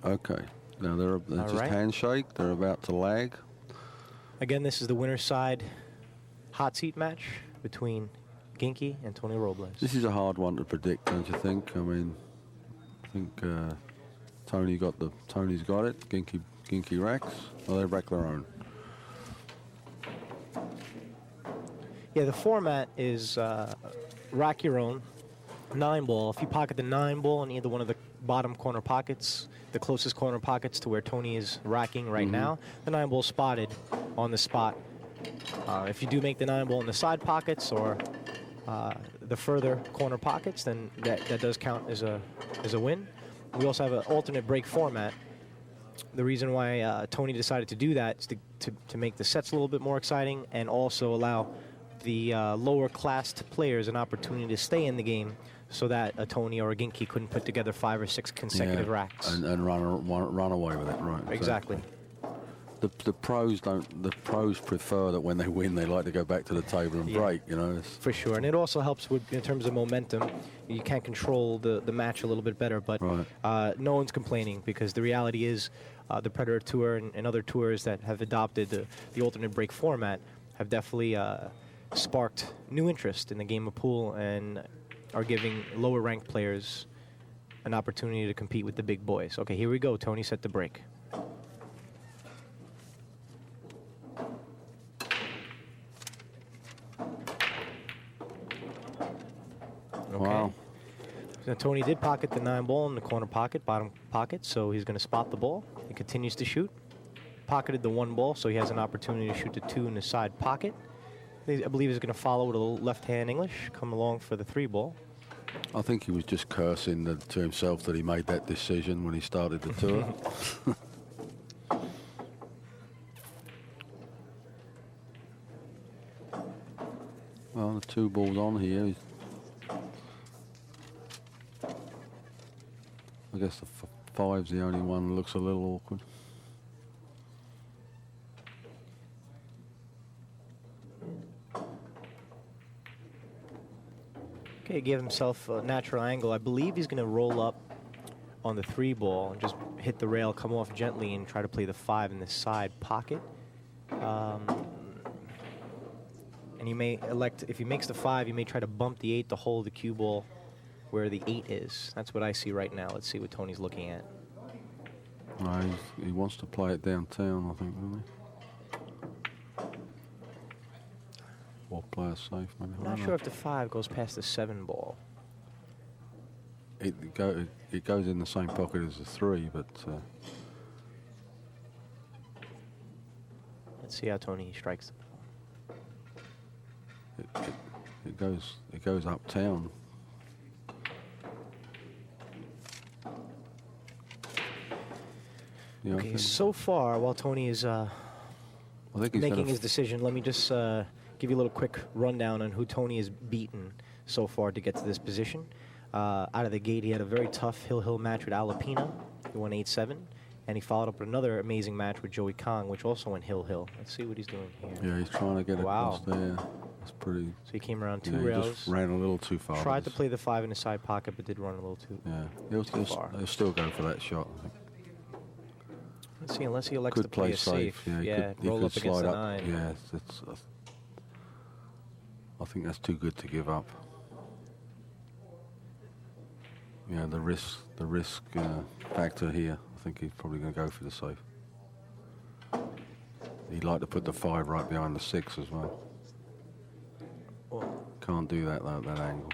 Okay. Now they're just handshake. They're about to lag. Again, this is the winner's side hot seat match between GInky and Tony Robles. This is a hard one to predict, don't you think? I mean, I think Tony's got it. GInky racks. Well, they rack their own. Yeah, the format is rack your own 9-ball. If you pocket the 9-ball in either one of the bottom corner pockets, the closest corner pockets to where Tony is racking right now, the 9-ball spotted on the spot. If you do make the 9-ball in the side pockets or the further corner pockets, then that does count as a win. We also have an alternate break format. The reason why Tony decided to do that is to make the sets a little bit more exciting and also allow the lower classed players an opportunity to stay in the game so that a Tony or a GInky couldn't put together 5 or 6 consecutive racks. And run away with it, right. Exactly. The pros prefer that when they win, they like to go back to the table and break, you know. For sure, and it also helps in terms of momentum. You can control the match a little bit better, but no one's complaining because the reality is the Predator Tour and other tours that have adopted the alternate break format have definitely sparked new interest in the game of pool and are giving lower ranked players an opportunity to compete with the big boys. Okay, here we go. Tony set the break. Okay. Wow. So Tony did pocket the 9-ball in the corner pocket, bottom pocket, so he's going to spot the ball. He continues to shoot. Pocketed the 1-ball, so he has an opportunity to shoot the 2 in the side pocket. I believe he's going to follow with a little left-hand English, come along for the 3-ball. I think he was just cursing to himself that he made that decision when he started the tour. Well, the 2 balls on here. I guess the 5's the only one that looks a little awkward. Okay, he gave himself a natural angle. I believe he's going to roll up on the 3-ball and just hit the rail, come off gently, and try to play the 5 in the side pocket. And he may elect, if he makes the 5, he may try to bump the 8 to hold the cue ball where the 8 is. That's what I see right now. Let's see what Tony's looking at. He wants to play it downtown, I think, doesn't he? Or play it safe, maybe. I'm not sure if the 5 goes past the 7-ball. It goes in the same pocket as the 3, but let's see how Tony strikes the ball. It goes uptown. Okay, so far, while Tony is making his decision, let me just give you a little quick rundown on who Tony has beaten so far to get to this position. Out of the gate, he had a very tough hill match with Alapina. He won 8-7, and he followed up with another amazing match with Joey Kong, which also went hill. Let's see what he's doing here. Yeah, he's trying to get across there. That's pretty. So he came around 2 He rails. just ran a little too far. Tried to play the 5 in the side pocket, but did run a little too far. He'll still go for that shot, I think. Let's see, unless he elects Could to play safe. Yeah, he roll could up against slide the up. 9. Yeah, I think that's too good to give up. Yeah, the risk factor here. I think he's probably going to go for the safe. He'd like to put the 5 right behind the 6 as well. Can't do that though, at that angle.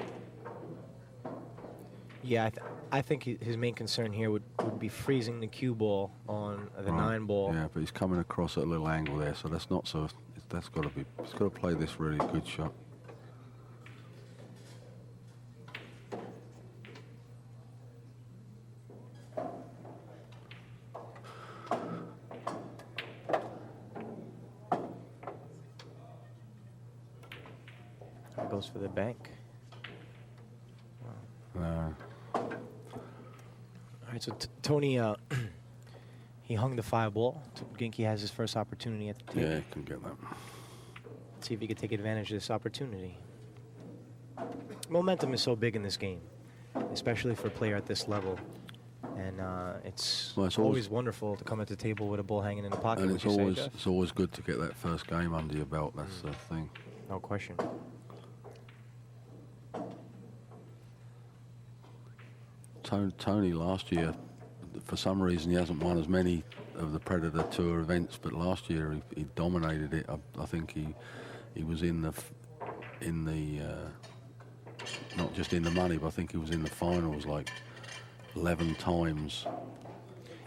Yeah, I think his main concern here would be freezing the cue ball on the 9-ball. Yeah, but he's coming across at a little angle there, so that's not so. That's got to be. He's got to play this really good shot. Goes for the bank. All right, so Tony, he hung the 5-ball. GInky has his first opportunity at the table. Yeah, he can get that. Let's see if he can take advantage of this opportunity. Momentum is so big in this game, especially for a player at this level. And it's Well, it's always wonderful to come at the table with a ball hanging in the pocket. And would you say, Geoff? it's always good to get that first game under your belt. That's the thing. No question. Tony last year, for some reason, he hasn't won as many of the Predator Tour events, but last year he dominated it. I think he was in the not just in the money, but I think he was in the finals like 11 times.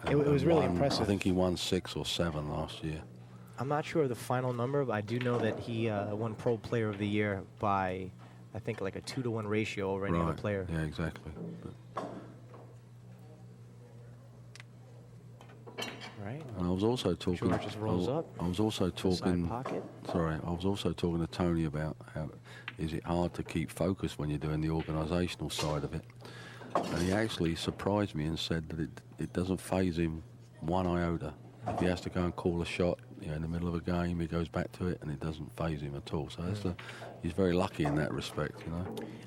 It was really impressive. I think he won 6 or 7 last year. I'm not sure of the final number, but I do know that he won Pro Player of the Year by, I think, like a 2-to-1 ratio over any other player. Yeah, exactly. Right. And I was also talking. George just rolls up. I was also talking. Pocket. Sorry, I was also talking to Tony about how is it hard to keep focused when you're doing the organisational side of it. And he actually surprised me and said that it doesn't faze him one iota. If he has to go and call a shot, in the middle of a game, he goes back to it, and it doesn't faze him at all. So that's he's very lucky in that respect,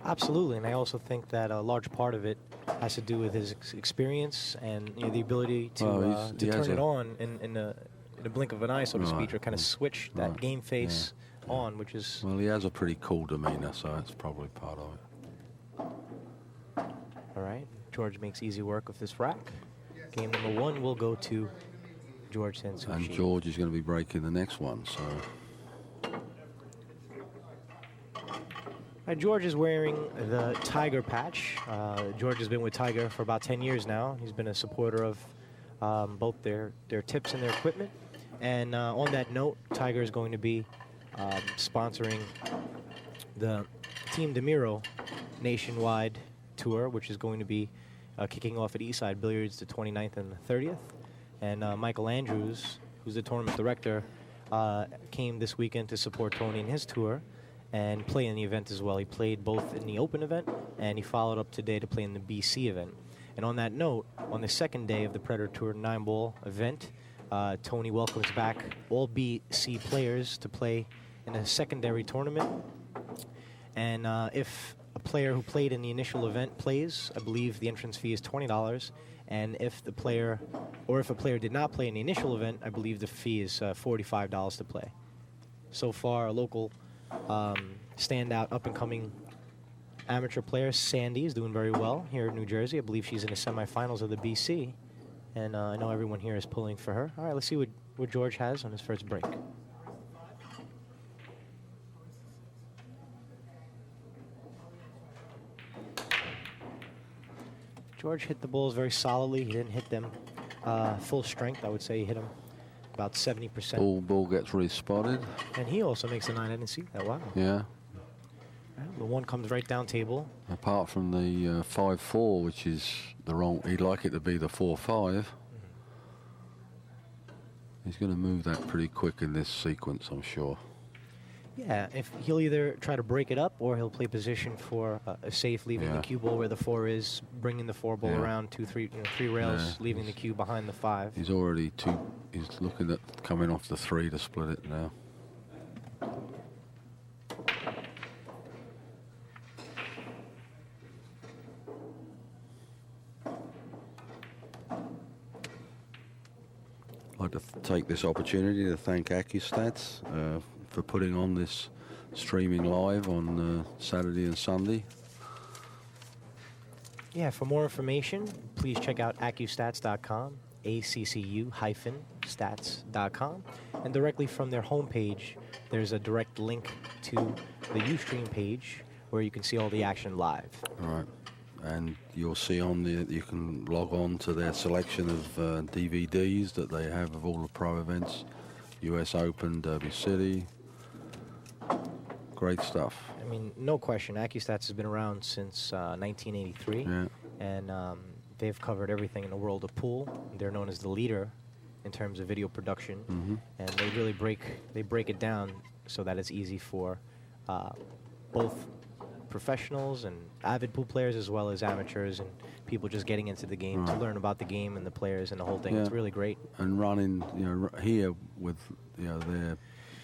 Absolutely, and I also think that a large part of it has to do with his experience and the ability to turn it on in a blink of an eye, so to speak, or kind of switch that game face on, which is... Well, he has a pretty cool demeanour, so that's probably part of it. All right, George makes easy work of this rack. Game number 1 will go to George Souci. And George is going to be breaking the next one, so... George is wearing the Tiger patch. George has been with Tiger for about 10 years now. He's been a supporter of both their tips and their equipment. And on that note, Tiger is going to be sponsoring the Team DeMiro nationwide tour, which is going to be kicking off at Eastside Billiards the 29th and the 30th. And Michael Andrews, who's the tournament director, came this weekend to support Tony in his tour and play in the event as well. He played both in the Open event, and he followed up today to play in the BC event. And on that note, on the second day of the Predator Tour 9-ball event, Tony welcomes back all BC players to play in a secondary tournament. And if a player who played in the initial event plays, I believe the entrance fee is $20. And if a player did not play in the initial event, I believe the fee is $45 to play. So far, a local standout, up-and-coming amateur player, Sandy, is doing very well here in New Jersey. I believe she's in the semifinals of the BC, and I know everyone here is pulling for her. All right, let's see what George has on his first break. George hit the balls very solidly. He didn't hit them full strength. I would say he hit them about 70%. Ball gets respotted. And he also makes a 9. I didn't see that. Wow. Yeah. The 1 comes right down table. Apart from the 5-4, which is the wrong, he'd like it to be the 4-5. He's going to move that pretty quick in this sequence, I'm sure. Yeah, if he'll either try to break it up or he'll play position for a safe, leaving the cue ball where the 4 is, bringing the 4 ball around 3 rails, leaving the cue behind the 5. He's already he's looking at coming off the 3 to split it now. I'd like to take this opportunity to thank Accu-Stats for putting on this streaming live on Saturday and Sunday. Yeah, for more information, please check out Accu-Stats.com, ACCU-stats.com, and directly from their homepage, there's a direct link to the Ustream page where you can see all the action live. All right. And you'll see you can log on to their selection of DVDs that they have of all the pro events, US Open, Derby City. Great stuff. I mean, no question. Accu-Stats has been around since 1983, and they've covered everything in the world of pool. They're known as the leader in terms of video production, and they really break it down so that it's easy for both professionals and avid pool players as well as amateurs and people just getting into the game to learn about the game and the players and the whole thing. It's really great. And running, here with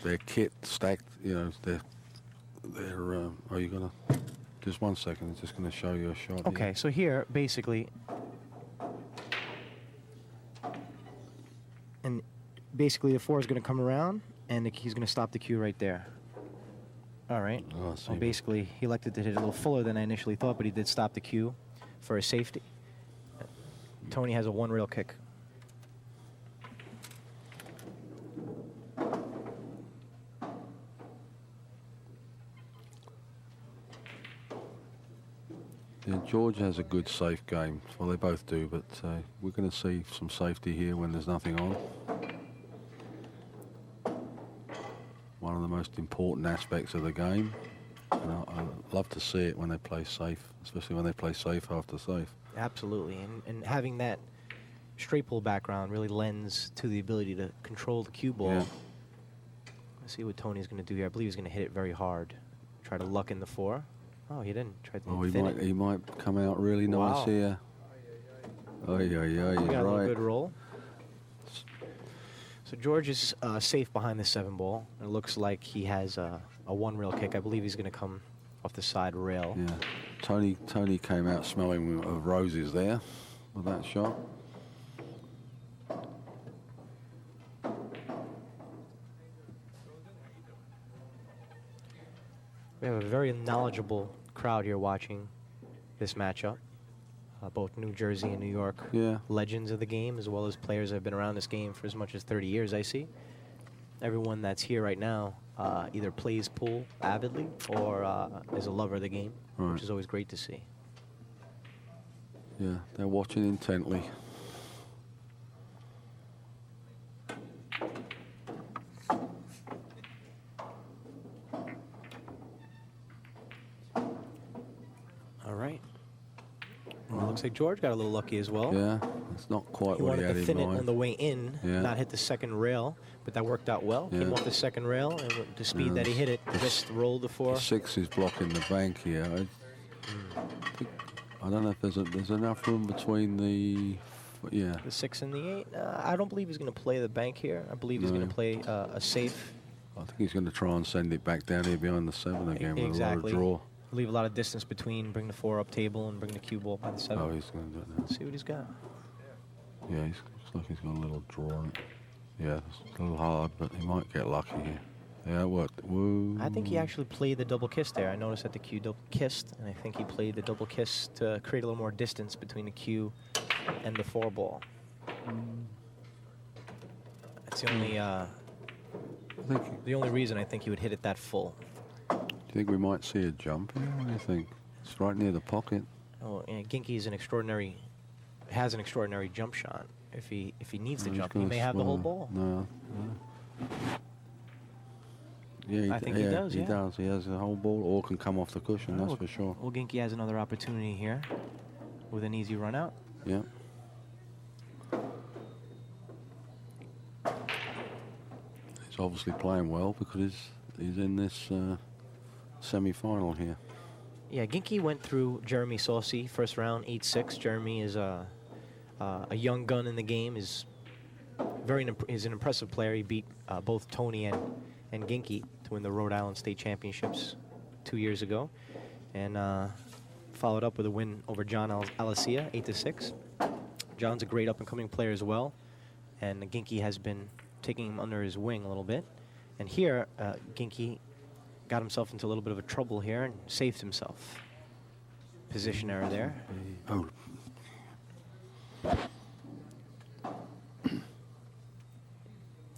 their kit stacked, their are you gonna just 1 second? It's just gonna show you a shot. Okay, here. so here basically basically the 4 is going to come around, and he's going to stop the cue right there. All right. Oh, So basically, he elected to hit it a little fuller than I initially thought, but he did stop the cue for a safety. Tony has a 1 rail kick. Yeah, George has a good safe game. Well, they both do, but we're going to see some safety here when there's nothing on. One of the most important aspects of the game. And I love to see it when they play safe, especially when they play safe after safe. Absolutely, and having that straight pull background really lends to the ability to control the cue ball. Yeah. Let's see what Tony's going to do here. I believe he's going to hit it very hard. Try to luck in the 4. Oh, he didn't. Try to he might come out really nice wow. here. Oh, yeah, He you're got right. a good roll. So George is safe behind the 7 ball. It looks like he has a 1 rail kick. I believe he's going to come off the side rail. Yeah, Tony came out smelling of roses there with that shot. We have a very knowledgeable crowd here watching this matchup. Both New Jersey and New York legends of the game, as well as players that have been around this game for as much as 30 years, I see. Everyone that's here right now either plays pool avidly or is a lover of the game, which is always great to see. Yeah, they're watching intently. All right. Well, looks like George got a little lucky as well. Yeah, it's not quite He what he wanted had to in thin it mind. on the way in, not hit the 2nd rail, but that worked out well. Came off the 2nd rail, and with the speed that he hit it, just rolled the 4. The 6 is blocking the bank here. I don't know if there's enough room between the The 6 and the 8. I don't believe he's going to play the bank here. I believe he's going to play a safe. I think he's going to try and send it back down here behind the 7 again with a lot of draw. Leave a lot of distance between, bring the 4 up table, and bring the cue ball by the 7. Oh, he's going to do it now. Let's see what he's got. Yeah, looks like he's got a little draw on it. Yeah, it's a little hard, but he might get lucky here. Yeah, it worked. Woo. I think he actually played the double kiss there. I noticed that the cue double kissed, and I think he played the double kiss to create a little more distance between the cue and the 4 ball. That's the only reason I think he would hit it that full. Do you think we might see a jump here? What do you think? It's right near the pocket. Oh, and GInky is has an extraordinary jump shot. If he needs to jump, he may have the whole ball. No. Yeah, I think he does. He does. He has the whole ball, or can come off the cushion. That's for sure. Well, GInky has another opportunity here with an easy run out. Yeah. He's obviously playing well because he's in this semi-final here. Yeah, GInky went through Jeremy Souci first round, 8-6. Jeremy is a young gun in the game. Is an impressive player. He beat both Tony and GInky to win the Rhode Island State Championships 2 years ago, and followed up with a win over John Alicia, 8-6. John's a great up-and-coming player as well, and GInky has been taking him under his wing a little bit. And here, GInky got himself into a little bit of a trouble here and saved himself. Position error there. Oh.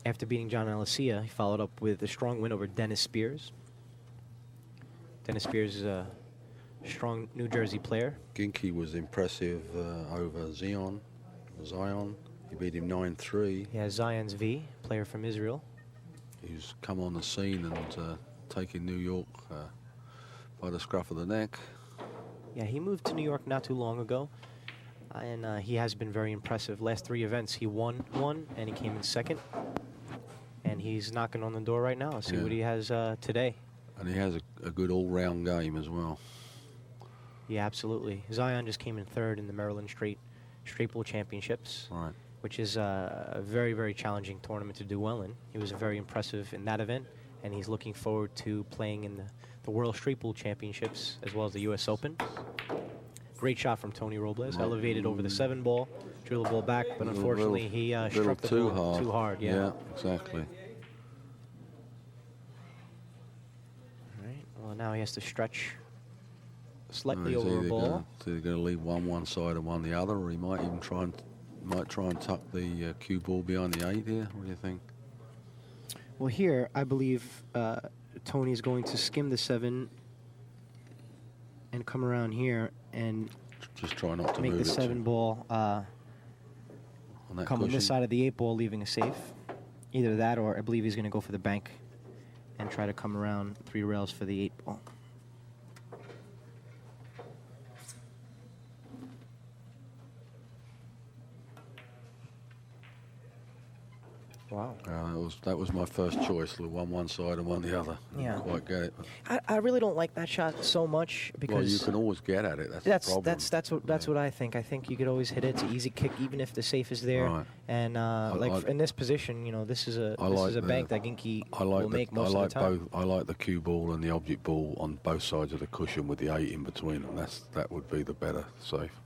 After beating John Alicia, he followed up with a strong win over Dennis Spears. Dennis Spears is a strong New Jersey player. GInky was impressive over Zion. He beat him 9-3. He has Zion's V, player from Israel. He's come on the scene and taken New York by the scruff of the neck. Yeah, he moved to New York not too long ago, and he has been very impressive. Last 3 events, he won one, and he came in 2nd. And he's knocking on the door right now. Let's see what he has today. And he has a good all-round game as well. Yeah, absolutely. Zion just came in 3rd in the Maryland Straight Pool Championships, which is a very, very challenging tournament to do well in. He was very impressive in that event, and he's looking forward to playing in the World Straight Pool Championships as well as the U.S. Open. Great shot from Tony Robles. Elevated over the 7 ball, drilled the ball back, but unfortunately he struck the ball too hard. Yeah, exactly. All right. Well, now he has to stretch slightly over the ball. He's either going to leave one side and one the other, or he might even try and tuck the cue ball behind the 8 here. What do you think? Well, here I believe Tony's going to skim the 7 and come around here and just try not to make move the 7 ball on come on this side of the 8 ball, leaving a safe. Either that, or I believe he's going to go for the bank and try to come around 3 rails for the 8 ball. Wow. That was my first choice. One side and one the other. Yeah. Didn't quite get it. I really don't like that shot so much because. Well, you can always get at it. That's the problem. That's what I think. I think you could always hit it. It's an easy kick, even if the safe is there. Right. And in this position, this is a bank that GInky will make most of the time. I like the cue ball and the object ball on both sides of the cushion with the 8 in between them. That would be the better safe.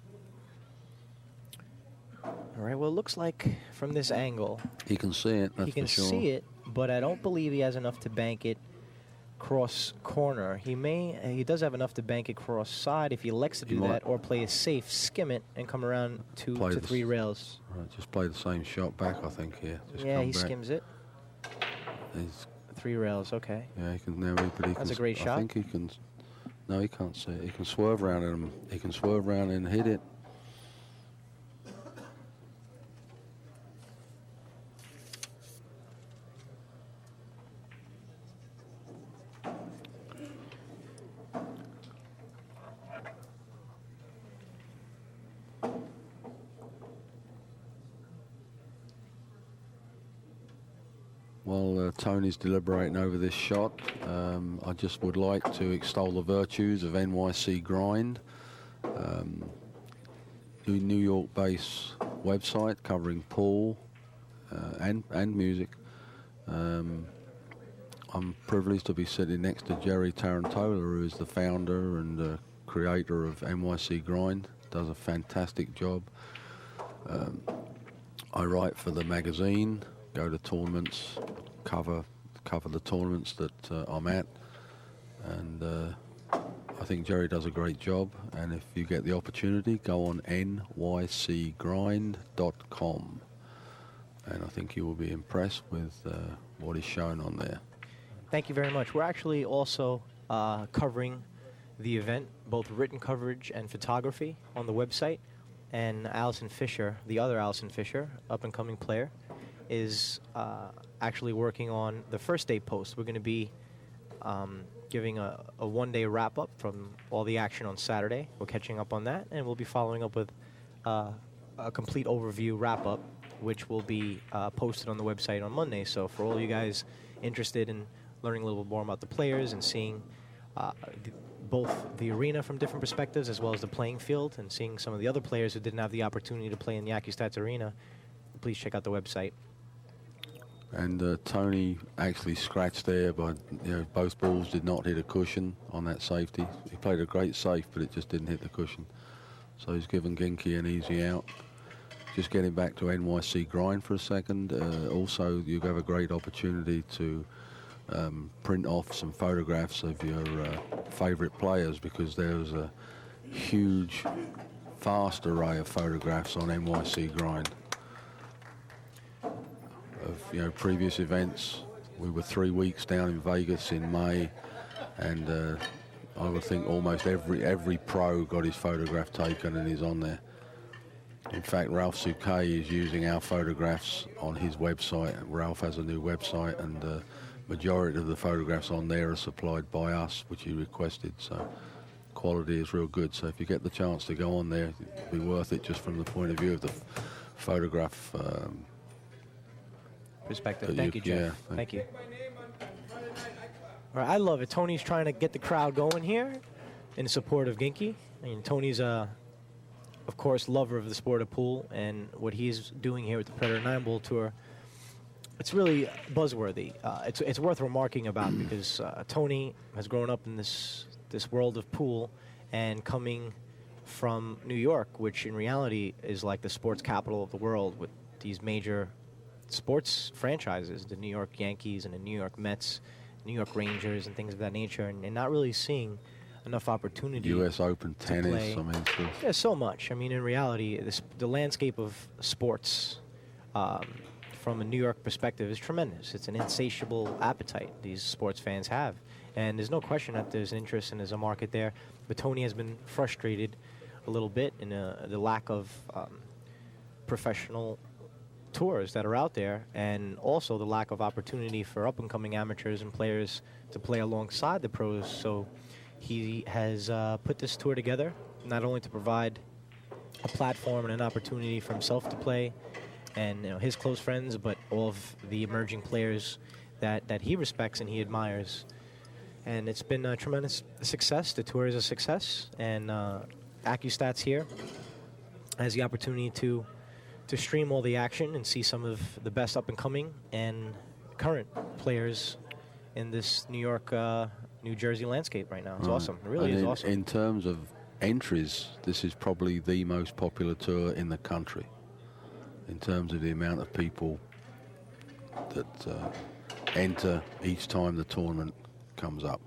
All right, well, it looks like from this angle, he can see it, that's he can for sure. see it, but I don't believe he has enough to bank it cross corner. He does have enough to bank it cross side if he elects to do that, or play a safe, skim it, and come around 2 to 3 rails. Right, just play the same shot back, I think, here. Yeah, he skims it. He's 3 rails, okay. Yeah, he can now. That's a great shot. I think he can. No, he can't see it. He can swerve around him. He can swerve around and hit it. While Tony's deliberating over this shot, I just would like to extol the virtues of NYC Grind, New York-based website covering pool and music. I'm privileged to be sitting next to Jerry Tarantola, who is the founder and creator of NYC Grind. Does a fantastic job. I write for the magazine. Go to tournaments, cover the tournaments that I'm at, and I think Jerry does a great job. And if you get the opportunity, go on nycgrind.com, and I think you will be impressed with what is shown on there. Thank you very much. We're actually also covering the event, both written coverage and photography on the website. And Allison Fisher, the other Allison Fisher, up-and-coming player, is actually working on the first day post. We're going to be giving a one-day wrap-up from all the action on Saturday. We're catching up on that, and we'll be following up with a complete overview wrap-up, which will be posted on the website on Monday. So for all you guys interested in learning a little bit more about the players and seeing both the arena from different perspectives as well as the playing field, and seeing some of the other players who didn't have the opportunity to play in the Accu-Stats arena, please check out the website. And Tony actually scratched there, but both balls did not hit a cushion on that safety. He played a great safe, but it just didn't hit the cushion. So he's given GInky an easy out. Just getting back to NYC Grind for a second. Also, you have a great opportunity to print off some photographs of your favorite players, because there's a huge, vast array of photographs on NYC Grind. Of previous events. We were 3 weeks down in Vegas in May, and I would think almost every pro got his photograph taken and is on there. In fact, Ralph Souci is using our photographs on his website. Ralph has a new website, and the majority of the photographs on there are supplied by us, which he requested. So quality is real good. So if you get the chance to go on there, it'll be worth it just from the point of view of the photograph perspective. Thank you, Geoff. Yeah, thank you. All right, I love it. Tony's trying to get the crowd going here in support of GInky. I mean, Tony's of course, lover of the sport of pool, and what he's doing here with the Predator 9-Ball Tour, it's really buzzworthy. It's worth remarking about, because Tony has grown up in this world of pool, and coming from New York, which in reality is like the sports capital of the world with these major sports franchises, the New York Yankees and the New York Mets, New York Rangers, and things of that nature, and not really seeing enough opportunity. U.S. Open tennis, play. I mean, Yeah, so much. I mean, in reality, the landscape of sports from a New York perspective is tremendous. It's an insatiable appetite these sports fans have. And there's no question that there's interest and there's a market there. But Tony has been frustrated a little bit in the lack of professional tours that are out there, and also the lack of opportunity for up-and-coming amateurs and players to play alongside the pros. So he has put this tour together, not only to provide a platform and an opportunity for himself to play and his close friends, but all of the emerging players that he respects and he admires. And it's been a tremendous success. The tour is a success, and Accu-Stats here has the opportunity to stream all the action and see some of the best up-and-coming and current players in this New York, New Jersey landscape right now. It's awesome. It really is awesome. In terms of entries, this is probably the most popular tour in the country in terms of the amount of people that enter each time the tournament comes up.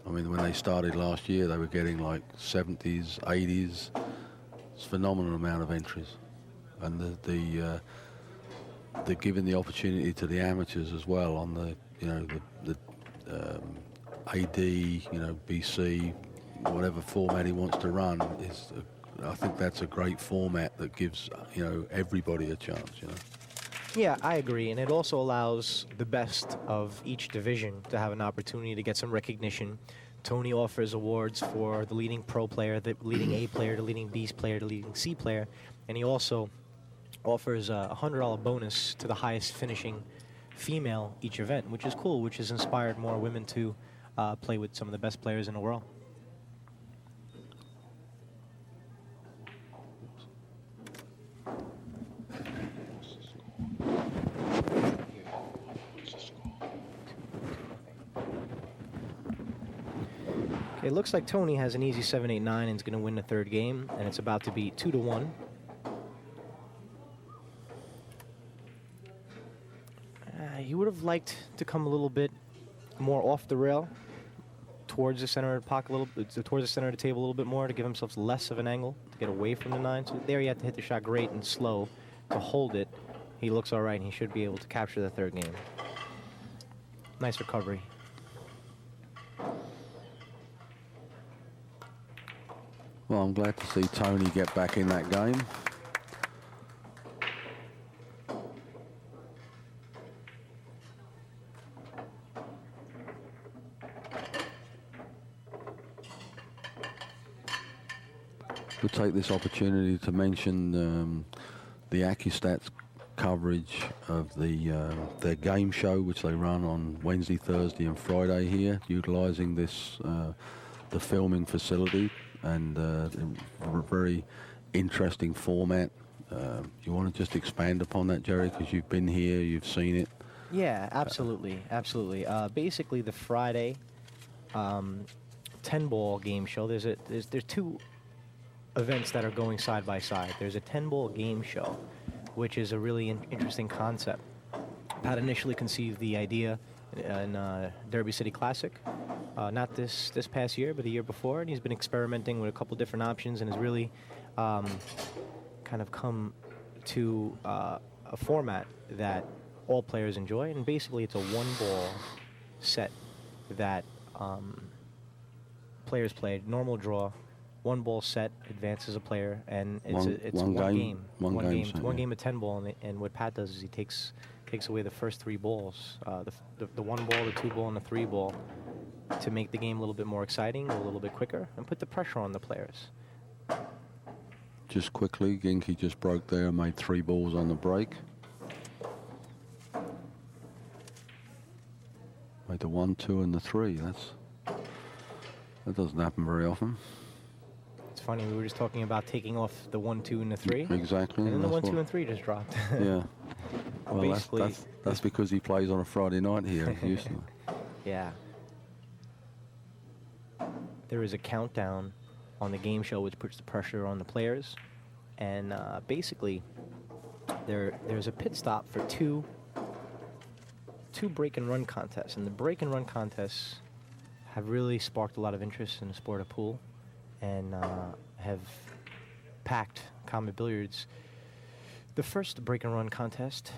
I mean, when they started last year, they were getting like 70s, 80s. It's a phenomenal amount of entries. And they're giving the opportunity to the amateurs as well on the, the AD, BC, whatever format he wants to run. I think that's a great format that gives, everybody a chance, Yeah, I agree, and it also allows the best of each division to have an opportunity to get some recognition. Tony offers awards for the leading pro player, the leading A player, the leading B player, the leading C player, and he also offers a $100 bonus to the highest finishing female each event, which is cool, which has inspired more women to play with some of the best players in the world. It looks like Tony has an easy 7-8-9 and is going to win the third game, and it's about to be 2-1. He would have liked to come a little bit more off the rail, towards the center of the pocket, towards the center of the table a little bit more to give himself less of an angle to get away from the 9. So there, he had to hit the shot great and slow to hold it. He looks all right, and he should be able to capture the third game. Nice recovery. Well, I'm glad to see Tony get back in that game. We'll take this opportunity to mention the Accu-Stats coverage of their game show, which they run on Wednesday, Thursday, and Friday here, utilising this the filming facility, and a very interesting format. You want to just expand upon that, Jerry, because you've been here, you've seen it. Yeah, absolutely, absolutely. Basically, the Friday 10-ball game show. There's two events that are going side by side. There's a 10-ball game show, which is a really interesting concept. Pat initially conceived the idea in Derby City Classic, not this past year, but the year before, and he's been experimenting with a couple different options and has really kind of come to a format that all players enjoy. And basically, it's a one-ball set that players play. Normal draw. One ball set advances a player, and it's one game. One game of 10 ball, and what Pat does is he takes away the first 3 balls, the 1 ball, the 2 ball, and the 3 ball, to make the game a little bit more exciting, a little bit quicker, and put the pressure on the players. Just quickly, GInky just broke there and made 3 balls on the break. Made the 1, 2, and the 3. That doesn't happen very often. It's funny, we were just talking about taking off the 1, 2, and the 3. Exactly. And then the 1, 2, and 3 just dropped. Yeah. Well, that's because he plays on a Friday night here in Houston. Yeah. There is a countdown on the game show, which puts the pressure on the players. And basically, there's a pit stop for two break and run contests, and the break and run contests have really sparked a lot of interest in the sport of pool, and have packed Combat Billiards. The first break and run contest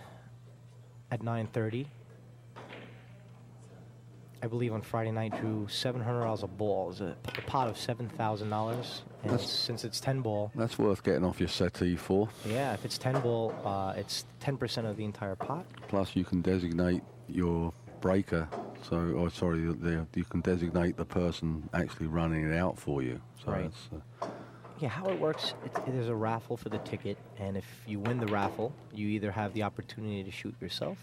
at 9:30, I believe on Friday night, drew $700 a ball. It was a pot of $7,000, and since it's 10 ball, that's worth getting off your settee for. Yeah, if it's 10 ball, it's 10% of the entire pot. Plus, you can designate your breaker. So, you can designate the person actually running it out for you. So Right. Yeah, how it works, there's a raffle for the ticket, and if you win the raffle, you either have the opportunity to shoot yourself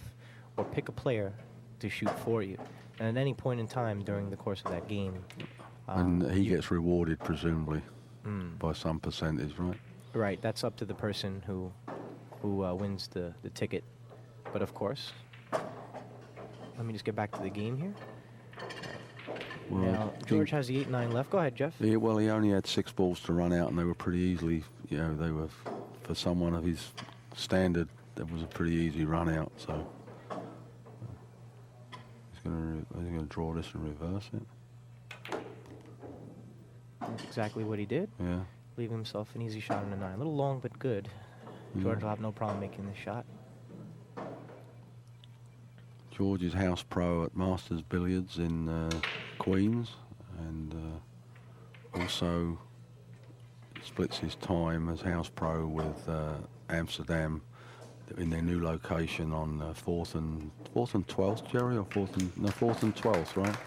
or pick a player to shoot for you. And at any point in time during the course of that game, and he gets rewarded, presumably, by some percentage, right? Right, that's up to the person who wins the ticket. But of course, let me just get back to the game here. Well, Now, George has the 8-9 left. Go ahead, Geoff. Yeah, well, he only had 6 balls to run out, and they were pretty easily, they were, for someone of his standard, that was a pretty easy run out, so he's going to draw this and reverse it. That's exactly what he did. Yeah. Leaving himself an easy shot on the 9. A little long, but good. George will have no problem making this shot. George is house pro at Masters Billiards in Queens, and also splits his time as house pro with Amsterdam in their new location on 4th and 12th, Jerry, or 4th and 12th, right?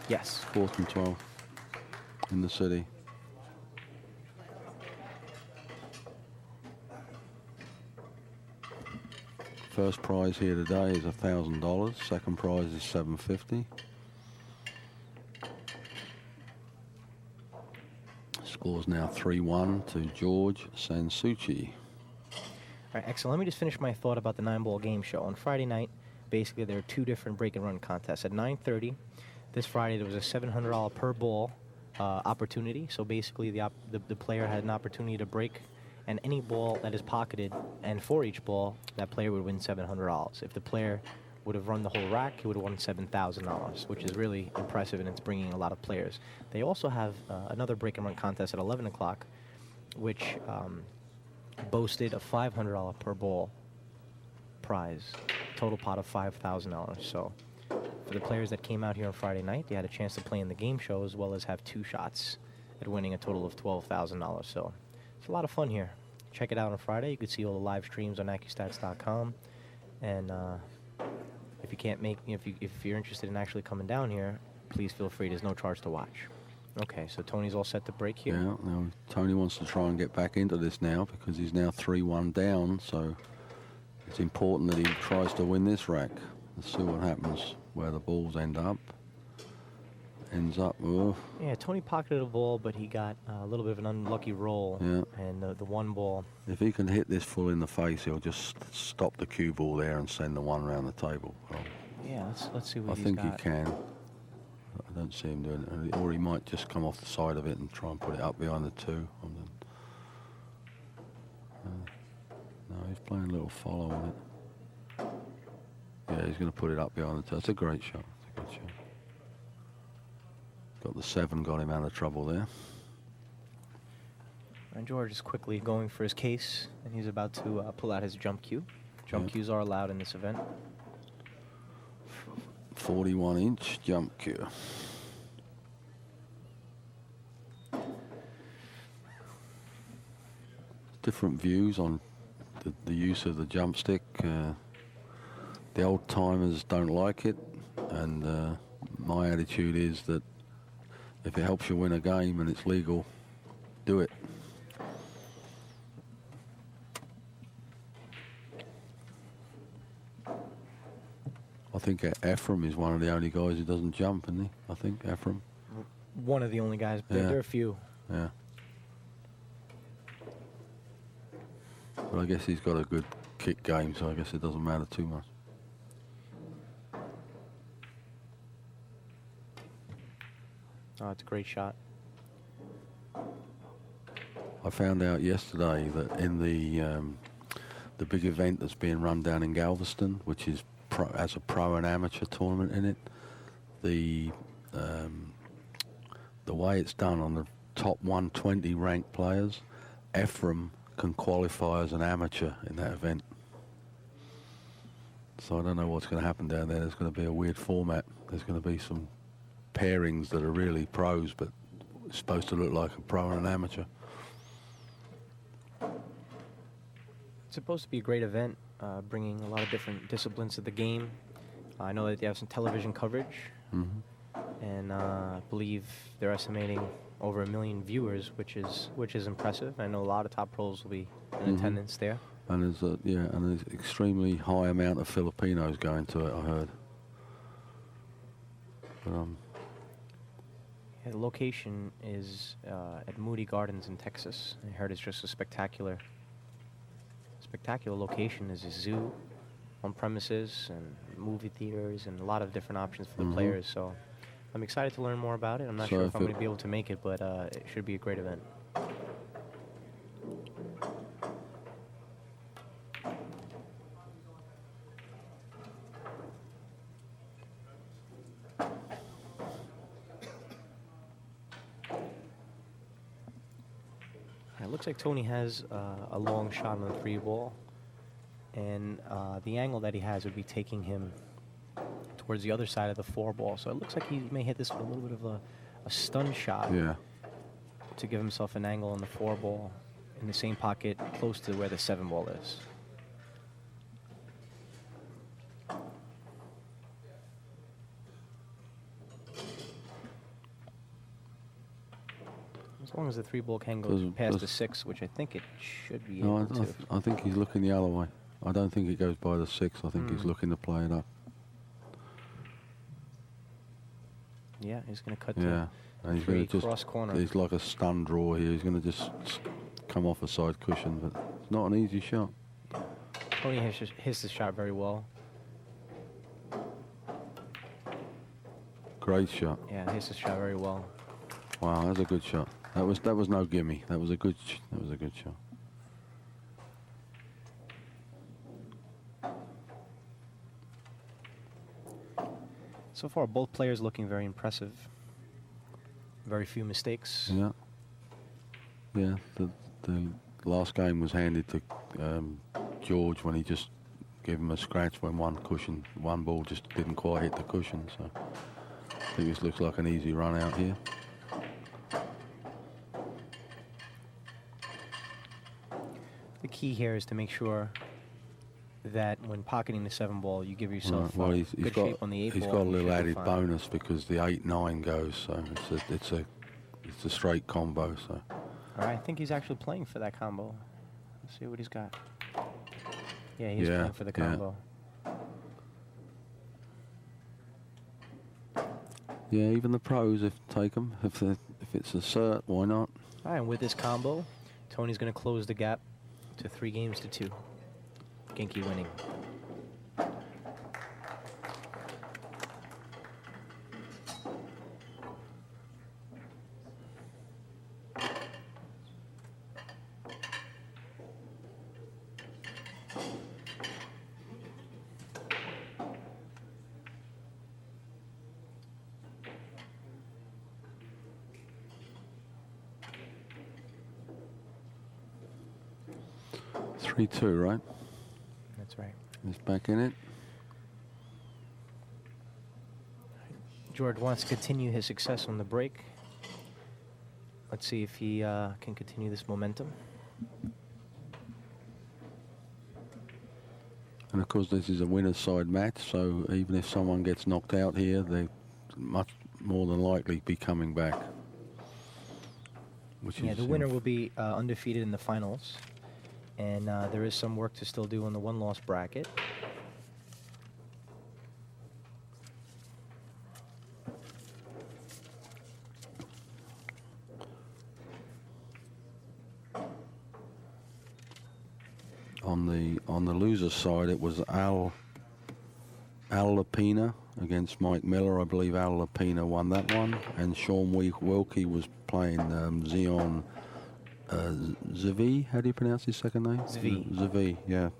Yes. 4th and 12th in the city. First prize here today is $1,000. Second prize is $750. Score's now 3-1 to George Souci. All right, excellent. Let me just finish my thought about the 9-ball game show. On Friday night, basically there are 2 different break and run contests. At 9:30 this Friday, there was a $700 per ball opportunity. So basically, the player had an opportunity to break, and any ball that is pocketed, and for each ball, that player would win $700. If the player would have run the whole rack, he would have won $7,000, which is really impressive, and it's bringing a lot of players. They also have another break and run contest at 11 o'clock, which boasted a $500 per ball prize, total pot of $5,000. So for the players that came out here on Friday night, they had a chance to play in the game show as well as have 2 shots at winning a total of $12,000. So it's a lot of fun here. Check it out on Friday. You can see all the live streams on Accu-Stats.com. And if you can't make, if you're interested in actually coming down here, please feel free. There's no charge to watch. Okay, so Tony's all set to break here. Yeah, now Tony wants to try and get back into this now because he's now 3-1 down. So it's important that he tries to win this rack. Let's see what happens, where the balls ends up. Oh. Yeah, Tony pocketed a ball, but he got a little bit of an unlucky roll. Yeah. And the 1 ball. If he can hit this full in the face, he'll just stop the cue ball there and send the 1 around the table. Well, yeah, let's see what I think he can. I don't see him doing it. Or he might just come off the side of it and try and put it up behind the 2. No, he's playing a little follow on it. Yeah, he's going to put it up behind the 2. That's a great shot. That's a good shot. Got the 7, got him out of trouble there. And George is quickly going for his case, and he's about to pull out his jump cue. Jump cues are allowed in this event. 41-inch jump cue. Different views on the use of the jump stick. The old timers don't like it, and my attitude is that if it helps you win a game and it's legal, do it. I think Ephraim is one of the only guys who doesn't jump, isn't he? I think Ephraim. One of the only guys, but there are a few. Yeah. But I guess he's got a good kick game, so I guess it doesn't matter too much. Oh, it's a great shot. I found out yesterday that in the big event that's being run down in Galveston, which is has a pro and amateur tournament in it, the way it's done on the top 120 ranked players, Ephraim can qualify as an amateur in that event. So I don't know what's going to happen down there. There's going to be a weird format. There's going to be some pairings that are really pros, but it's supposed to look like a pro and an amateur. It's supposed to be a great event, bringing a lot of different disciplines to the game. I know that they have some television coverage, and I believe they're estimating over 1 million viewers, which is impressive. I know a lot of top pros will be in attendance there. And there's an extremely high amount of Filipinos going to it, I heard. But, yeah, the location is at Moody Gardens in Texas. I heard it's just a spectacular location. There's a zoo on premises and movie theaters and a lot of different options for the players. So I'm excited to learn more about it. I'm not sure if I'm going to be able to make it, but it should be a great event. It looks like Tony has a long shot on the 3-ball, and the angle that he has would be taking him towards the other side of the 4-ball. So it looks like he may hit this with a little bit of a stun shot to give himself an angle on the 4-ball in the same pocket close to where the 7-ball is. As long as the 3-ball can go past the 6, which I think it should be able to. I think he's looking the other way. I don't think it goes by the 6. I think he's looking to play it up. Yeah, he's going to cut to and he's going to just cross corner. He's like a stun draw here. He's going to just come off a side cushion, but it's not an easy shot. Tony hits the shot very well. Great shot. Yeah, hits the shot very well. Wow, that's a good shot. That was no gimme. That was a good shot. So far, both players looking very impressive. Very few mistakes. Yeah. Yeah. The last game was handed to George when he just gave him a scratch when one ball just didn't quite hit the cushion. So I think this looks like an easy run out here. The key here is to make sure that when pocketing the 7-ball, you give yourself he's good got, shape on the 8-ball. He's got a little added bonus because the 8-9 goes, so it's a straight combo. So. All right, I think he's actually playing for that combo. Let's see what he's got. Yeah, he's playing for the combo. Yeah, even the pros take them. If it's a cert, why not? All right, and with this combo, Tony's going to close the gap to 3 games to 2. GInky winning. Two, right? That's right. He's back in it. George wants to continue his success on the break. Let's see if he can continue this momentum. And of course, this is a winner's side match, so even if someone gets knocked out here, they much more than likely be coming back. The winner will be undefeated in the finals. And there is some work to still do on the 1-loss bracket. On the loser's side, it was Al Lapina against Mike Miller. I believe Al Lapina won that one, and Sean Wilkie was playing Zion Zvi, how do you pronounce his second name? Zvi. Zvi, yeah.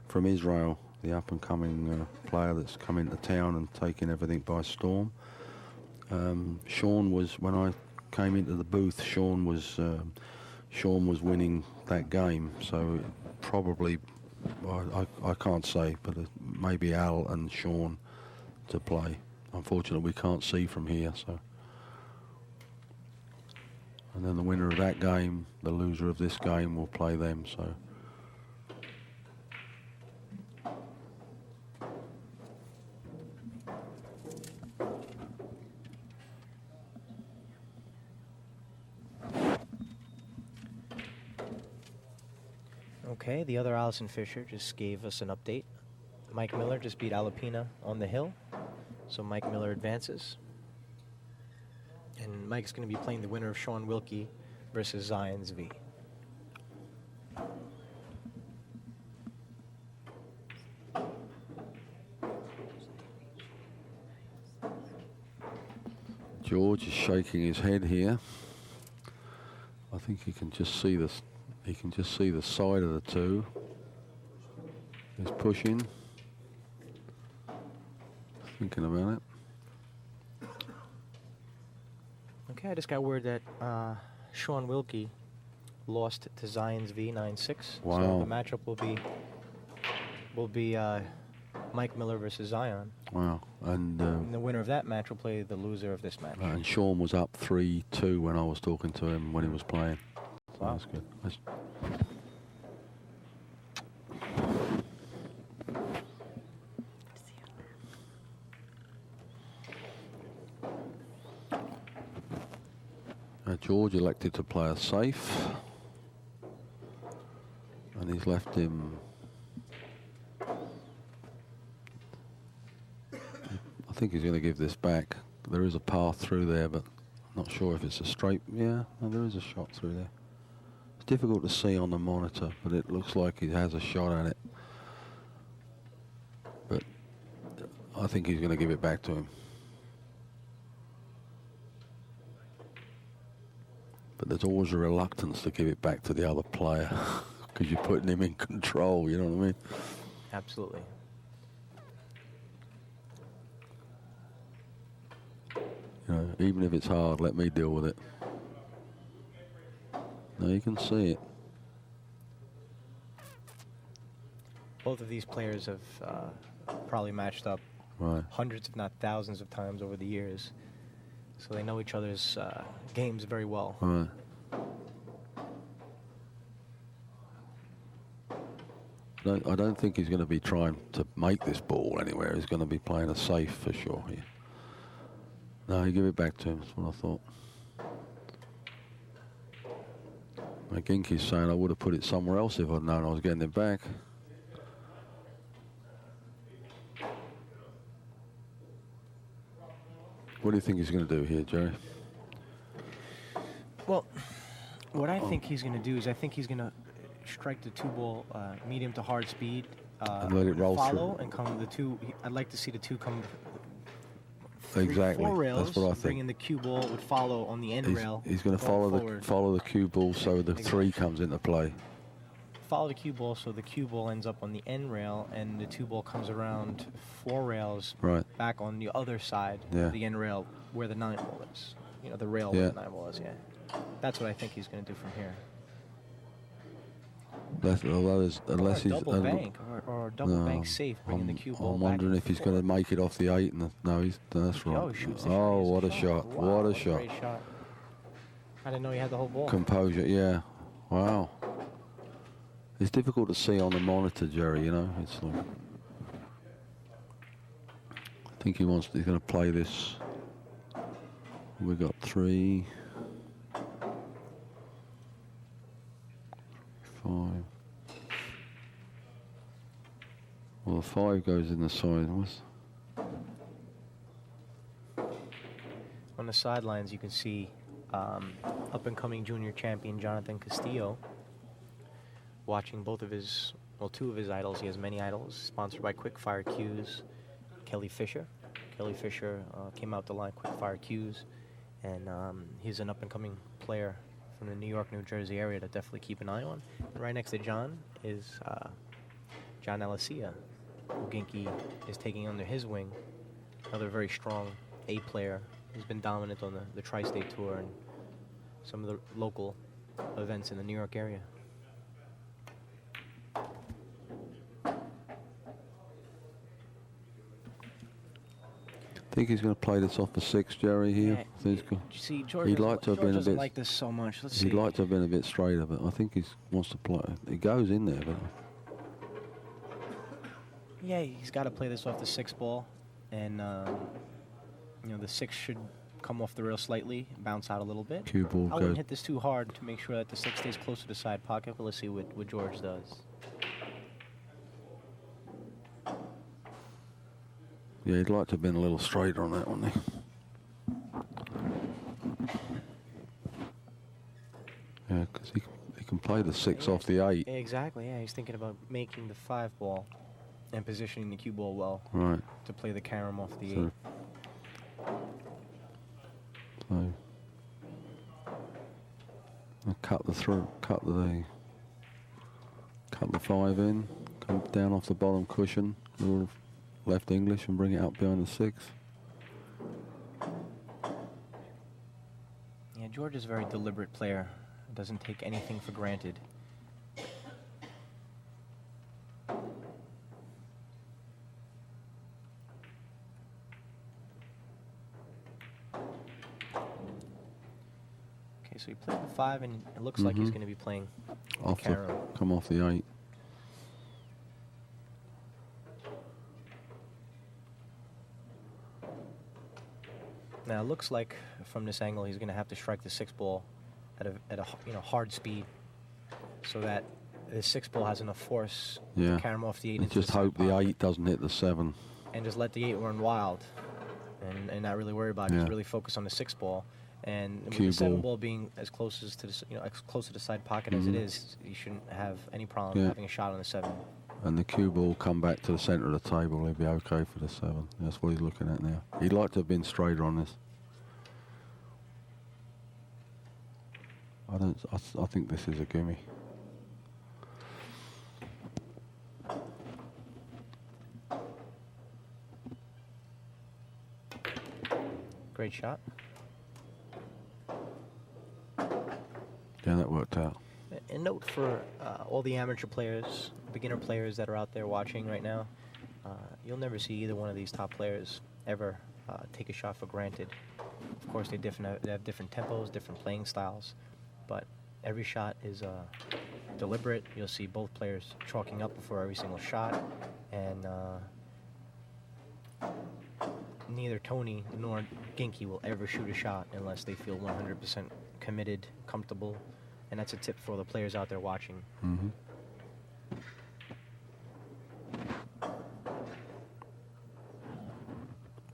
From Israel, the up-and-coming player that's come into town and taken everything by storm. Sean was, when I came into the booth, Sean was winning that game, so probably, I can't say, but maybe Al and Sean to play. Unfortunately, we can't see from here, so. And then the winner of that game, the loser of this game, will play them, so. Okay, the other Allison Fisher just gave us an update. Mike Miller just beat Alapina on the hill, so Mike Miller advances. And Mike's going to be playing the winner of Sean Wilkie versus Zion's V. George is shaking his head here. I think he can just see this. He can just see the side of the two. He's pushing. Thinking about it. Okay, I just got word that Sean Wilkie lost to Zion's V 9-6. Wow. So the matchup will be Mike Miller versus Zion. Wow. And the winner of that match will play the loser of this match. and Sean was up 3-2 when I was talking to him when he was playing. So Wow. that's good. George elected to play a safe, and he's left him. I think he's going to give this back. There is a path through there, but I'm not sure if it's a straight. Yeah, no, there is a shot through there. It's difficult to see on the monitor, but it looks like he has a shot at it. But I think he's going to give it back to him. But there's always a reluctance to give it back to the other player because you're putting him in control, you know what I mean? Absolutely. You know, even if it's hard, let me deal with it. Now you can see it. Both of these players have probably matched up hundreds, if not thousands of times over the years. So they know each other's games very well. Right. I don't think he's going to be trying to make this ball anywhere. He's going to be playing a safe for sure here. No, you give it back to him. That's what I thought. GInky's saying I would have put it somewhere else if I'd known I was getting it back. What do you think he's going to do here, Jerry? Well, what I think he's going to do is I think he's going to strike the two ball medium to hard speed. And let it roll follow through. And come the two. I'd like to see the two come. Exactly. 4 rails. That's what I think. Bringing the cue ball would follow on the end rail. He's going to follow the cue ball so the 3 comes into play. Follow the cue ball so the cue ball ends up on the end rail and the 2 ball comes around 4 rails back on the other side of the end rail where the 9 ball is. You know, the rail where the 9 ball is, That's what I think he's going to do from here. Unless he's double bank or double bank safe, bringing the cue ball. I'm wondering if he's going to make it off the 8. And that's right. Oh, shoots what a shot! Wow, what a shot! Great shot! I didn't know he had the whole ball. Composure, yeah. Wow. It's difficult to see on the monitor, Jerry. You know, it's like I think he's going to play this. We got 3, 5. Well, the 5 goes in the side. On the sidelines, you can see up-and-coming junior champion Jonathan Castillo watching both of his, well, 2 of his idols. He has many idols, sponsored by Quick Fire Cues. Kelly Fisher. Kelly Fisher came out the line Quick Fire Cues, and he's an up-and-coming player from the New York, New Jersey area to definitely keep an eye on. And right next to John is John Alessia, who GInky is taking under his wing. Another very strong A player who's been dominant on the Tri-State Tour and some of the local events in the New York area. Think he's going to play this off the 6, Jerry, here? Yeah, see, George he'd like to have been a doesn't bit, like this so much. Let's see. He'd like to have been a bit straighter, but I think he wants to play. He goes in there, but... Yeah, he's got to play this off the 6 ball. And, you know, the 6 should come off the rail slightly, bounce out a little bit. Cue ball I wouldn't hit this too hard to make sure that the 6 stays close to the side pocket, but let's see what George does. Yeah, he'd like to have been a little straighter on that, wouldn't he? Yeah, because he can play the 6 off the 8. Exactly, yeah. He's thinking about making the 5 ball and positioning the cue ball well to play the carom off the 8. So I'll cut the 5 in, come down off the bottom cushion, little left English, and bring it up behind the 6. Yeah, George is a very deliberate player. Doesn't take anything for granted. Okay, so he played the 5, and it looks like he's going to be playing off the come off the 8. Now it looks like from this angle he's going to have to strike the 6 ball at a hard speed, so that the 6 ball has enough force to carom off the 8. And just hope the 8 doesn't hit the 7. And just let the 8 run wild, and not really worry about it. Just really focus on the 6 ball. And with the 7 ball being as close as to the as close to the side pocket as it is, you shouldn't have any problem having a shot on the 7. And the cue ball come back to the centre of the table. He'll be okay for the 7. That's what he's looking at now. He'd like to have been straighter on this. I think this is a gimme. Great shot. Yeah, that worked out. A note for all the amateur players, beginner players that are out there watching right now, you'll never see either one of these top players ever take a shot for granted. Of course, they have different tempos, different playing styles, but every shot is deliberate. You'll see both players chalking up before every single shot, and neither Tony nor GInky will ever shoot a shot unless they feel 100% committed, comfortable, and that's a tip for the players out there watching. Mm-hmm.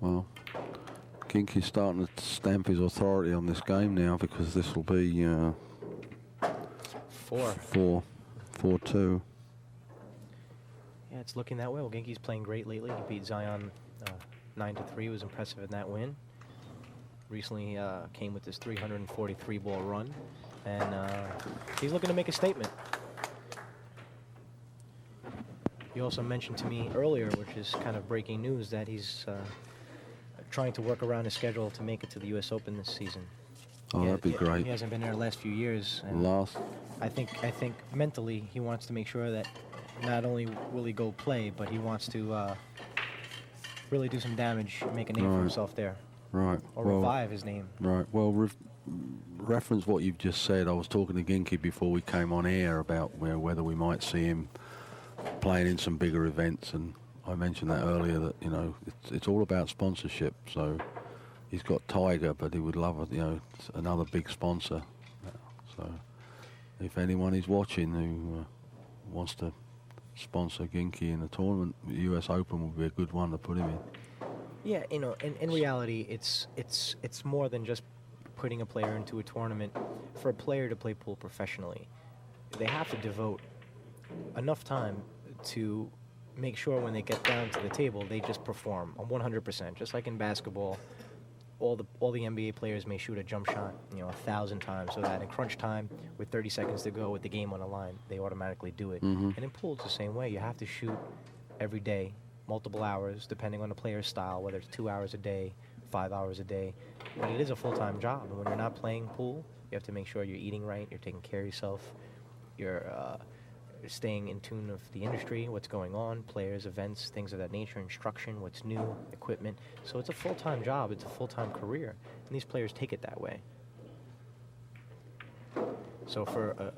Well, GInky's starting to stamp his authority on this game now, because this will be 4-2. Yeah, it's looking that way. Well, GInky's playing great lately. He beat Zion 9-3. Was impressive in that win. Recently came with this 343 ball run, and he's looking to make a statement. He also mentioned to me earlier, which is kind of breaking news, that he's trying to work around his schedule to make it to the U.S. Open this season. Oh, that'd be great. He hasn't been there the last few years. And I think mentally he wants to make sure that not only will he go play, but he wants to really do some damage, make a name for himself there. Right. Or revive his name. Right. Well, reference what you've just said. I was talking to GInky before we came on air about whether we might see him playing in some bigger events, and I mentioned that earlier, that it's all about sponsorship. So he's got Tiger, but he would love another big sponsor. So if anyone is watching who wants to sponsor GInky in the tournament, the U.S. Open would be a good one to put him in. Yeah, in reality, it's more than just putting a player into a tournament. For a player to play pool professionally, they have to devote enough time to make sure when they get down to the table, they just perform on 100%. Just like in basketball, all the NBA players may shoot a jump shot, 1,000 times, so that in crunch time, with 30 seconds to go with the game on the line, they automatically do it. And in pool, it's the same way. You have to shoot every day, multiple hours, depending on the player's style, whether it's 2 hours a day, 5 hours a day. But it is a full-time job, and when you're not playing pool, you have to make sure you're eating right, you're taking care of yourself, you're staying in tune of the industry, what's going on, players, events, things of that nature, instruction, what's new, equipment. So it's a full-time job, it's a full-time career, and these players take it that way. So for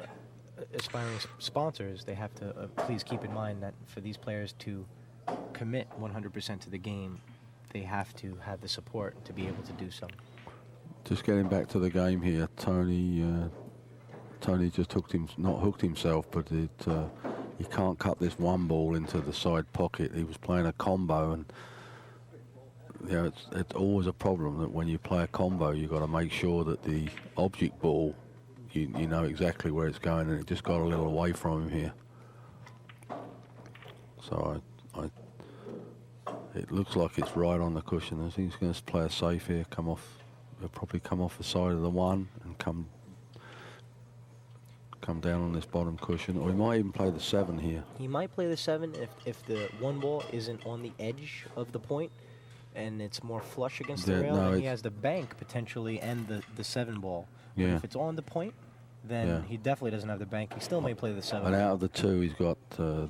aspiring sponsors, they have to please keep in mind that for these players to commit 100% to the game, they have to have the support to be able to do so. Just getting back to the game here, Tony just not hooked himself, but he can't cut this one ball into the side pocket. He was playing a combo, and it's always a problem that when you play a combo, you've got to make sure that the object ball, you know exactly where it's going, and it just got a little away from him here. So it looks like it's right on the cushion. I think he's going to play a safe here. He'll probably come off the side of the one and come down on this bottom cushion, or he might even play the 7 here. He might play the 7 if the one ball isn't on the edge of the point and it's more flush against the rail, and he has the bank potentially and the 7 ball. But if it's on the point, then he definitely doesn't have the bank. He still may play the 7. And out of the 2, he's got the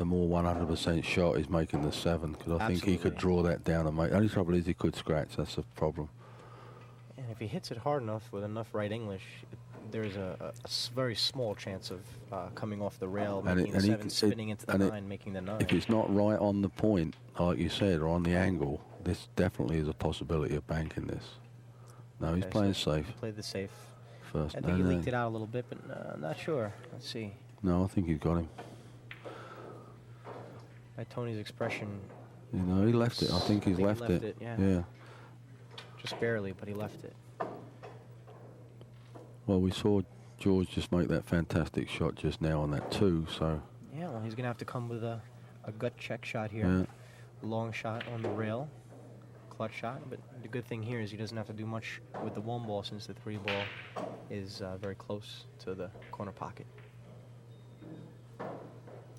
more 100% shot is making the 7, because I think he could draw that down and make. The only trouble is he could scratch. That's the problem. And if he hits it hard enough with enough right English, there's a very small chance of coming off the rail, making the 7, spinning into the 9, making the 9. If it's not right on the point, like you said, or on the angle, this definitely is a possibility of banking this. No, he's playing safe. He played the safe first. I think he leaked it out a little bit, but I'm not sure. Let's see. No, I think he's got him. By Tony's expression. He left it. I think he's left it. Yeah. Just barely, but he left it. Well, we saw George just make that fantastic shot just now on that 2, so... Yeah, well, he's going to have to come with a gut check shot here. Long shot on the rail, clutch shot. But the good thing here is he doesn't have to do much with the 1 ball, since the 3 ball is very close to the corner pocket.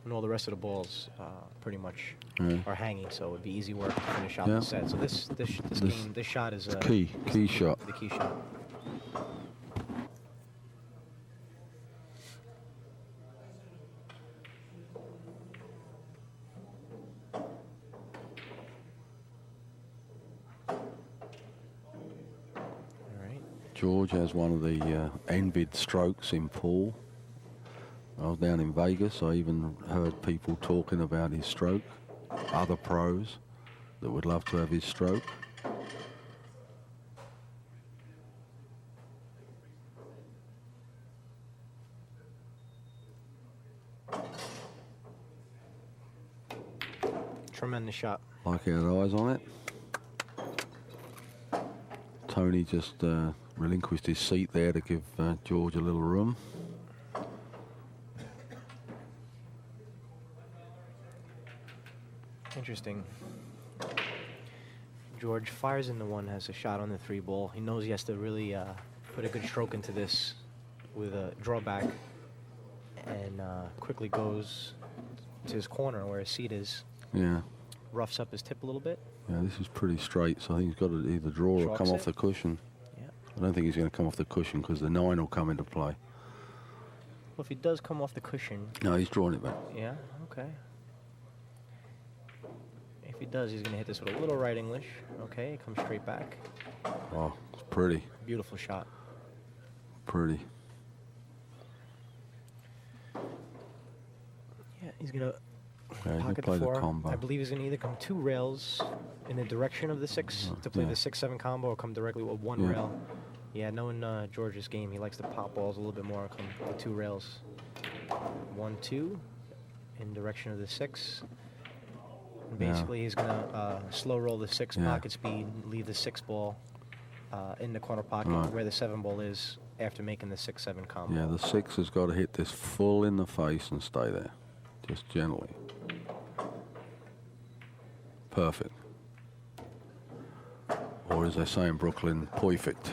And all the rest of the balls pretty much are hanging, so it would be easy work to finish out the set. So this shot is key shot. The key shot. George has one of the envied strokes in pool. I was down in Vegas. I even heard people talking about his stroke, other pros that would love to have his stroke. Tremendous shot. Like he had eyes on it. Tony just relinquished his seat there to give George a little room. Interesting. George fires into 1, has a shot on the 3 ball. He knows he has to really put a good stroke into this with a drawback, and quickly goes to his corner where his seat is. Yeah. Roughs up his tip a little bit. Yeah, this is pretty straight, so I think he's got to either draw or come off the cushion. Yeah. I don't think he's going to come off the cushion because the 9 will come into play. Well, if he does come off the cushion... No, he's drawing it back. Yeah, okay. If he does, he's going to hit this with a little right English. Okay, it comes straight back. Oh, it's pretty. Beautiful shot. Pretty. Yeah, he's going to... Pocket the 4. I believe he's going to either come 2 rails in the direction of the 6 to play the 6-7 combo, or come directly with 1 rail. Yeah, knowing George's game, he likes to pop balls a little bit more, come the 2 rails. 1-2 in direction of the 6. And basically, he's going to slow roll the 6 pocket speed, leave the 6 ball in the corner pocket where the 7 ball is after making the 6-7 combo. Yeah, the 6 has got to hit this full in the face and stay there, just gently. Perfect. Or as they say in Brooklyn, perfect.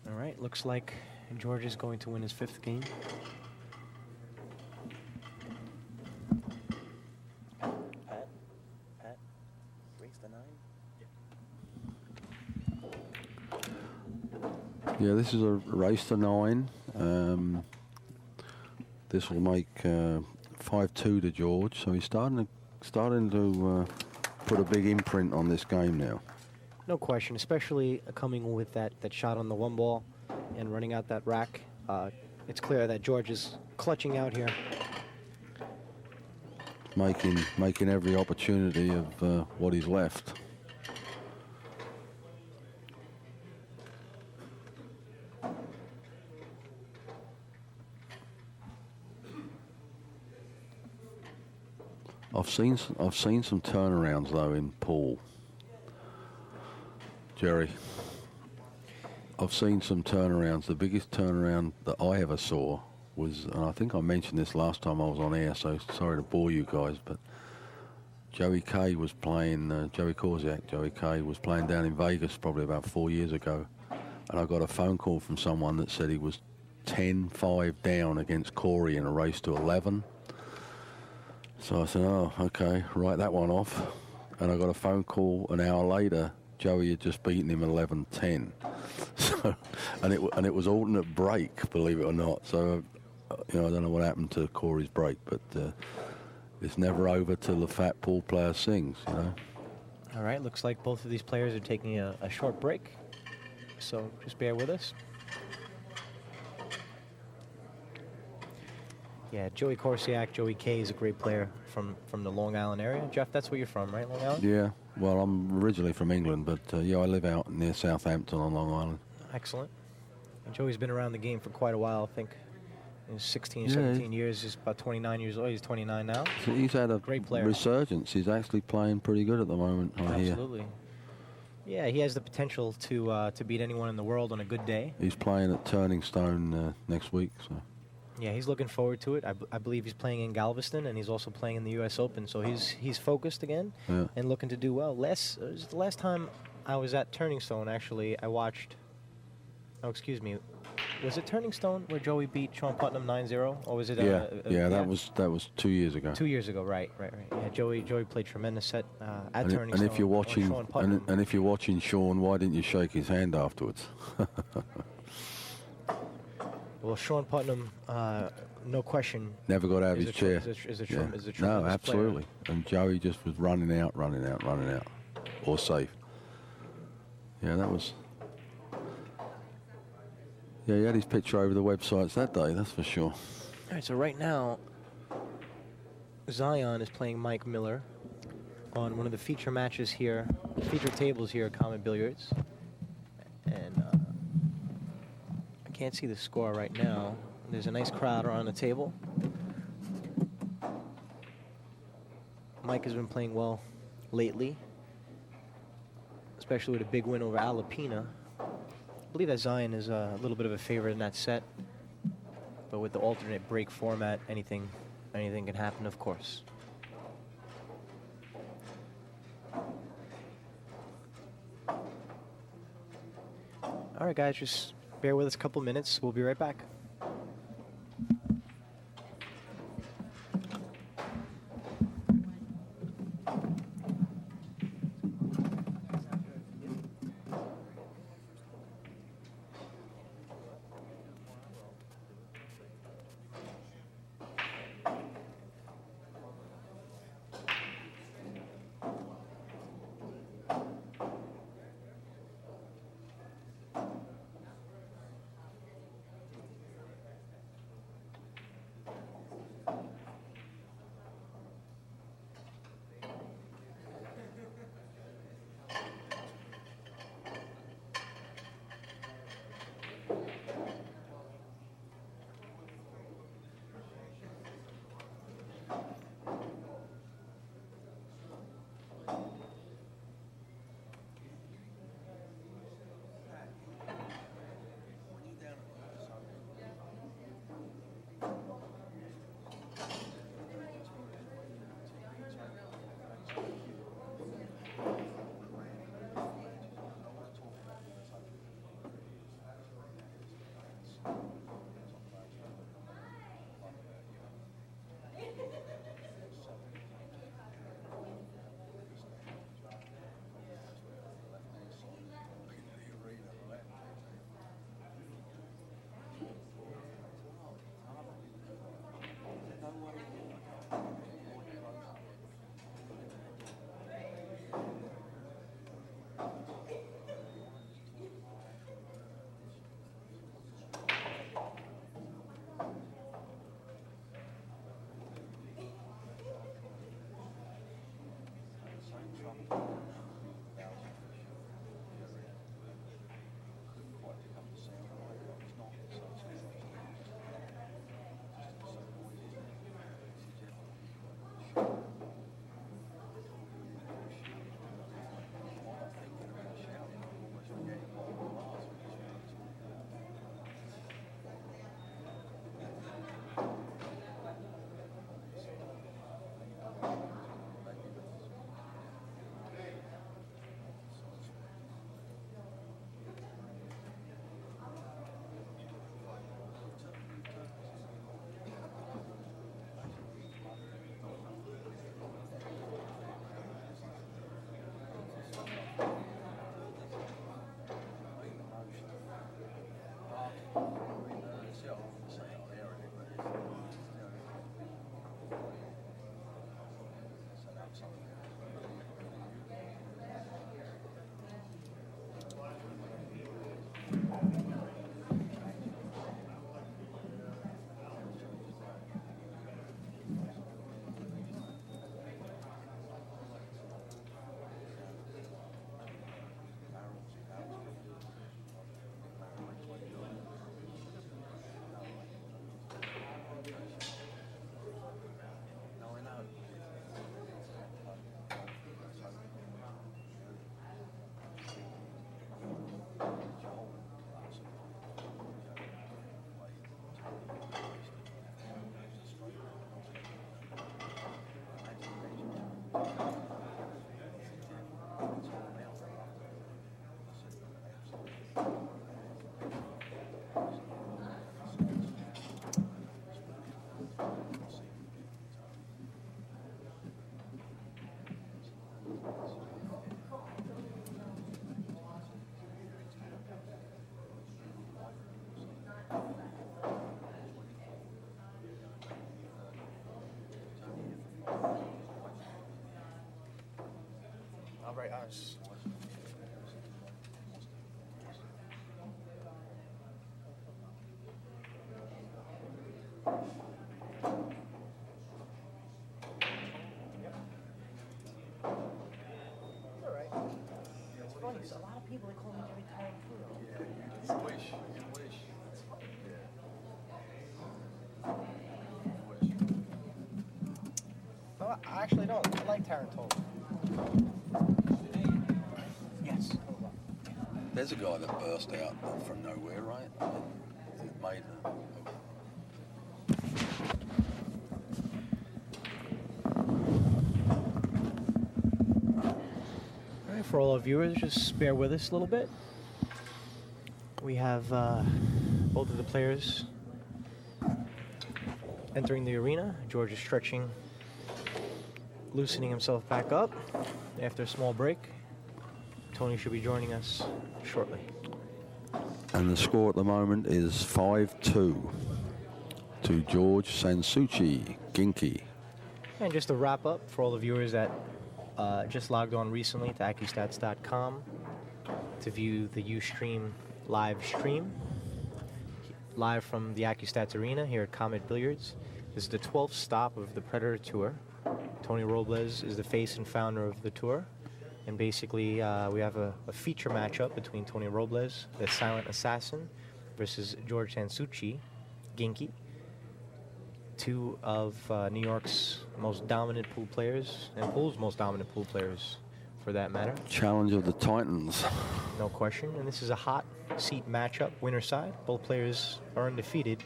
All right, looks like George is going to win his 5th game. Pat, race the 9. Yeah, this is a race to 9. This will make 5-2 to George, so he's starting to put a big imprint on this game now. No question, especially coming with that shot on the 1 ball and running out that rack. It's clear that George is clutching out here. Making every opportunity of what he's left. I've seen some turnarounds though in pool. Jerry, I've seen some turnarounds. The biggest turnaround that I ever saw was, and I think I mentioned this last time I was on air, so sorry to bore you guys, but Joey K was playing, Joey K was playing down in Vegas probably about 4 years ago, and I got a phone call from someone that said he was 10-5 down against Corey in a race to 11. So I said, oh, okay, write that one off. And I got a phone call an hour later. Joey had just beaten him 11-10. So, and it was alternate break, believe it or not. So, you know, I don't know what happened to Corey's break, but it's never over till the fat pool player sings, you know. All right, looks like both of these players are taking a short break. So just bear with us. Yeah, Joey Korsiak, Joey K is a great player from the Long Island area. Geoff, that's where you're from, right, Long Island? Yeah, well, I'm originally from England, but yeah, I live out near Southampton on Long Island. Excellent. And Joey's been around the game for quite a while, I think. In 16, 17 years, he's about 29 years old. He's 29 now. So he's had a great player. Resurgence. He's actually playing pretty good at the moment, I hear. Absolutely. Yeah, he has the potential to beat anyone in the world on a good day. He's playing at Turning Stone next week, so. Yeah, he's looking forward to it. I believe he's playing in Galveston, and he's also playing in the U.S. Open, so he's focused again and looking to do well. The last time I was at Turning Stone, actually, I watched. Oh, excuse me. Was it Turning Stone where Joey beat Sean Putnam 9-0, or was it? Yeah, that was 2 years ago. 2 years ago, right. Yeah, Joey played tremendous at Turning Stone. And if you're watching Sean, why didn't you shake his hand afterwards? Well, Sean Putnam, no question. Never got out of his chair. Is a tremendous No, absolutely. player. And Joey just was running out, or safe. Yeah, that was. Yeah, he had his picture over the websites that day, that's for sure. All right, so right now, Zion is playing Mike Miller on one of the feature matches here, feature tables here at Common Billiards. And I can't see the score right now. There's a nice crowd around the table. Mike has been playing well lately, especially with a big win over Alapina. I believe that Zion is a little bit of a favorite in that set, but with the alternate break format, anything can happen, of course. All right, guys, just bear with us a couple minutes. We'll be right back. Right, us. A lot of people, they call me Jerry Tarantino. No, I actually don't. I like Tarantino. Yes. There's a guy that burst out from nowhere, right? It made All right, for all our viewers, just bear with us a little bit. We have both of the players entering the arena. George is stretching, loosening himself back up after a small break. Tony should be joining us shortly. And the score at the moment is 5-2 to George Souci, GInky. And just to wrap up, for all the viewers that just logged on recently to Accu-Stats.com to view the Ustream live stream, live from the Accu-Stats Arena here at Comet Billiards. This is the 12th stop of the Predator Tour. Tony Robles is the face and founder of the tour. And basically, we have a feature matchup between Tony Robles, the silent assassin, versus George Souci, GInky, two of New York's most dominant pool players, and pool's most dominant pool players, for that matter. Challenge of the Titans. No question. And this is a hot seat matchup, winner side. Both players are undefeated.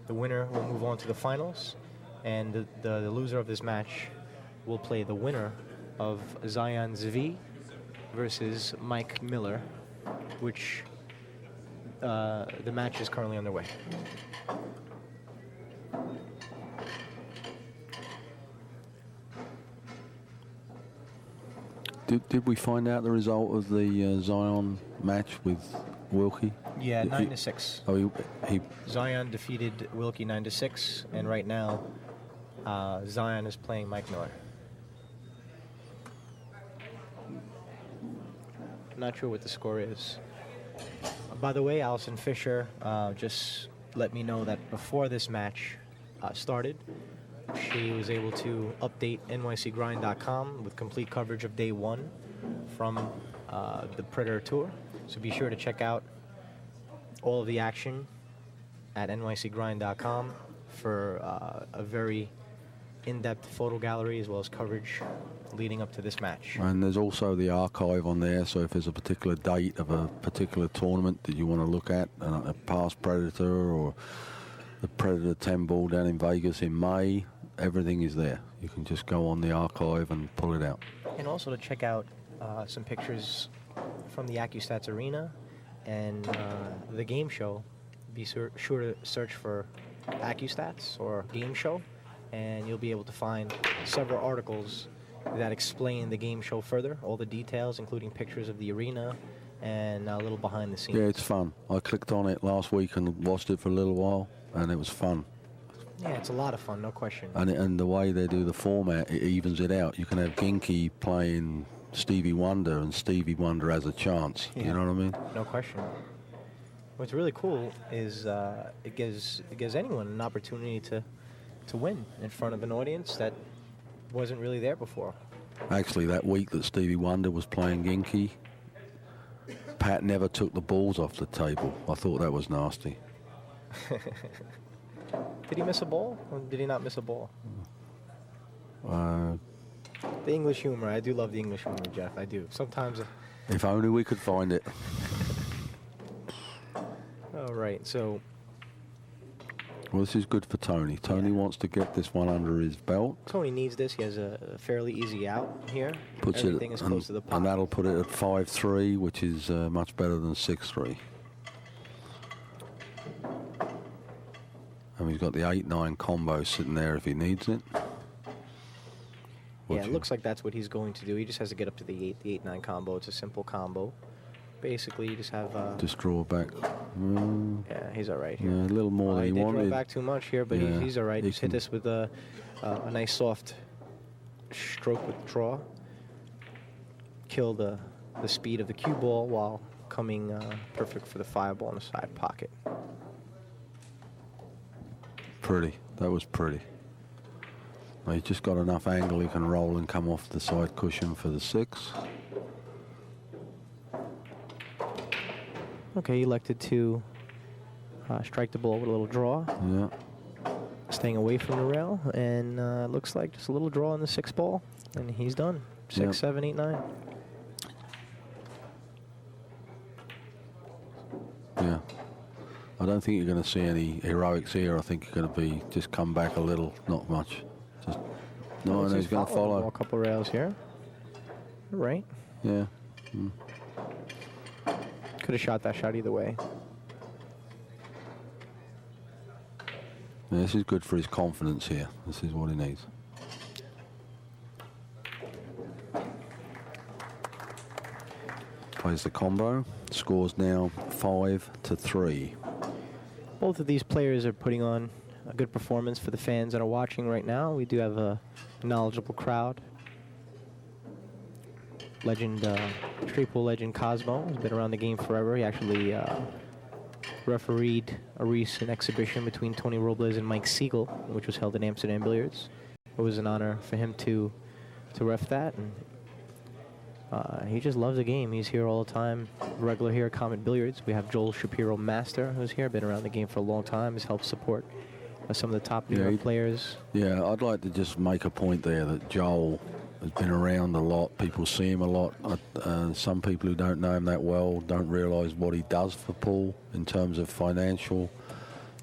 The winner will move on to the finals, and the loser of this match will play the winner of Zion Zvi versus Mike Miller, which the match is currently underway. Did we find out the result of the Zion match with Wilkie? Yeah, 9-6. Oh, he Zion defeated Wilkie 9-6, and right now Zion is playing Mike Miller. I'm not sure what the score is. By the way, Allison Fisher just let me know that before this match started, she was able to update nycgrind.com with complete coverage of day one from the Predator Tour. So be sure to check out all of the action at nycgrind.com for a very in-depth photo gallery as well as coverage leading up to this match. And there's also the archive on there, so if there's a particular date of a particular tournament that you want to look at, a past Predator or the Predator 10 ball down in Vegas in May, everything is there. You can just go on the archive and pull it out. And also to check out some pictures from the Accu-Stats Arena and the game show. Be sure to search for Accu-Stats or game show, and you'll be able to find several articles that explain the game show further, all the details, including pictures of the arena and a little behind the scenes. Yeah, it's fun. I clicked on it last week and watched it for a little while, and it was fun. Yeah, it's a lot of fun, no question. And the way they do the format, it evens it out. You can have GInky playing Stevie Wonder, and Stevie Wonder has a chance. Yeah. You know what I mean? No question. What's really cool is it gives anyone an opportunity to win in front of an audience that wasn't really there before. Actually, that week that Stevie Wonder was playing GInky, Pat never took the balls off the table. I thought that was nasty. Did he miss a ball, or did he not miss a ball? Uh, The English humor. I do love the English humor, Geoff. I do. Sometimes. If only we could find it. All right, so. Well, this is good for Tony. Tony wants to get this one under his belt. Tony needs this. He has a fairly easy out here. Puts Everything it, is close to the pot. and that'll put it at 5-3, which is much better than 6-3. And he's got the 8-9 combo sitting there if he needs it. Yeah, it looks like that's what he's going to do. He just has to get up to the 8-9 combo. It's a simple combo. Basically, you just have... just draw back. Yeah, he's all right here. Yeah, a little more than he wanted. He did draw back too much here, but Yeah, he's all right. he Just hit can- this with a nice soft stroke with draw. kill the speed of the cue ball while coming perfect for the 5-ball in the side pocket. Pretty. That was pretty. Well, he's just got enough angle he can roll and come off the side cushion for the 6. Okay, he elected to strike the ball with a little draw. Yeah. Staying away from the rail, and looks like just a little draw in the 6-ball, and he's done. 6, Yep. 7, 8, 9. Yeah. I don't think you're going to see any heroics here. I think you're going to be just come back a little, not much. Just no, and he's going to follow. A couple rails here. Right. Yeah. Mm. Could have shot that shot either way. Yeah, this is good for his confidence here. This is what he needs. Plays the combo. Scores now 5-3. Both of these players are putting on a good performance for the fans that are watching right now. We do have a knowledgeable crowd. Legend, straight pool legend Cosmo has been around the game forever. He actually refereed a recent exhibition between Tony Robles and Mike Siegel, which was held in Amsterdam Billiards. It was an honor for him to ref that, and he just loves the game. He's here all the time, regular here at Comet Billiards. We have Joel Shapiro Master, who's here, been around the game for a long time, has helped support some of the top New York players. Yeah, I'd like to just make a point there that Joel has been around a lot. People see him a lot. Some people who don't know him that well don't realise what he does for pool in terms of financial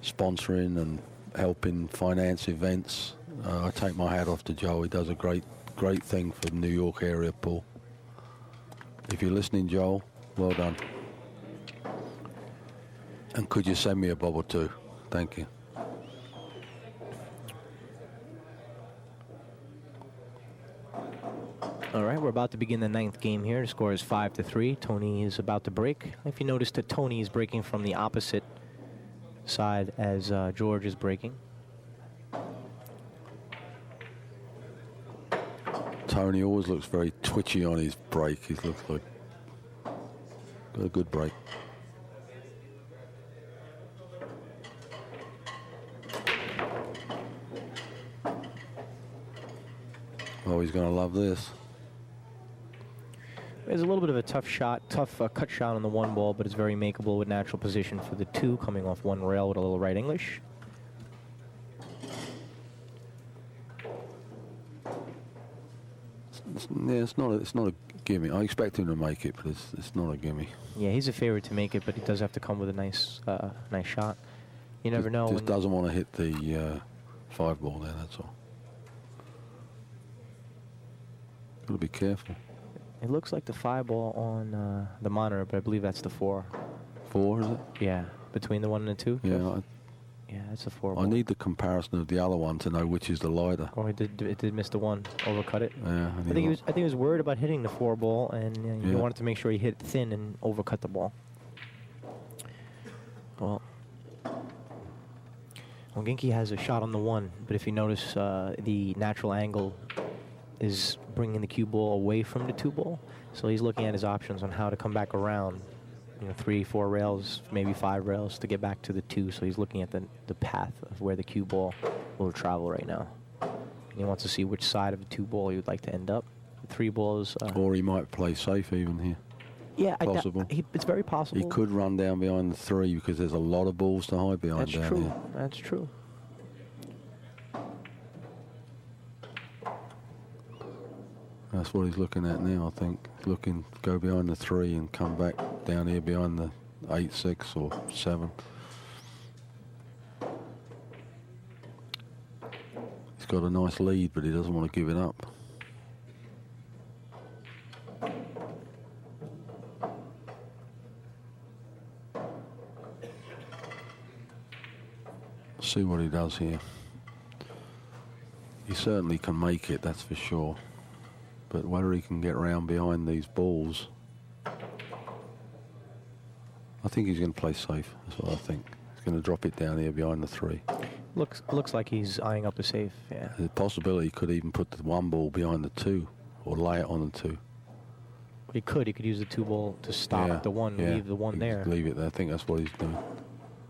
sponsoring and helping finance events. I take my hat off to Joel. He does a great thing for New York area pool. If you're listening, Joel, well done. And could you send me a bob or two? Thank you. All right, we're about to begin the 9th game here. The score is 5-3. Tony is about to break. If you notice that Tony is breaking from the opposite side as George is breaking. Tony always looks very twitchy on his break. He looks like got a good break. Oh, he's going to love this. There's a little bit of a tough cut shot on the 1 ball, but it's very makeable with natural position for the 2, coming off 1 rail with a little right English. It's not a gimme. I expect him to make it, but it's not a gimme. Yeah, he's a favorite to make it, but he does have to come with a nice shot. You never know. Just doesn't want to hit the 5 ball there. That's all. Got to be careful. It looks like the 5 ball on the monitor, but I believe that's the 4. 4, is it? Yeah, between the 1 and the 2. Yeah. Yeah, it's a 4 ball. I need the comparison of the other one to know which is the lighter. Oh, it did miss the 1, overcut it. Yeah. I think he was worried about hitting the 4 ball, and he Yeah. wanted to make sure he hit thin and overcut the ball. Well, GInky has a shot on the 1, but if you notice, the natural angle is bringing the cue ball away from the 2 ball, so he's looking at his options on how to come back around. 3, 4 rails, maybe 5 rails to get back to the 2. So he's looking at the path of where the cue ball will travel right now. And he wants to see which side of the 2 ball he would like to end up. The 3 balls. Or he might play safe even here. Yeah, possible. It's very possible. He could run down behind the 3 because there's a lot of balls to hide behind down true. here. That's true. That's what he's looking at now, I think. He's looking, go behind the 3 and come back down here behind the 8, 6 or 7. He's got a nice lead, but he doesn't want to give it up. See what he does here. He certainly can make it, that's for sure. But whether he can get around behind these balls, I think he's going to play safe. That's what I think. He's going to drop it down here behind the 3. Looks like he's eyeing up a safe. Yeah. The possibility he could even put the 1 ball behind the 2 or lay it on the 2. He could use the 2 ball to stop the 1, leave the 1 there. Leave it there. I think that's what he's doing.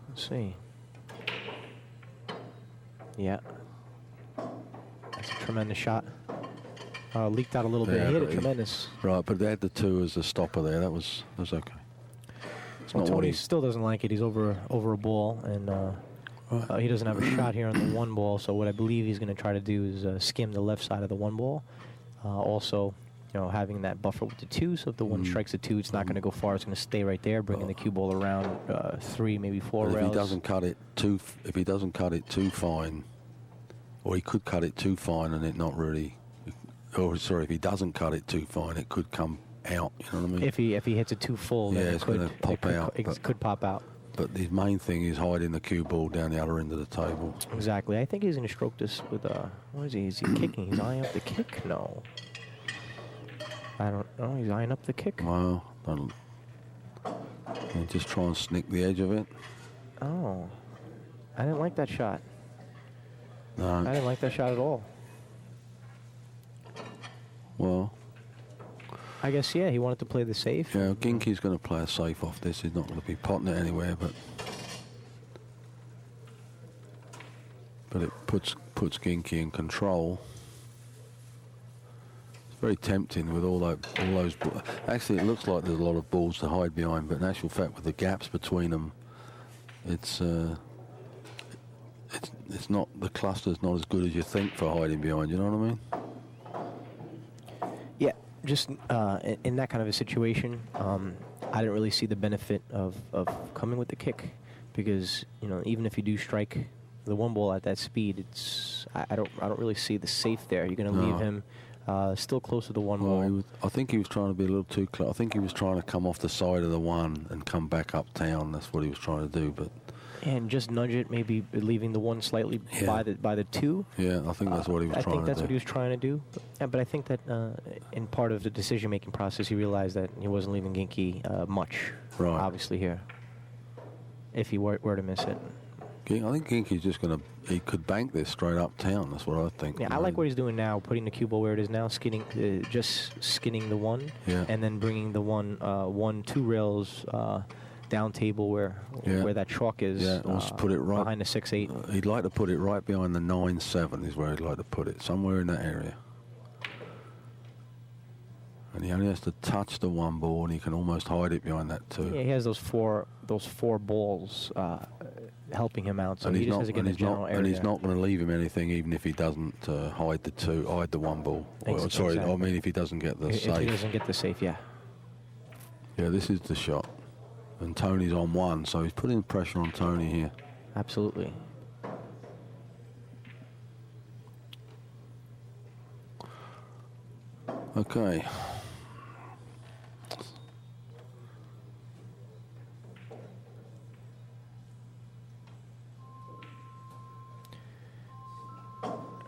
Let's see. Yeah. That's a tremendous shot. Leaked out a little bit. He hit it tremendous. Right, but they had the 2 as a stopper there. That was okay. Well, Tony still doesn't like it. He's over a ball, and he doesn't have a shot here on the 1 ball. So what I believe he's going to try to do is skim the left side of the 1 ball. Also, you know, having that buffer with the 2. So if the 1 strikes the 2, it's not going to go far. It's going to stay right there, bringing the cue ball around 3, maybe 4 rails. If he doesn't cut it too fine, or he could cut it too fine and it not really. Or sorry, if he doesn't cut it too fine, it could come out. You know what I mean? If he hits it too full, then it's going to pop out. It could pop out. But the main thing is hiding the cue ball down the other end of the table. Exactly. I think he's going to stroke this with what is he? Is he kicking? He's eyeing up the kick? No. I don't know. He's eyeing up the kick. Well, just try and snick the edge of it. Oh, I didn't like that shot. No. I didn't like that shot at all. Well, I guess, yeah, he wanted to play the safe. Yeah, GInky's going to play a safe off this. He's not going to be potting it anywhere, but it puts GInky in control. It's very tempting with all those. Actually, it looks like there's a lot of balls to hide behind, but in actual fact, with the gaps between them, it's not, the cluster's not as good as you think for hiding behind. You know what I mean? Yeah, just in that kind of a situation, I didn't really see the benefit of coming with the kick, because, you know, even if you do strike the 1 ball at that speed, I don't really see the safe there. You're going to leave him still close to the 1 ball. I think he was trying to be a little too close. I think he was trying to come off the side of the 1 and come back uptown. That's what he was trying to do, but. And just nudge it, maybe leaving the 1 slightly by the 2. Yeah, I think that's what he was trying to do. I think that's what he was trying to do. But I think that in part of the decision-making process, he realized that he wasn't leaving GInky much, obviously, here, if he were to miss it. I think GInky's just going to, he could bank this straight uptown. That's what I think. Yeah, I like what he's doing now, putting the cue ball where it is now, just skinning the 1, and then bringing the 1, 2 rails down table where that chalk is. Yeah, let's put it right behind the 6-8. He'd like to put it right behind the 9-7 is where he'd like to put it, somewhere in that area. And he only has to touch the 1 ball, and he can almost hide it behind that 2. Yeah, he has those four balls helping him out, so he just has to get in the general area. And he's not going to leave him anything, even if he doesn't hide the 1 ball. Sorry, I mean if he doesn't get the safe. If he doesn't get the safe, yeah. Yeah, this is the shot. And Tony's on 1, so he's putting pressure on Tony here. Absolutely. Okay.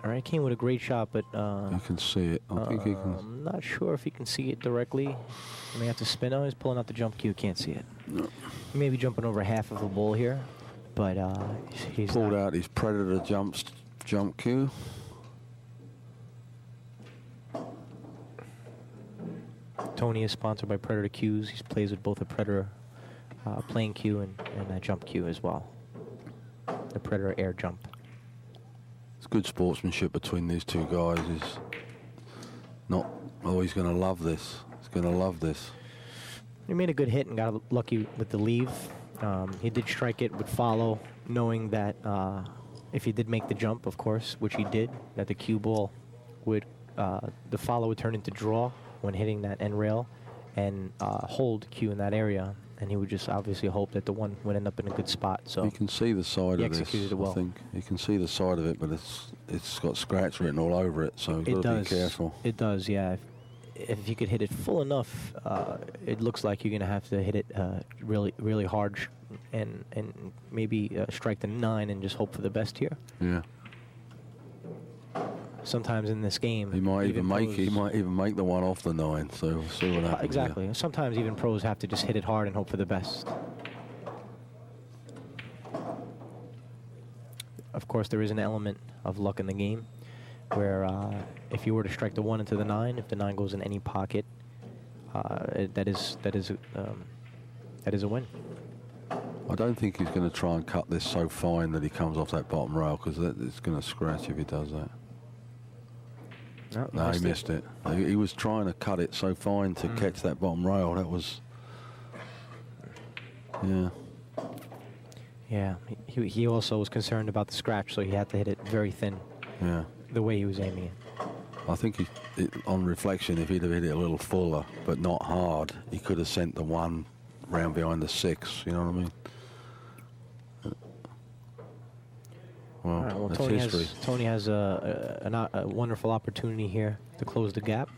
All right, came with a great shot, but you can see it. I think he can. I'm not sure if he can see it directly. I may have to spin on. He's pulling out the jump cue. Can't see it. No. He may be jumping over half of a ball here, but he's pulled out his Predator jump cue. Tony is sponsored by Predator Cues. He plays with both a Predator playing cue and a jump cue as well. The Predator air jump. It's good sportsmanship between these 2 guys. He's not. Oh, he's going to love this. He's going to love this. He made a good hit and got lucky with the leave. He did strike it, would follow, knowing that if he did make the jump, of course, which he did, that the cue ball would, the follow would turn into draw when hitting that end rail and hold cue in that area. And he would just obviously hope that the 1 would end up in a good spot. So you can see the side of this. Executed it well. I think you can see the side of it, but it's got scratch written all over it. So you've got to be careful. It does, yeah. If you could hit it full enough, it looks like you're going to have to hit it really, really hard, and maybe strike the 9 and just hope for the best here. Yeah. Sometimes in this game, he might even make the 1 off the 9. So we'll see what happens. Exactly. Here. Sometimes even pros have to just hit it hard and hope for the best. Of course, there is an element of luck in the game, where if you were to strike the 1 into the 9, if the 9 goes in any pocket, that is a win. I don't think he's going to try and cut this so fine that he comes off that bottom rail, because it's going to scratch if he does that. No, he missed it. He was trying to cut it so fine to catch that bottom rail. That was, yeah. Yeah, he also was concerned about the scratch, so he had to hit it very thin. Yeah. The way he was aiming it. I think on reflection, if he'd have hit it a little fuller, but not hard, he could have sent the 1 round behind the 6. You know what I mean? Well, right, well, that's Tony history. Tony has a wonderful opportunity here to close the gap.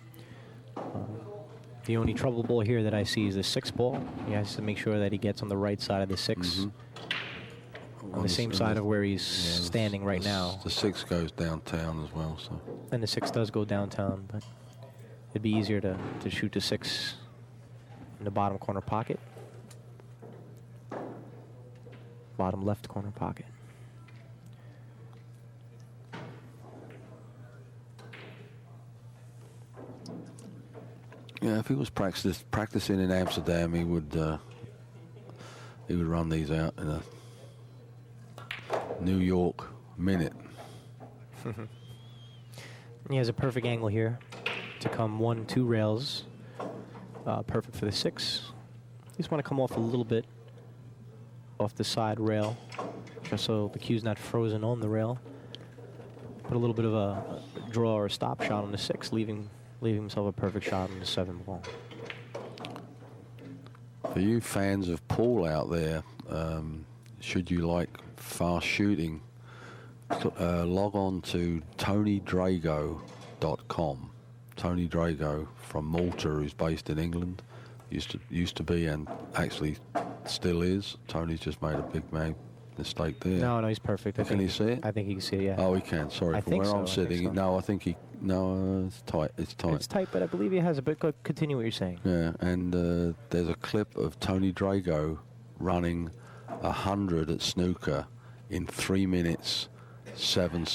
The only trouble ball here that I see is the 6 ball. He has to make sure that he gets on the right side of the 6. On the same side of where he's standing right now. The 6 goes downtown as well, so. And the 6 does go downtown, but it'd be easier to shoot the 6 in the bottom corner pocket. Bottom left corner pocket. Yeah, if he was practicing in Amsterdam, he would run these out in a New York minute. He has a perfect angle here to come 1, 2 rails. Perfect for the 6. You just want to come off a little bit off the side rail, just so the cue's not frozen on the rail. Put a little bit of a draw or a stop shot on the 6, leaving himself a perfect shot on the 7 ball. For you fans of Paul out there, should you like fast shooting, log on to TonyDrago.com. Tony Drago from Malta, who's based in England, used to be and actually still is. Tony's just made a big mistake there. No, he's perfect. Can he see it? I think he can see it, yeah. Oh, he can. Sorry, from where I'm sitting. No, I think he. No, it's tight. It's tight. It's tight, but I believe he has a bit. Continue what you're saying. Yeah, and there's a clip of Tony Drago running 100 at snooker in 3 minutes 3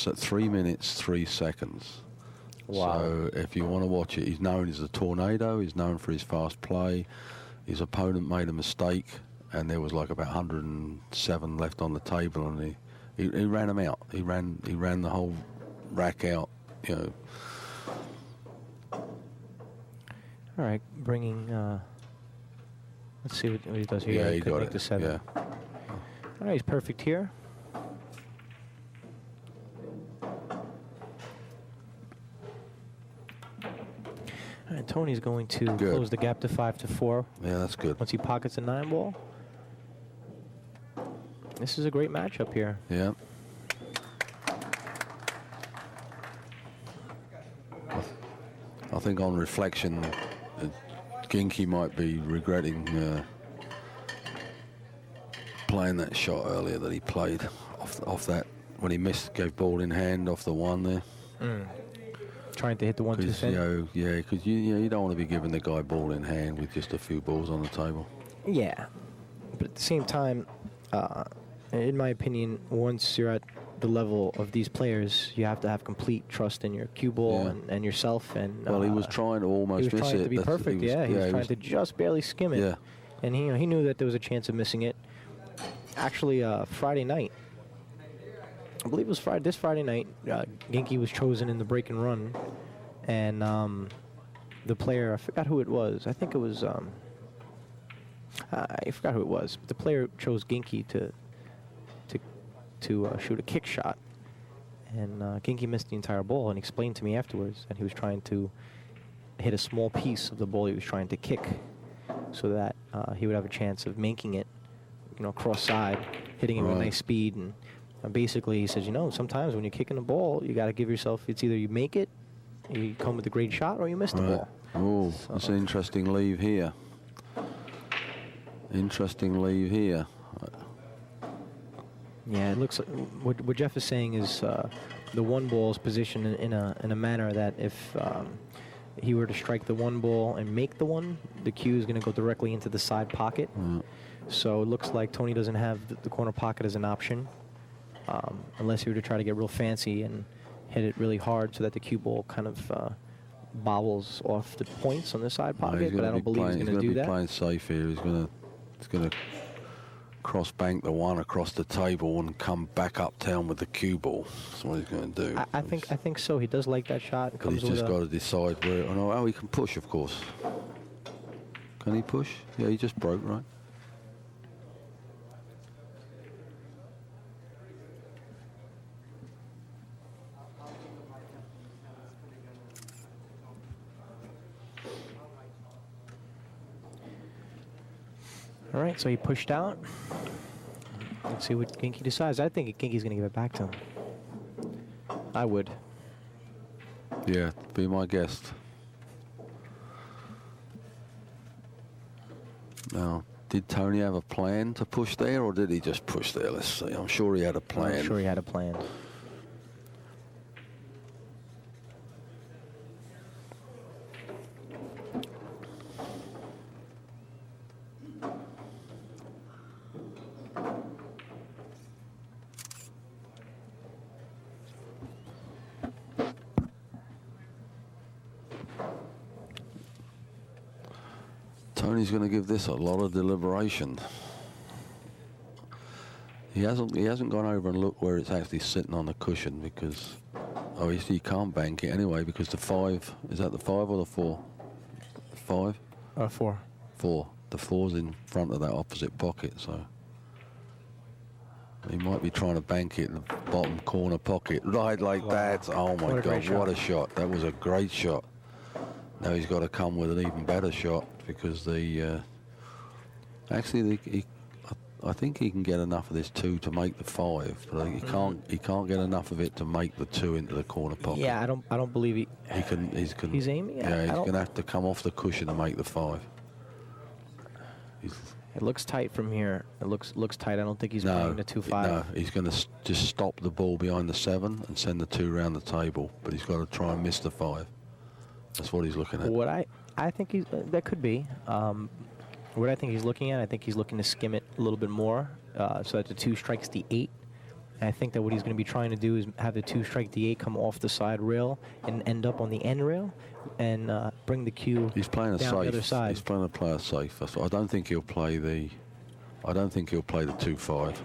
seconds. Wow. So if you want to watch it, he's known as a tornado. He's known for his fast play. His opponent made a mistake, and there was like about 107 left on the table, and he ran them out. He ran the whole rack out. You know. All right, bringing. Let's see what he does here. Yeah, he got make it. The 7. Yeah. All right, he's perfect here. All right, Tony's going to close the gap to 5-4. Yeah, that's good. Once he pockets a 9 ball. This is a great matchup here. Yeah. I think on reflection, GInky might be regretting playing that shot earlier that he played off that when he missed, gave ball in hand off the 1 there. Trying to hit the 1 too thin. Yeah, because you don't want to be giving the guy ball in hand with just a few balls on the table. Yeah, but at the same time, in my opinion, once you're at the level of these players, you have to have complete trust in your cue ball and yourself. And well, he was trying to almost miss it. He was trying to be perfect. He was trying to just barely skim it. Yeah. And he knew that there was a chance of missing it. Actually, Friday night, I believe it was this Friday night, GInky was chosen in the break and run, and the player, I forgot who it was. I think it was, I forgot who it was. But the player chose GInky to shoot a kick shot, and GInky missed the entire ball, and explained to me afterwards that he was trying to hit a small piece of the ball he was trying to kick, so that he would have a chance of making it, cross side, hitting it with nice speed. And basically he says, sometimes when you're kicking the ball, you got to give yourself, it's either you make it, you come with a great shot, or you miss the ball. Oh, that's an interesting leave here. Yeah, it looks like what Geoff is saying is the 1 ball is positioned in a manner that if he were to strike the 1 ball and make the 1, the cue is going to go directly into the side pocket. So it looks like Tony doesn't have the corner pocket as an option, unless he were to try to get real fancy and hit it really hard so that the cue ball kind of bobbles off the points on the side pocket, but I don't believe he's going to do He's going to be that. playing safe here. He's going to cross bank the one across the table and come back uptown with the cue ball. That's what he's going to do. I think so. He does like that shot. But he's just got to decide where. Oh, he can push, of course. Can he push? Yeah, he just broke, right? All right, so he pushed out. Let's see what GInky decides. I think GInky's going to give it back to him. I would. Yeah, be my guest. Now, did Tony have a plan to push there, or did he just push there? Let's see. I'm sure he had a plan. I'm sure he had a plan. Tony's going to give this a lot of deliberation. He hasn't gone over and looked where it's actually sitting on the cushion because he can't bank it anyway because the 5, is that the 5 or the 4? The 5? 4. 4. The 4's in front of that opposite pocket, so he might be trying to bank it in the bottom corner pocket, right like that. Oh my God, what a shot. That was a great shot. Now he's got to come with an even better shot because the I think he can get enough of this 2 to make the 5, but he can't get enough of it to make the 2 into the corner pocket. Yeah, I don't believe he's aiming. Yeah, he's going to have to come off the cushion to make the 5. It looks tight from here. It looks tight. I don't think he's playing the 2-5. No, he's going to just stop the ball behind the 7 and send the 2 around the table, but he's got to try and miss the 5. That's what he's looking at. What I think he's that could be. What I think he's looking at, I think he's looking to skim it a little bit more so that the 2 strikes the 8. And I think that what he's going to be trying to do is have the 2 strike the 8 come off the side rail and end up on the end rail and bring the cue He's playing down safe. the other side. He's playing a player safe. I don't think he'll play the 2-5.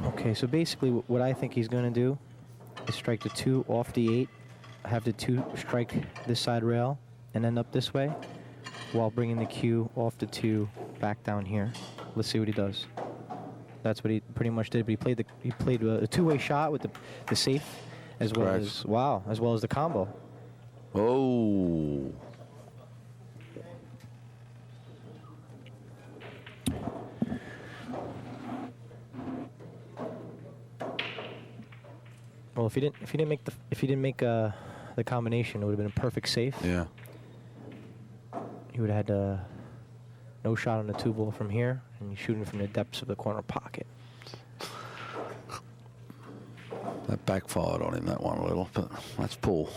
Okay, so basically what I think he's going to do is strike the 2 off the 8, have the 2 strike this side rail, and end up this way, while bringing the cue off the 2 back down here. Let's see what he does. That's what he pretty much did. But he played a 2-way shot with the safe, as well as the combo. Oh. Well, if he didn't make the combination, it would have been a perfect safe. Yeah. He would have had no shot on the 2 ball from here, and he's shooting from the depths of the corner pocket. That backfired on him, that one a little, but that's Paul.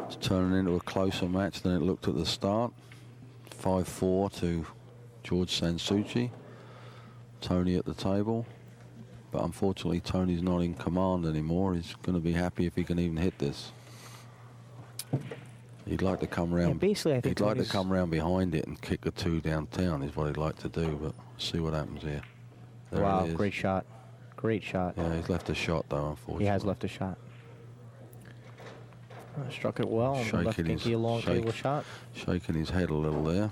It's turning into a closer match than it looked at the start. 5-4 to George Souci. Tony at the table. But unfortunately, Tony's not in command anymore. He's going to be happy if he can even hit this. He'd like to come around. Yeah, basically, I think he'd like to come around behind it and kick the 2 downtown is what he'd like to do. But see what happens here. There Wow, it is. great shot. Great shot. Yeah, he's left a shot though, unfortunately. He has left a shot. Struck it well. And left GInky a long table shot. Shaking his head a little there.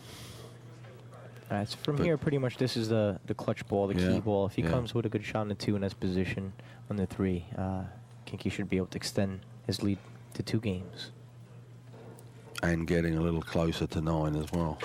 So from here, pretty much this is the clutch ball, the key ball. If he comes with a good shot on the 2 in this position on the 3, GInky should be able to extend his lead to 2 games. And getting a little closer to 9 as well.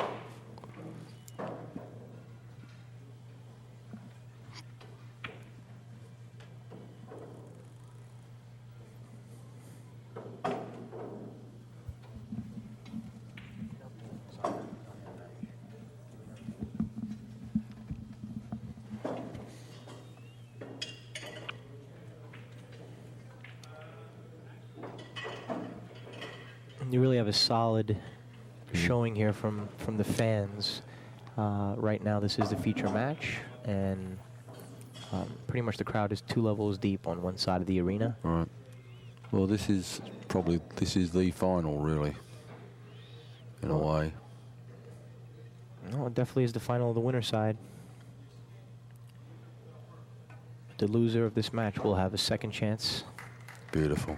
You really have a solid showing here from the fans. Right now, this is the feature match, and pretty much the crowd is 2 levels deep on one side of the arena. All right. Well, this is the final, really, in a way. No, it definitely is the final of the winner's side. The loser of this match will have a second chance. Beautiful.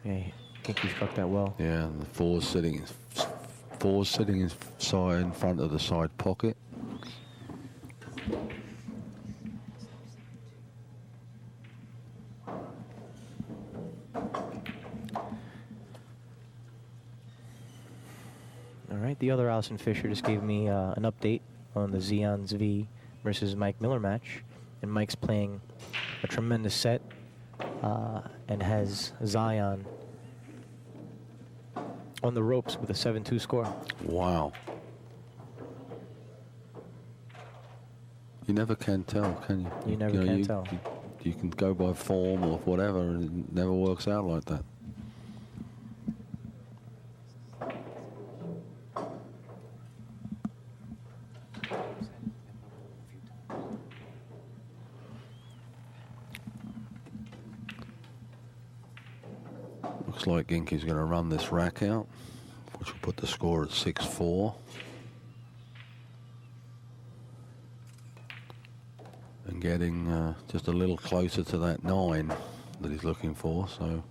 Yeah, I think you struck that well. Yeah, and the four's sitting in front of the side pocket. All right, the other Allison Fisher just gave me an update on the Zion Zvi versus Mike Miller match. And Mike's playing a tremendous set and has Zion on the ropes with a 7-2 score. Wow. You never can tell, can you? You never can tell. You can go by form or whatever, and it never works out like that. Looks like GInky's going to run this rack out, which will put the score at 6-4. And getting just a little closer to that 9 that he's looking for, so.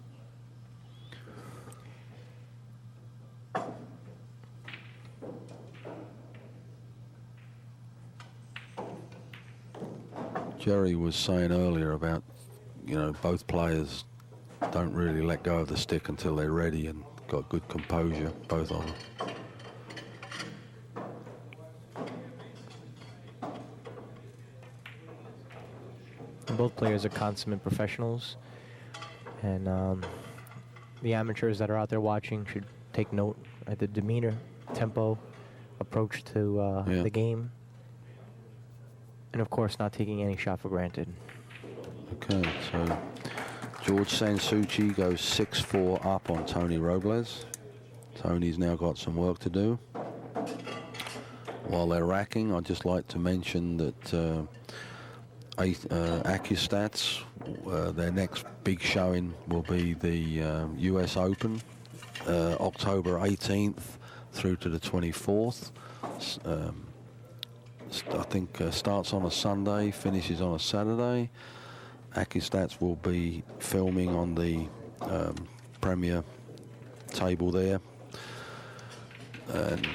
Jerry was saying earlier about, both players don't really let go of the stick until they're ready and got good composure, both of them. And both players are consummate professionals, and the amateurs that are out there watching should take note at the demeanor, tempo, approach to the game, and of course not taking any shot for granted. Okay, so George Souci goes 6-4 up on Tony Robles. Tony's now got some work to do. While they're racking, I'd just like to mention that Accu-Stats, their next big showing will be the US Open, October 18th through to the 24th. I think starts on a Sunday, finishes on a Saturday. Accu-Stats will be filming on the premier table there, and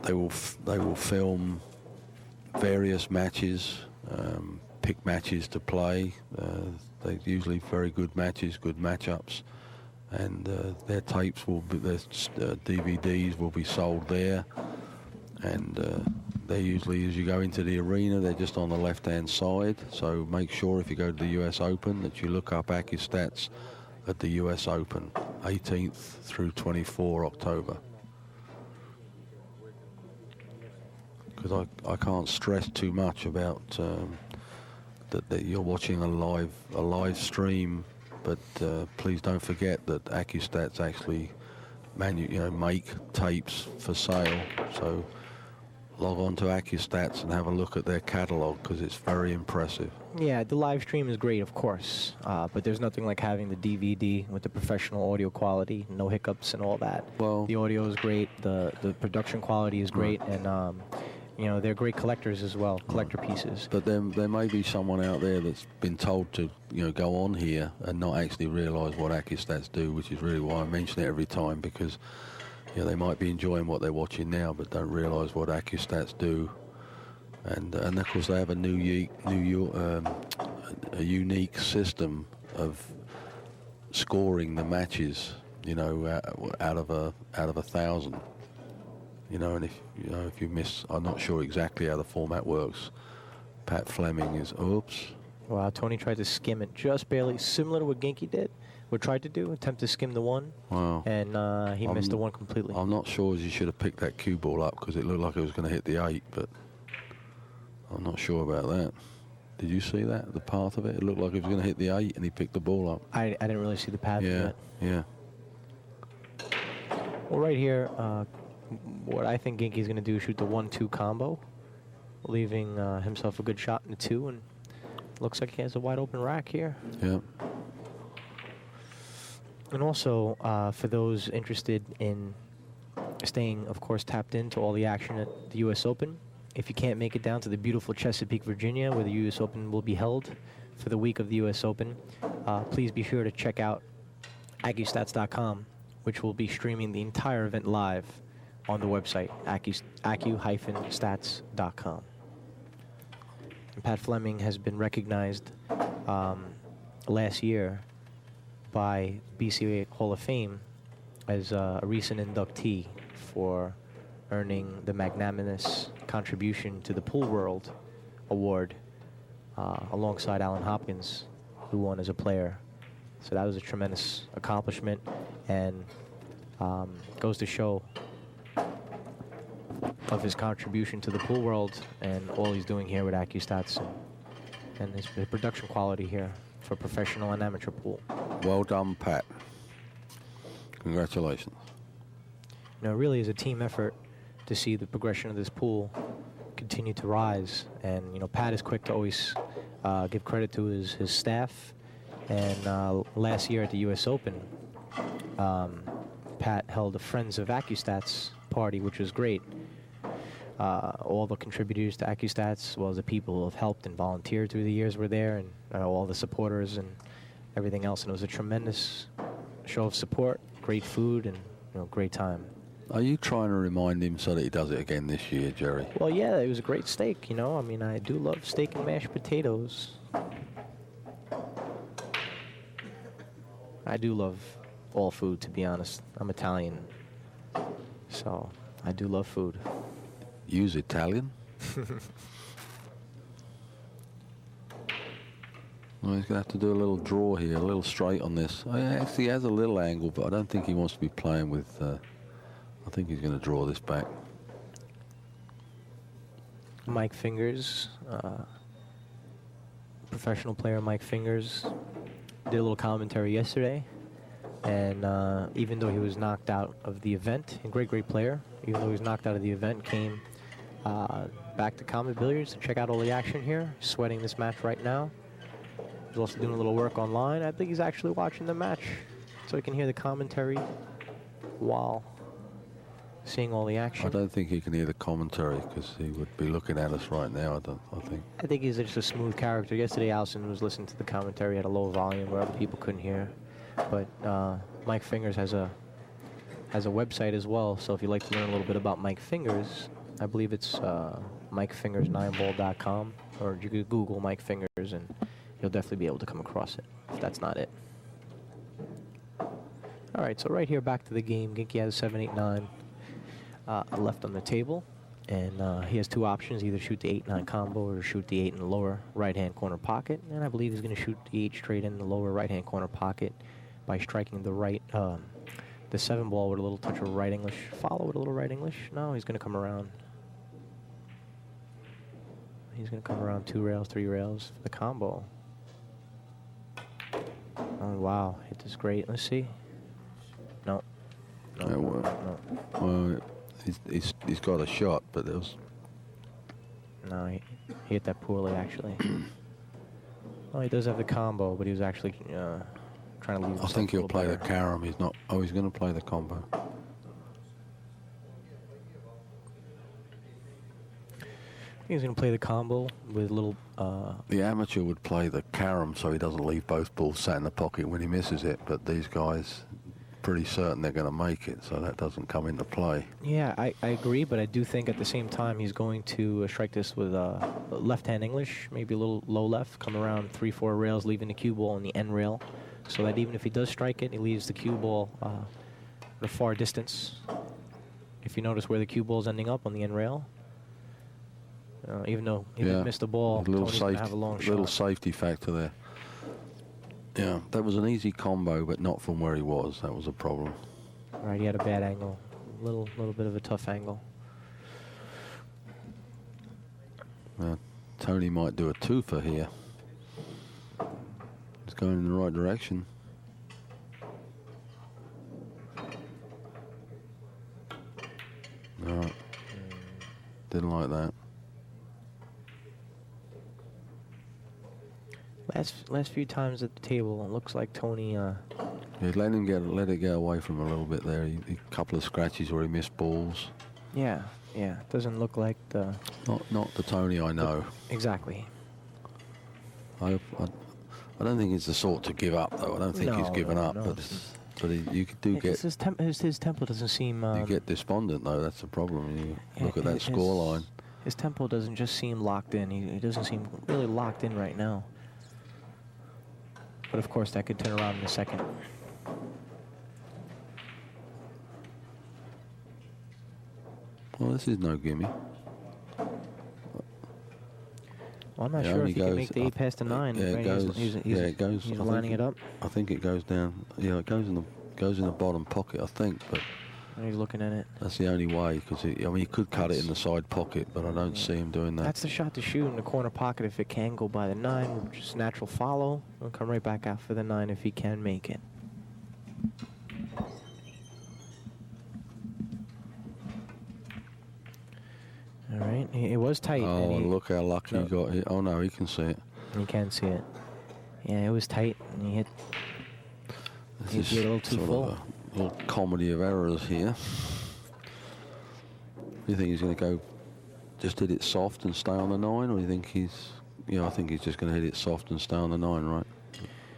they will film various matches, pick matches to play. They're usually very good matches, good matchups, and their tapes will be, their DVDs will be sold there, and they're usually, as you go into the arena, they're just on the left-hand side. So make sure if you go to the US Open that you look up Accu-Stats at the US Open, 18th through 24 October. Because I can't stress too much about that you're watching a live stream, but please don't forget that Accu-Stats actually make tapes for sale. So log on to Accu-Stats and have a look at their catalog, because it's very impressive. Yeah, the live stream is great, of course, but there's nothing like having the DVD with the professional audio quality, no hiccups and all that. Well, the audio is great, the production quality is great, right. And they're great collectors as well, collector pieces. But there may be someone out there that's been told to go on here and not actually realise what Accu-Stats do, which is really why I mention it every time, because they might be enjoying what they're watching now, but don't realise what Accu-Stats do. And of course they have a unique system of scoring the matches, out of 1,000. And if you miss, I'm not sure exactly how the format works. Pat Fleming is, oops. Wow, Tony tried to skim it just barely, similar to what GInky did. What tried to do, attempt to skim the 1. Wow. And he missed the 1 completely. I'm not sure as you should have picked that cue ball up, because it looked like it was going to hit the 8, but I'm not sure about that. Did you see that, the path of it? It looked like it was going to hit the 8 and he picked the ball up. I didn't really see the path of it. Yeah. Well, right here, what I think GInky's going to do is shoot the 1-2 combo, leaving himself a good shot in the 2, and looks like he has a wide open rack here. Yeah. And also, for those interested in staying, of course, tapped into all the action at the U.S. Open, if you can't make it down to the beautiful Chesapeake, Virginia, where the U.S. Open will be held for the week of the U.S. Open, please be sure to check out Accu-Stats.com, which will be streaming the entire event live on the website, Accu-Stats.com. And Pat Fleming has been recognized last year by BCA Hall of Fame as a recent inductee for earning the magnanimous contribution to the pool world award alongside Alan Hopkins, who won as a player. So that was a tremendous accomplishment, and goes to show of his contribution to the pool world and all he's doing here with Accu-Stats and his production quality here for professional and amateur pool. Well done, Pat. Congratulations. You know, it really is a team effort to see the progression of this pool continue to rise. And, you know, Pat is quick to always give credit to his staff. And last year at the U.S. Open, Pat held a Friends of Accu-Stats party, which was great. All the contributors to Accu-Stats, as well as the people who have helped and volunteered through the years were there, and all the supporters and everything else. And it was a tremendous show of support, great food, and, you know, great time. Are you trying to remind him so that he does it again this year, Jerry? Well, yeah, it was a great steak, you know. I mean, I do love steak and mashed potatoes. I do love all food, to be honest. I'm Italian, so I do love food. Use Italian? Well, he's going to have to do a little draw here, a little straight on this. Oh, yeah, actually, he has a little angle, but I don't think he wants to be playing with... I think he's going to draw this back. Mike Fingers, professional player Mike Fingers, did a little commentary yesterday. And even though he was knocked out of the event, a great player, even though he was knocked out of the event, came back to Comet Billiards to check out all the action here, sweating this match right now. He's also doing a little work online. I think he's actually watching the match so he can hear the commentary while seeing all the action. I don't think he can hear the commentary because he would be looking at us right now, I think he's just a smooth character. Yesterday, Allison was listening to the commentary at a low volume where other people couldn't hear. But Mike Fingers has a website as well, so if you'd like to learn a little bit about Mike Fingers, I believe it's MikeFingers9ball.com, or you could Google Mike Fingers and you'll definitely be able to come across it, if that's not it. All right, so right here, back to the game. GInky has 7, 8, 9 left on the table, and he has two options: either shoot the 8-9 combo or shoot the 8 in the lower right-hand corner pocket. And I believe he's going to shoot the 8 straight in the lower right-hand corner pocket by striking the right, the 7 ball with a little touch of right English. Follow with a little right English. No, he's going to come around. He's going to come around 2 rails, 3 rails for the combo. Oh, wow. Hit this great. Let's see. No. Well, he's got a shot, but there was... No, he hit that poorly, actually. Well, he does have the combo, but he was actually trying to leave. I think he'll play the carom. He's not... Oh, he's going to play the combo. He's going to play the combo with a little... The amateur would play the carom so he doesn't leave both balls sat in the pocket when he misses it, but these guys, pretty certain they're going to make it, so that doesn't come into play. Yeah, I agree, but I do think at the same time he's going to strike this with left-hand English, maybe a little low left, come around 3-4 rails, leaving the cue ball on the end rail, so that even if he does strike it, he leaves the cue ball at a far distance. If you notice where the cue ball is ending up on the end rail, even though he didn't miss the ball, Tony's going to have a long shot. Little safety factor there. Yeah, that was an easy combo, but not from where he was. That was a problem. All right, he had a bad angle. A little bit of a tough angle. Tony might do a twofer here. He's going in the right direction. Right. Didn't like that. Last few times at the table, it looks like Tony. Yeah, let it get away from him a little bit there. A couple of scratches where he missed balls. Yeah. Doesn't look like the. Not the Tony I know. Exactly. I don't think he's the sort to give up, though. I don't think he's given up. No. But you do get. His tempo doesn't seem. You get despondent, though. That's the problem. You look at that scoreline. His tempo doesn't just seem locked in. He doesn't seem really locked in right now. But of course, that could turn around in a second. Well, this is no gimme. Well, I'm not sure if he can make the 8 past the 9. Yeah, right? it goes. It goes. He's lining it up. I think it goes down. Yeah, it goes in the bottom pocket, I think. But He's looking at it. that's the only way, because he could cut it in the side pocket, but I don't see him doing that. That's the shot to shoot in the corner pocket if it can go by the 9, just natural follow. He'll come right back out for the 9 if he can make it. All right, it was tight. Oh, and look how lucky he got here. Oh no, he can see it. You can see it. Yeah, it was tight, and he hit. He hit a little too full. A little comedy of errors here. Do you think he's going to go, just hit it soft and stay on the 9, or do you think he's? Yeah, I think he's just going to hit it soft and stay on the 9, right?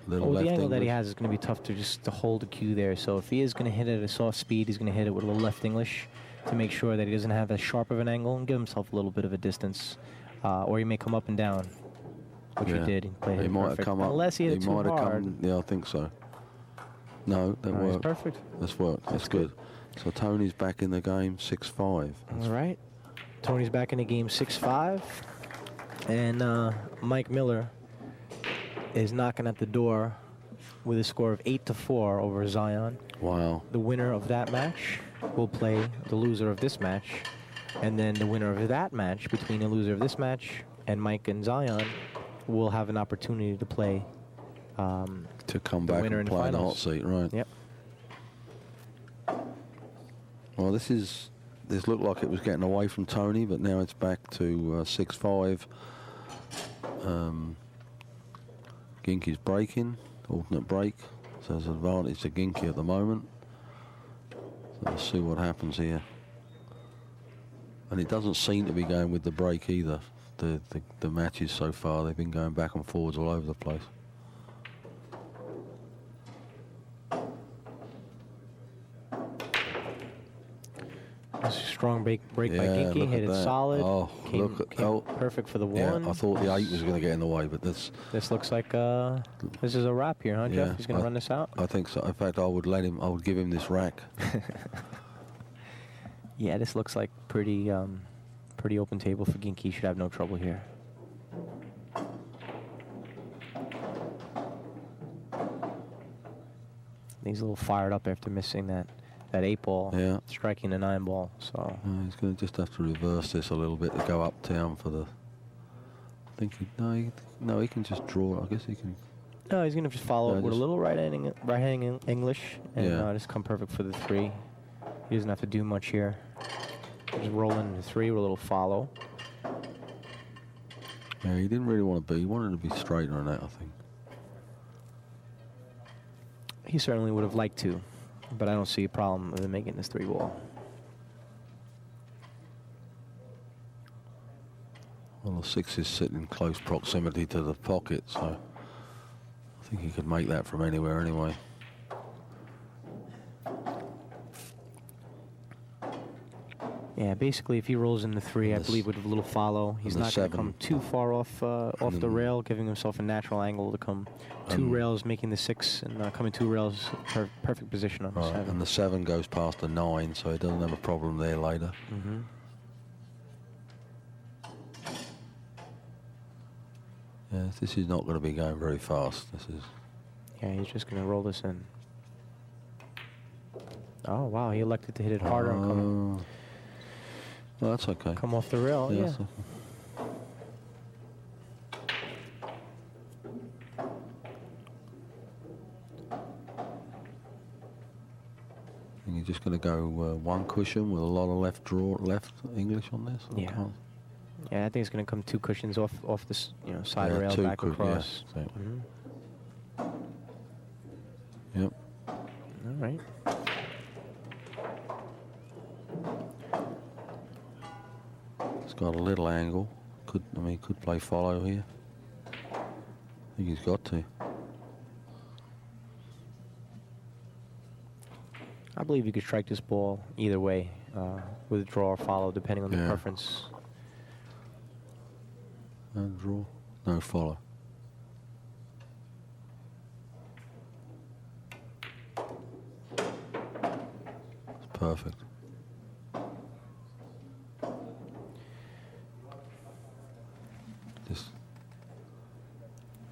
Well, the angle that he has is going to be tough to hold the cue there. So if he is going to hit it at a soft speed, he's going to hit it with a little left English to make sure that he doesn't have as sharp of an angle and give himself a little bit of a distance. Or he may come up and down, which he did. He might have come up. Unless he hit it too hard. Yeah, I think so. No, that worked. Perfect. That's worked. That's good. So Tony's back in the game, 6-5. All right. Tony's back in the game, 6-5. And Mike Miller is knocking at the door with a score of 8-4 over Zion. Wow. The winner of that match will play the loser of this match. And then the winner of that match, between the loser of this match and Mike and Zion, will have an opportunity to play to come back and play in the hot seat, right? Yep. Well, this looked like it was getting away from Tony, but now it's back to 6-5. GInky's breaking, alternate break, so there's an advantage to GInky at the moment. So let's see what happens here. And it doesn't seem to be going with the break either. The matches so far, they've been going back and forwards all over the place. That's a strong break by GInky. Hit it solid. Oh, came perfect for the 1. Yeah, I thought the 8 was going to get in the way, but this looks like this is a wrap here, huh, Geoff? Yeah, He's going to run this out? I think so. In fact, I would give him this rack. Yeah, this looks like pretty open table for GInky. He should have no trouble here. He's a little fired up after missing that 8 ball, striking the 9 ball. So he's going to just have to reverse this a little bit to go uptown for the. I think he can just draw. I guess he can. No, he's going to just follow it with a little right-hand English and just come perfect for the 3. He doesn't have to do much here. Just roll into 3 with a little follow. Yeah, he didn't really want to be. He wanted to be straighter on that, I think. He certainly would have liked to, but I don't see a problem with him making this 3 ball. Well, the 6 is sitting in close proximity to the pocket, so I think he could make that from anywhere anyway. Yeah, basically, if he rolls in the 3, I believe with a little follow, he's not going to come too far off the rail, giving himself a natural angle to come 2 rails, making the 6, and coming 2 rails, perfect position on the 7. And the 7 goes past the 9, so he doesn't have a problem there later. Yeah, this is not going to be going very fast. This is. Yeah, he's just going to roll this in. Oh wow, he elected to hit it harder and come. Well, that's okay. Come off the rail, yeah. think you're just going to go one cushion with a lot of left English on this. Yeah. Yeah, I think it's going to come 2 cushions off this, side rail back across. Yeah, Yep. All right. It's got a little angle. Could play follow here. I think he's got to. I believe you could strike this ball either way, with draw or follow, depending on the preference. No draw, no follow. It's perfect.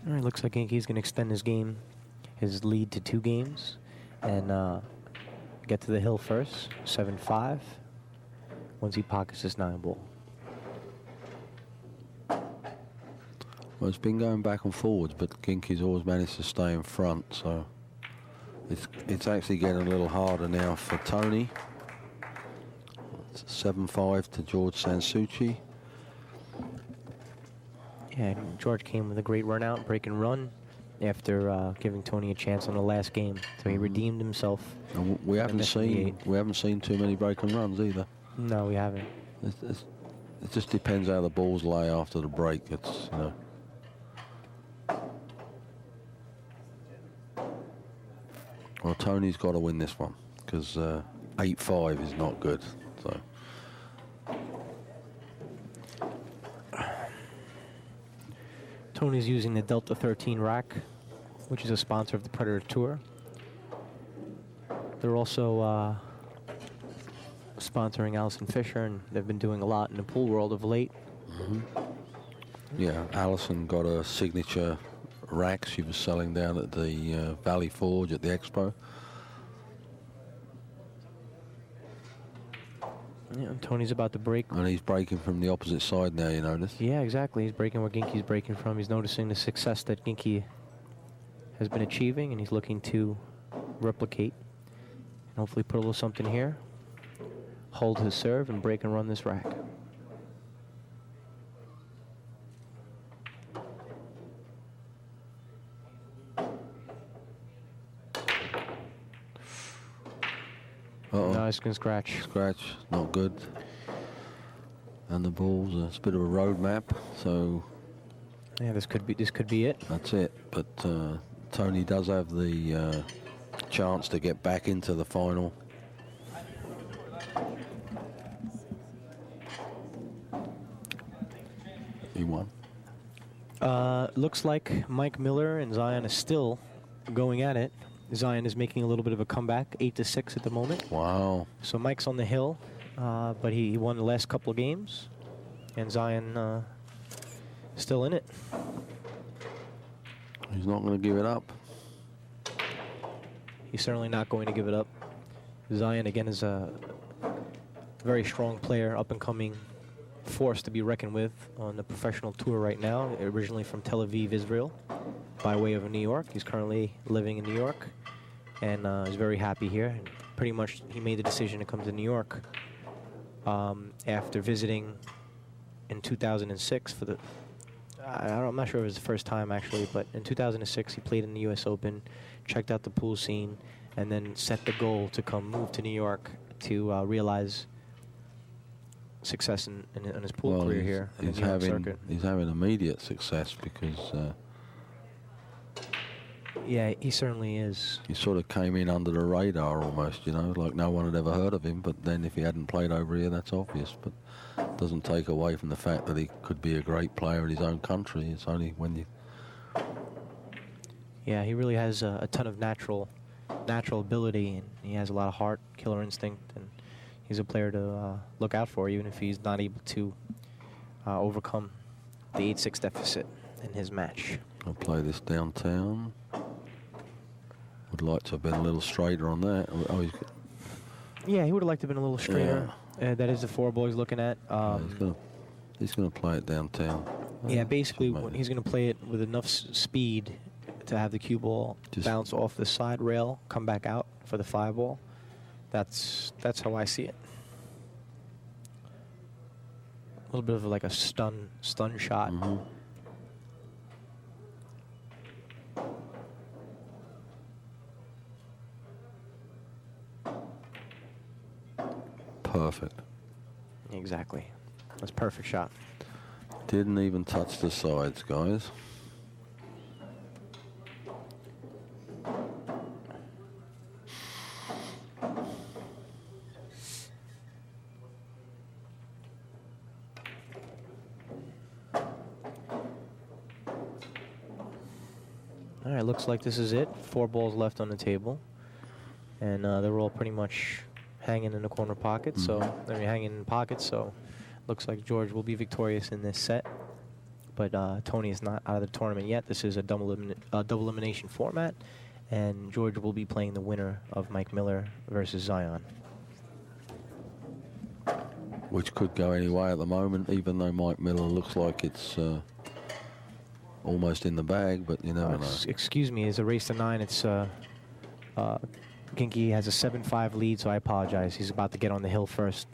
All right, looks like GInky's going to extend his lead to 2 games, and get to the hill first, 7-5, once he pockets this 9 ball. Well, it's been going back and forwards, but GInky's always managed to stay in front, so it's actually getting a little harder now for Tony. It's 7-5 to George Souci. Yeah, George came with a great run out, break and run, after giving Tony a chance on the last game. So he redeemed himself. And we haven't seen too many break and runs either. No, we haven't. It just depends how the balls lay after the break. It's Well, Tony's got to win this one because 8-5 is not good. So. Tony's using the Delta 13 rack, which is a sponsor of the Predator Tour. They're also sponsoring Allison Fisher, and they've been doing a lot in the pool world of late. Mm-hmm. Yeah, Allison got a signature rack she was selling down at the Valley Forge at the Expo. Yeah, and Tony's about to break. And he's breaking from the opposite side now, you notice? Yeah, exactly. He's breaking where GInky's breaking from. He's noticing the success that GInky has been achieving, and he's looking to replicate. And hopefully put a little something here. Hold his serve and break and run this rack. Uh-oh. No, it's going to scratch. Scratch, not good. And the ball's it's a bit of a road map, so yeah, this could be it. That's it. But Tony does have the chance to get back into the final. He won. Looks like Mike Miller and Zion is still going at it. Zion is making a little bit of a comeback, 8-6 at the moment. Wow. So Mike's on the hill, but he won the last couple of games, and Zion still in it. He's not going to give it up. He's certainly not going to give it up. Zion, again, is a very strong player, up-and-coming force to be reckoned with on the professional tour right now, originally from Tel Aviv, Israel, by way of New York. He's currently living in New York, and is very happy here. And pretty much he made the decision to come to New York after visiting in 2006 for the, I'm not sure if it was the first time actually, but in 2006 he played in the U.S. Open, checked out the pool scene, and then set the goal to move to New York to realize success in his pool career here. He's having immediate success because yeah, he certainly is. He sort of came in under the radar almost, you know, like no one had ever heard of him. But then if he hadn't played over here, that's obvious. But it doesn't take away from the fact that he could be a great player in his own country. It's only when you... Yeah, he really has a ton of natural ability, and he has a lot of heart, killer instinct, and he's a player to look out for, even if he's not able to overcome the 8-6 deficit in his match. I'll play this downtown. Would like to have been a little straighter on that. Oh, yeah, he would have liked to have been a little straighter. Yeah. That is the 4 boys looking at. He's going to play it downtown. Yeah, basically he's going to play it with enough speed to have the cue ball bounce off the side rail, come back out for the 5 ball, That's how I see it. A little bit of like a stun shot. Mm-hmm. Perfect. Exactly. That's a perfect shot. Didn't even touch the sides, guys. All right, looks like this is it. 4 balls left on the table. And they're all pretty much hanging in the corner pocket. So, hanging in pockets. So, looks like George will be victorious in this set. But Tony is not out of the tournament yet. This is a double elimination format. And George will be playing the winner of Mike Miller versus Zion. Which could go any way at the moment, even though Mike Miller looks like it's almost in the bag, but you never know. Excuse me, it's a race to 9. It's GInky has a 7-5 lead, so I apologize. He's about to get on the hill first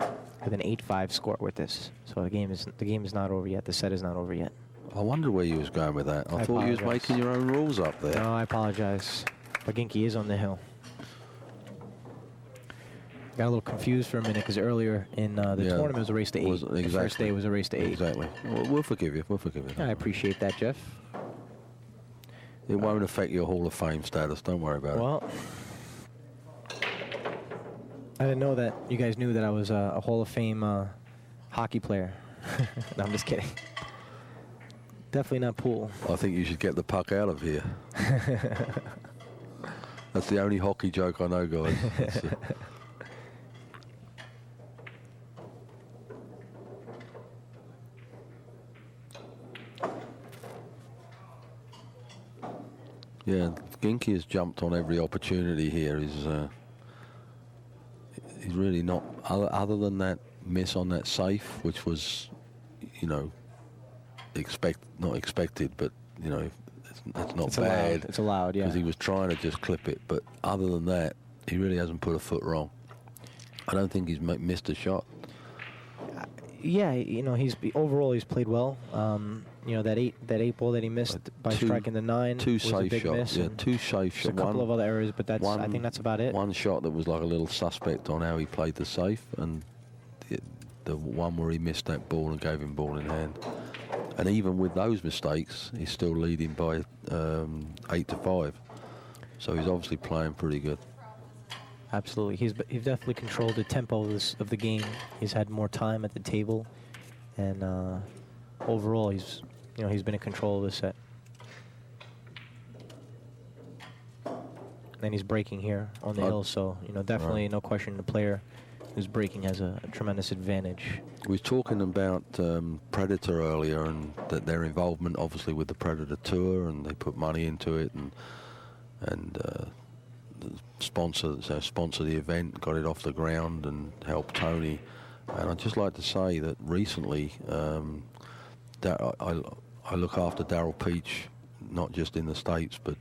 with an 8-5 score with this. So the game is not over yet. The set is not over yet. I wonder where you was going with that. I thought you was making your own rules up there. No, I apologize. But GInky is on the hill. Got a little confused for a minute because earlier in the tournament it was a race to 8. Exactly. The first day was a race to 8. Exactly. We'll forgive you. We'll forgive you. I appreciate that, Geoff. It won't affect your Hall of Fame status. Don't worry about it. Well, I didn't know that you guys knew that I was a Hall of Fame hockey player. No, I'm just kidding. Definitely not pool. I think you should get the puck out of here. That's the only hockey joke I know, guys. Yeah, GInky has jumped on every opportunity here. He's really not, other than that miss on that safe, which was, you know, not expected, but, you know, it's not bad. It's allowed, yeah. Because he was trying to just clip it. But other than that, he really hasn't put a foot wrong. I don't think he's missed a shot. Yeah, you know, overall he's played well. You know, that eight ball that he missed by striking the 9 two was safe a big shots. miss. Yeah, 2 safe shots. A couple of other errors, but I think that's about it. One shot that was like a little suspect on how he played the safe, and the one where he missed that ball and gave him ball in hand. And even with those mistakes, he's still leading by 8-5. So he's obviously playing pretty good. Absolutely, he's definitely controlled the tempo of the game. He's had more time at the table, and overall, he's been in control of the set. And he's breaking here on the hill, so definitely no question the player who's breaking has a tremendous advantage. We was talking about Predator earlier, and that their involvement obviously with the Predator Tour, and they put money into it, and sponsor the event, got it off the ground, and helped Tony. And I'd just like to say that recently, I look after Daryl Peach, not just in the States, but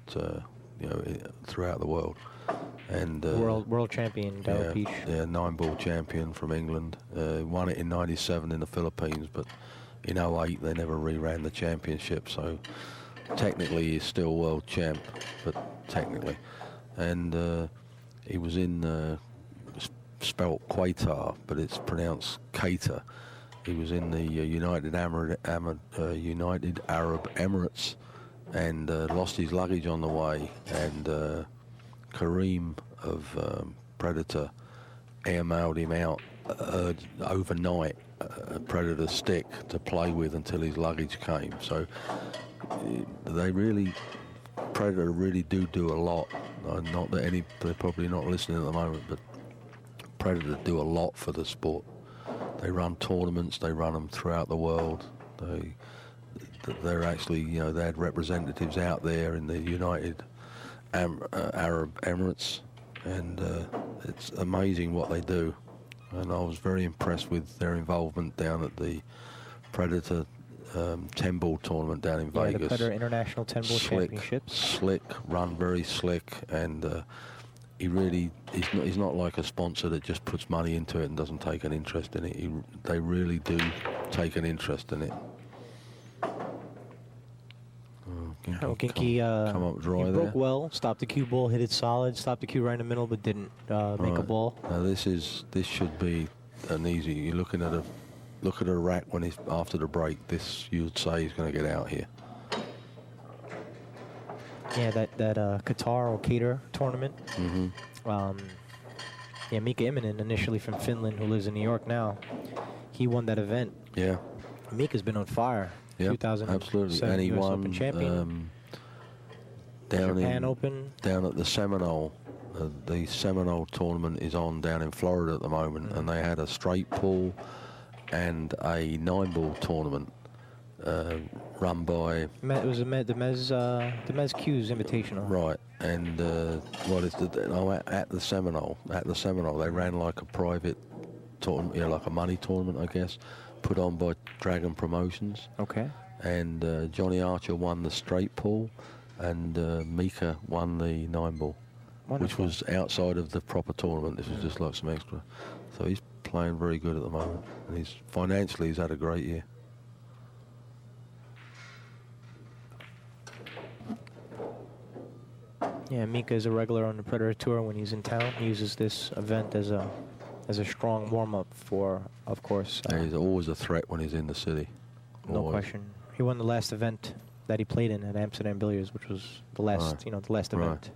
throughout the world. And world champion Daryl Peach. Yeah, 9-ball champion from England. Won it in '97 in the Philippines, but in '08 they never reran the championship. So technically he's still world champ, but technically. And he was in spelt Qatar, but it's pronounced Qatar. He was in the United Arab Emirates, and lost his luggage on the way, and Kareem of Predator airmailed him out overnight a Predator stick to play with until his luggage came. So Predator really do a lot. Not that they're probably not listening at the moment, but Predator do a lot for the sport. They run tournaments, they run them throughout the world. They're actually, they had representatives out there in the United Arab Emirates, and it's amazing what they do. And I was very impressed with their involvement down at the Predator 10-ball tournament down in Vegas. The Predator International 10-ball Championships. Slick, run very slick, and he's not like a sponsor that just puts money into it and doesn't take an interest in it. They really do take an interest in it. GInky come up dry he there. broke well, stopped the cue ball, hit it solid, stopped the cue right in the middle, but didn't make a ball. Now this should be an easy. You're looking at a rack when he's after the break. This you'd say he's going to get out here. Yeah, that Qatar or Qatar tournament. Mm-hmm. Yeah, Mika Immonen, initially from Finland, who lives in New York now, he won that event. Yeah. Mika's been on fire. Yeah, 2007 absolutely. And he US won Open champion. Japan Open. Down at the Seminole. The Seminole tournament is on down in Florida at the moment, and they had a straight pull and a 9-ball tournament run by. It was the Mez Q's Invitational. Right, and at the Seminole. At the Seminole, they ran like a private tournament, like a money tournament, I guess, put on by Dragon Promotions. Okay. And Johnny Archer won the straight pull, and Mika won the 9-ball, which was outside of the proper tournament. This was just like some extra. So he's playing very good at the moment, and he's had a great year. Yeah, Mika is a regular on the Predator Tour when he's in town. He uses this event as a strong warm-up for, of course. He's always a threat when he's in the city. No question. He won the last event that he played in at Amsterdam Billiards, which was the last, the last event.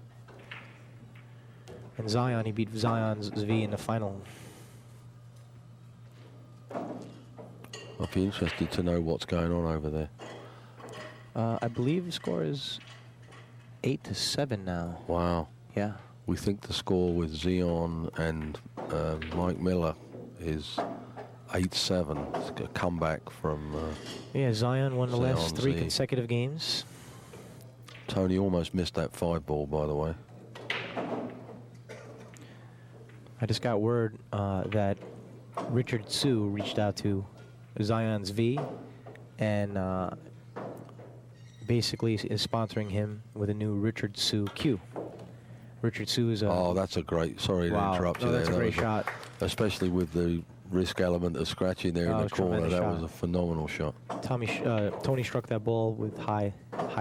And Zion, he beat Zion's Zvi in the final. I'd be interested to know what's going on over there. I believe the score is 8-7 now. Wow. Yeah. We think the score with Zion and Mike Miller is 8-7. It's a comeback from... yeah, Zion won the last 3 Z. consecutive games. Tony almost missed that 5-ball, by the way. I just got word that Richard Sue reached out to Zion's V and basically is sponsoring him with a new Richard Sue Q. Richard Sue is a... Oh, that's a great... Sorry to interrupt you there. That's a great shot. Especially with the risk element of scratching there in the corner. That was a phenomenal shot. Tony struck that ball with high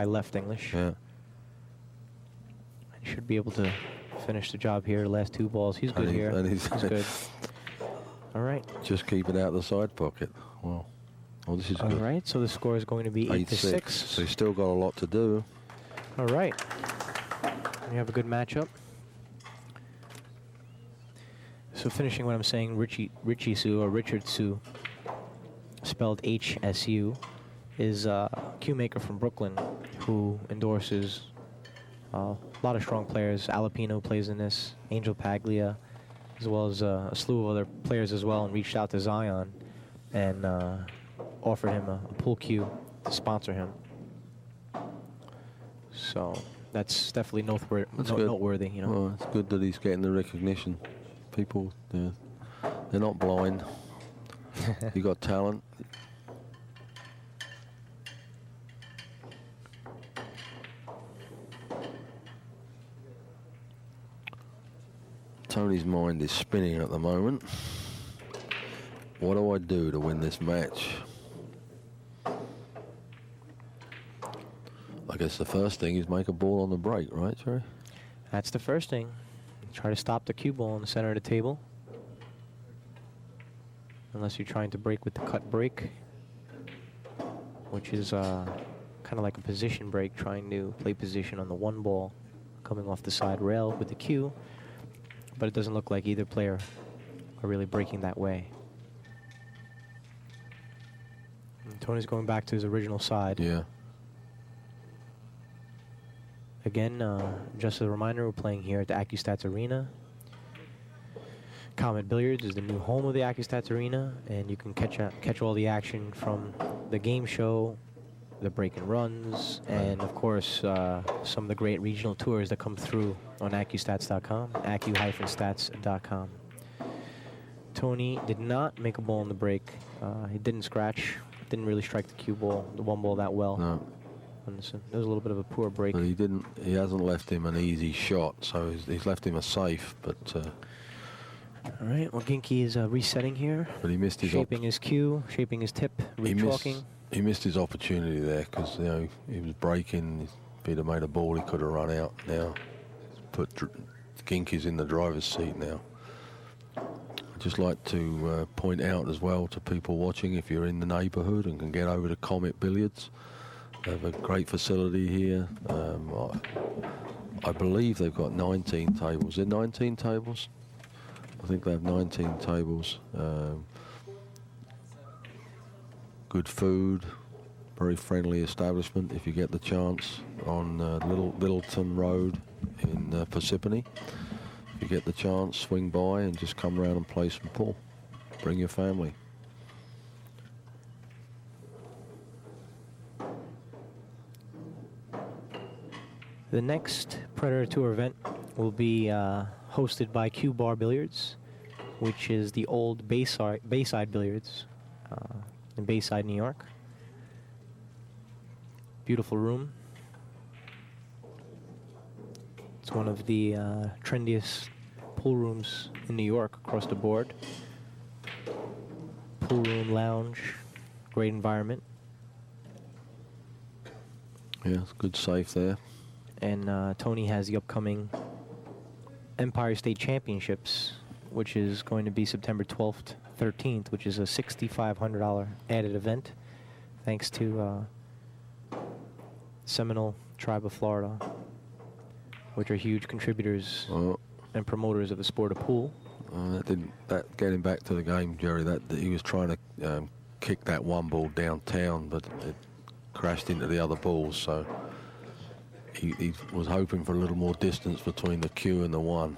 left English. Yeah. He should be able to finish the job here. Last 2 balls. He's good here. He's good. All right. Just keep it out of the side pocket. Wow. Well, this is good. All right. So the score is going to be 8-6. So he's still got a lot to do. All right. We have a good matchup. So finishing what I'm saying, Richie Sue or Richard Sue, spelled HSU, is a cue maker from Brooklyn who endorses a lot of strong players. Alapino plays in this, Angel Paglia, as well as a slew of other players as well, and reached out to Zion and offered him a pool cue to sponsor him. So that's definitely noteworthy, you know. Well, it's good that he's getting the recognition. People, they're not blind. You got talent. Tony's mind is spinning at the moment. What do I do to win this match? I guess the first thing is make a ball on the break, right, Jerry? That's the first thing. Try to stop the cue ball in the center of the table. Unless you're trying to break with the cut break, which is kind of like a position break, trying to play position on the 1 ball coming off the side rail with the cue. But it doesn't look like either player are really breaking that way. And Tony's going back to his original side. Yeah. Again, just as a reminder, we're playing here at the Accu-Stats Arena. Comet Billiards is the new home of the Accu-Stats Arena, and you can catch all the action from the game show, the break and runs, and of course some of the great regional tours that come through on Accu-Stats.com, Accu-Stats.com. Tony did not make a ball in the break. He didn't scratch, didn't really strike the cue ball, the 1 ball that well. No. There was a little bit of a poor break. But he hasn't left him an easy shot, so he's left him a safe, but... All right, well, GInky is resetting here. But he missed his... Shaping his cue, shaping his tip, re-chalking. He missed his opportunity there, because, you know, he was breaking. If he'd have made a ball, he could have run out now. Put GInky's in the driver's seat now. I'd just like to point out as well to people watching, if you're in the neighbourhood and can get over to Comet Billiards, they have a great facility here. I believe they've got 19 tables. Is there 19 tables? I think they have 19 tables. Good food, very friendly establishment if you get the chance on Littleton Road in Parsippany. If you get the chance, swing by and just come around and play some pool. Bring your family. The next Predator Tour event will be hosted by Q Bar Billiards, which is the old Bayside Billiards in Bayside, New York. Beautiful room. It's one of the trendiest pool rooms in New York across the board. Pool room, lounge, great environment. Yeah, it's a good safe there. And Tony has the upcoming Empire State Championships, which is going to be September 12th, 13th, which is a $6,500 added event, thanks to Seminole Tribe of Florida, which are huge contributors and promoters of the sport of pool. Getting back to the game, Jerry, that he was trying to kick that one ball downtown, but it crashed into the other balls, so he was hoping for a little more distance between the cue and the one.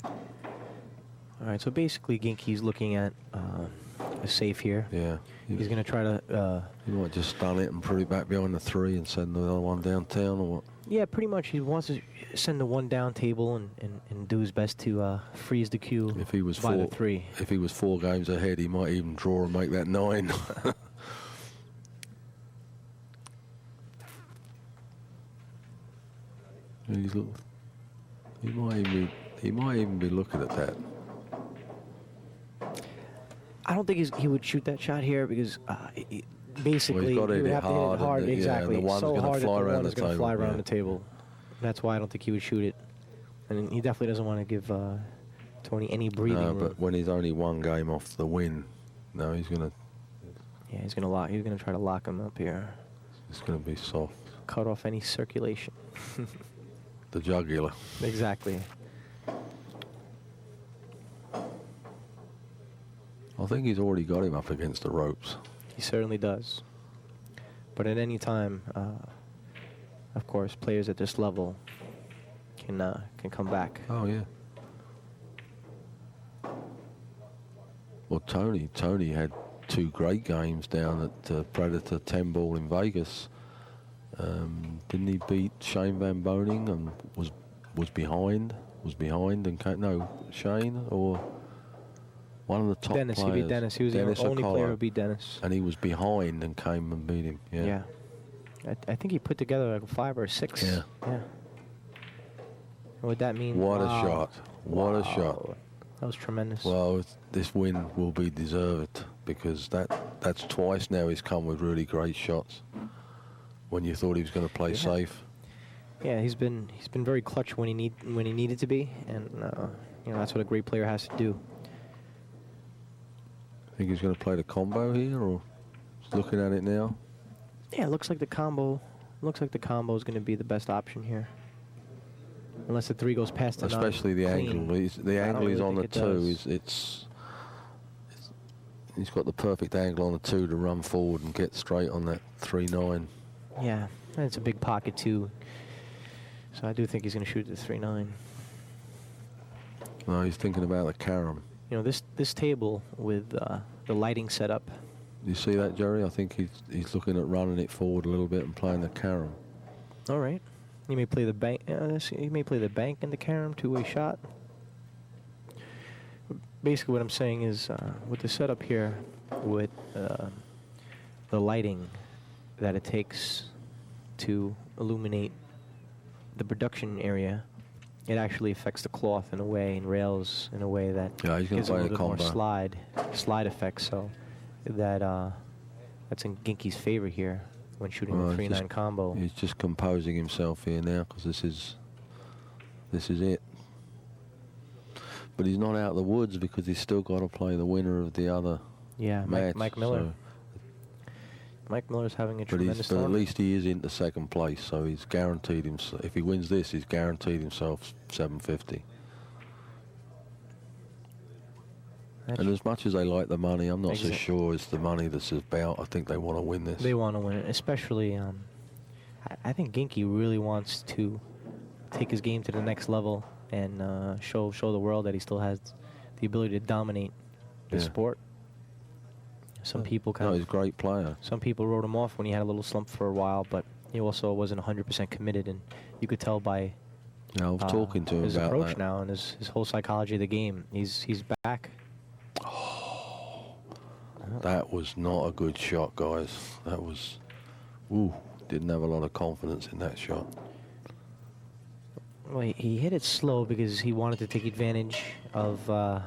All right, so basically GInky's looking at a safe here. Yeah. He's going to try to... he might just stun it and put it back behind the three and send the other one downtown, or what? Yeah, pretty much. He wants to send the one down table and do his best to freeze the cue if he was by the three. If he was 4 games ahead, he might even draw and make that 9. He might even be looking at that. I don't think he would shoot that shot here because basically he would have to hit it hard. Exactly. Yeah, the one's so going hard to fly that the around one the is going to table. fly around the table. That's why I don't think he would shoot it. And he definitely doesn't want to give Tony any breathing room. But when he's only 1 game off the win, no, he's going to... Yeah, he's going to try to lock him up here. It's going to be soft. Cut off any circulation. The jugular. Exactly. I think he's already got him up against the ropes. He certainly does. But at any time, of course, players at this level can come back. Oh, yeah. Well, Tony had 2 great games down at Predator 10 Ball in Vegas. Didn't he beat Shane Van Boning and was behind and came, no, Shane or one of the top Dennis, players. he beat Dennis. He was Dennis the only O'Connor. player who beat Dennis. And he was behind and came and beat him. Yeah. Yeah. I think he put together like a 5 or a 6. Yeah. Yeah. What would that mean? What a Wow. shot. What a shot. That was tremendous. Well, this win will be deserved because that's twice now he's come with really great shots when you thought he was going to play safe. Yeah, he's been very clutch when he needed to be, and that's what a great player has to do. Think he's going to play the combo here, or just looking at it now? Yeah, it looks like the combo is going to be the best option here. Unless the 3 goes past the 9. Especially the clean. angle. The angle he's really on the think 2 he's got the perfect angle on the 2 to run forward and get straight on that 3-9. Yeah, and it's a big pocket too. So I do think he's going to shoot the 3-9. No, he's thinking about the carom. You know, this table with the lighting set up. You see that, Jerry? I think he's looking at running it forward a little bit and playing the carom. All right. He may play the bank. He may play the bank and the carom, 2-way shot. Basically, what I'm saying is, with the setup here, with the lighting that it takes to illuminate the production area, it actually affects the cloth in a way and rails in a way that he's gonna gives it a play little a bit more combo. slide effect. So that's in GInky's favor here when shooting Well, the 3-9 combo. He's just composing himself here now because this is it. But he's not out of the woods because he's still got to play the winner of the other match. Mike Miller. So. Mike Miller's having a But tremendous at time. least he is into second place, so he's guaranteed himself. If he wins this, he's guaranteed himself 750. And as much as they like the money, I'm not so sure it's the money that's about. I think they want to win this. They want to win it, especially. I think GInky really wants to take his game to the next level and show the world that he still has the ability to dominate the sport. Some people he's a great player. Some people wrote him off when he had a little slump for a while, but he also wasn't 100% committed, and you could tell by I was talking to him his about approach that. now and his whole psychology of the game. He's back. That was not a good shot, guys. That was, didn't have a lot of confidence in that shot. Well, he hit it slow because he wanted to take advantage of the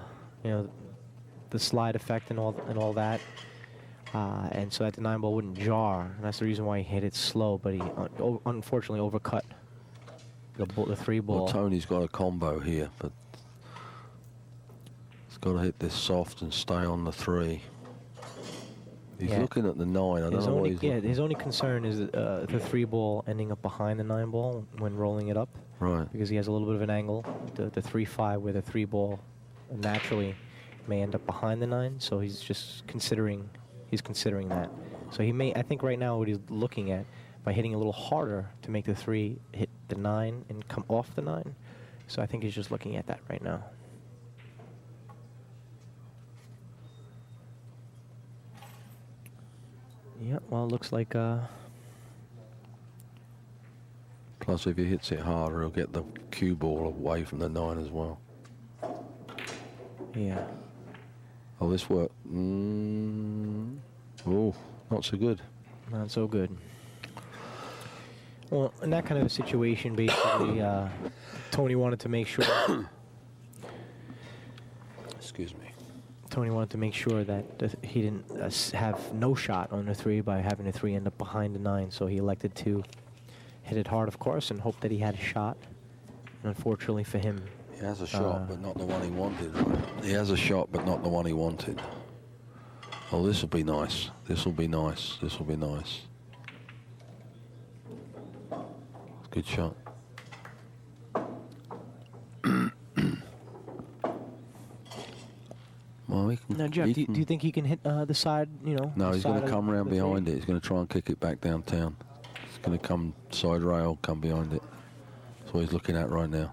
slide effect and all that. And so that the 9 ball wouldn't jar. And that's the reason why he hit it slow, but he unfortunately overcut the 3 ball. Well, Tony's got a combo here, but he's got to hit this soft and stay on the 3. He's looking at the 9. I don't know what he's looking. His only concern is the 3 ball ending up behind the 9 ball when rolling it up. Right. Because he has a little bit of an angle. The 3-5 where the 3 ball naturally may end up behind the 9. So he's just considering that. So he may, I think right now what he's looking at, by hitting a little harder to make the 3 hit the 9 and come off the 9. So I think he's just looking at that right now. Yeah, well, it looks like... Plus, if he hits it harder, he'll get the cue ball away from the 9 as well. Yeah. Oh, this worked. Oh, not so good. Not so good. Well, in that kind of a situation, basically, Tony wanted to make sure... Excuse me. Tony wanted to make sure that he didn't have no shot on the 3 by having the 3 end up behind the 9. So he elected to hit it hard, of course, and hope that he had a shot. And unfortunately for him... He has a shot, but not the one he wanted. Right? He has a shot, but not the one he wanted. Oh, this will be nice. This will be nice. This will be nice. Good shot. Well, now, Geoff, do you think he can hit the side, No, he's going to come around behind it. it. He's going to try and kick it back downtown. He's going to come side rail, come behind it. That's what he's looking at right now.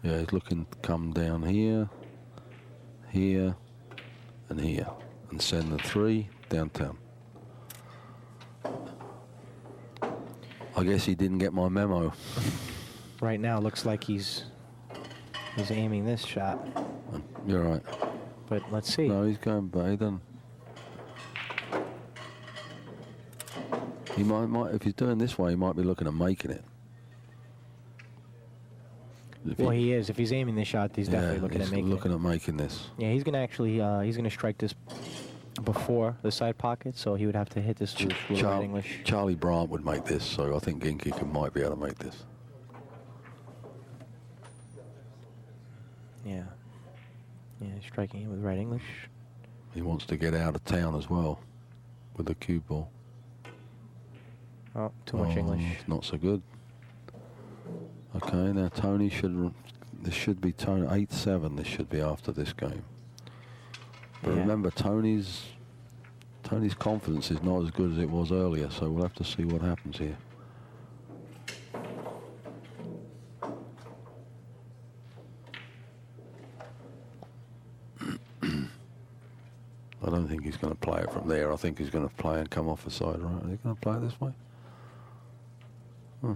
Yeah, he's looking to come down here, here, and here, and send the 3 downtown. I guess he didn't get my memo. Right now, it looks like he's aiming this shot. You're right. But let's see. No, he's going back. He doesn't. He might, if he's doing this way, he might be looking at making it. Well, he is. If he's aiming this shot, he's definitely looking at making it. He's looking at making this. Yeah, he's going to actually, he's going to strike this before the side pocket, so he would have to hit this with right English. Charlie Brandt would make this, so I think GInky might be able to make this. Yeah. Yeah, striking it with right English. He wants to get out of town as well with the cue ball. Oh, too much English. Not so good. Okay, now Tony this should be Tony 8-7. This should be after this game. But remember, Tony's confidence is not as good as it was earlier, so we'll have to see what happens here. I don't think he's going to play it from there. I think he's going to play and come off the side, right? Are they going to play it this way? Hmm.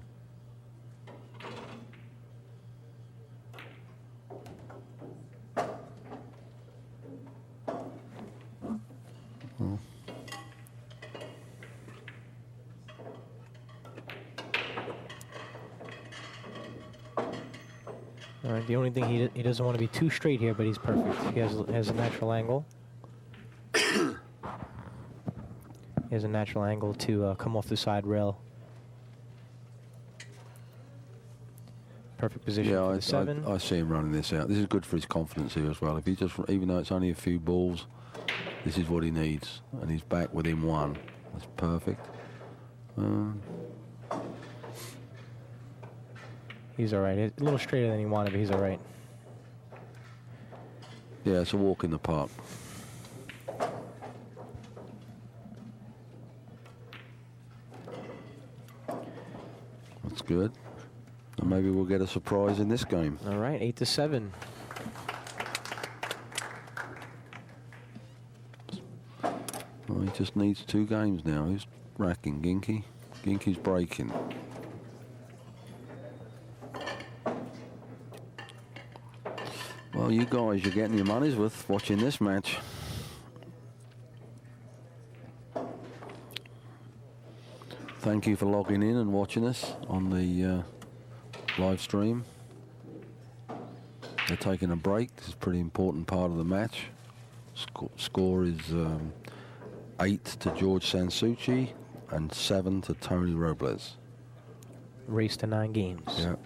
All right, the only thing he doesn't want to be too straight here, but he's perfect. He has a natural angle. He has a natural angle to come off the side rail. Perfect position for the 7. I see him running this out. This is good for his confidence here as well. If he just, even though it's only a few balls, this is what he needs, and he's back within 1. That's perfect. He's all right. A little straighter than he wanted, but he's all right. Yeah, it's a walk in the park. That's good. And maybe we'll get a surprise in this game. All right, 8-7. Well, he just needs 2 games now. He's racking GInky. GInky's breaking. Well, you guys, you're getting your money's worth watching this match. Thank you for logging in and watching us on the live stream. They're taking a break. This is a pretty important part of the match. Score is 8 to George Souci and 7 to Tony Robles. Race to 9 games. Yeah.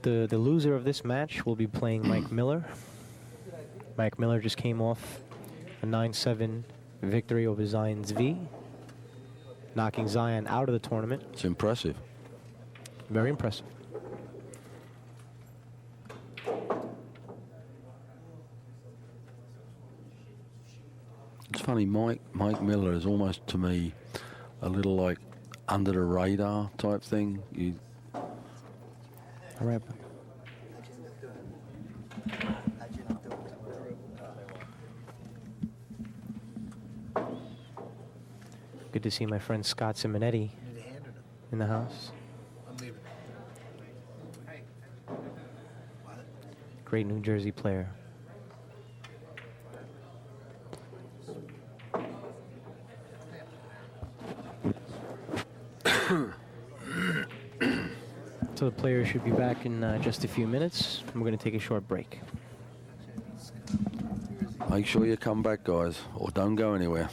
The loser of this match will be playing Mike Miller. Mike Miller just came off a 9-7 victory over Zion's V, knocking Zion out of the tournament. It's impressive. Very impressive. It's funny, Mike Miller is almost, to me, a little like under the radar type thing. All right. Good to see my friend Scott Simonetti in the house. Great New Jersey player. So the players should be back in just a few minutes. We're going to take a short break. Make sure you come back, guys, or don't go anywhere.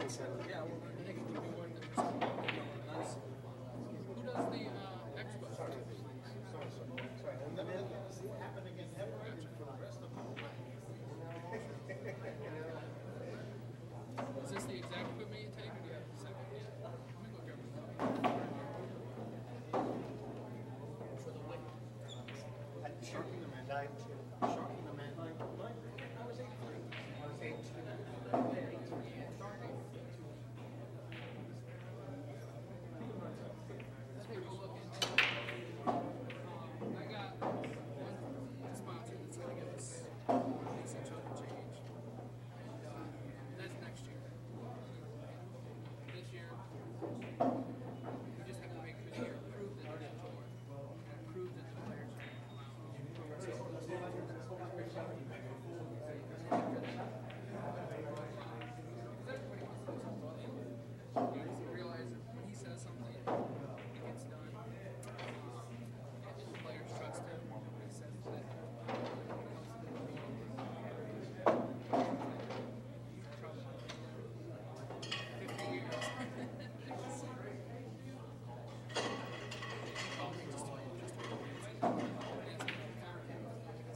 Is this the exact equipment you take, or do you have a second? Yeah. Let me go grab I got one sponsor that's going to give us a decent chunk of change. And that's next year. This year, we just have to make it here, prove that it didn't tour, and prove that the players didn't come out. You realize that when he says something, it gets done. And the players trust him. He says that.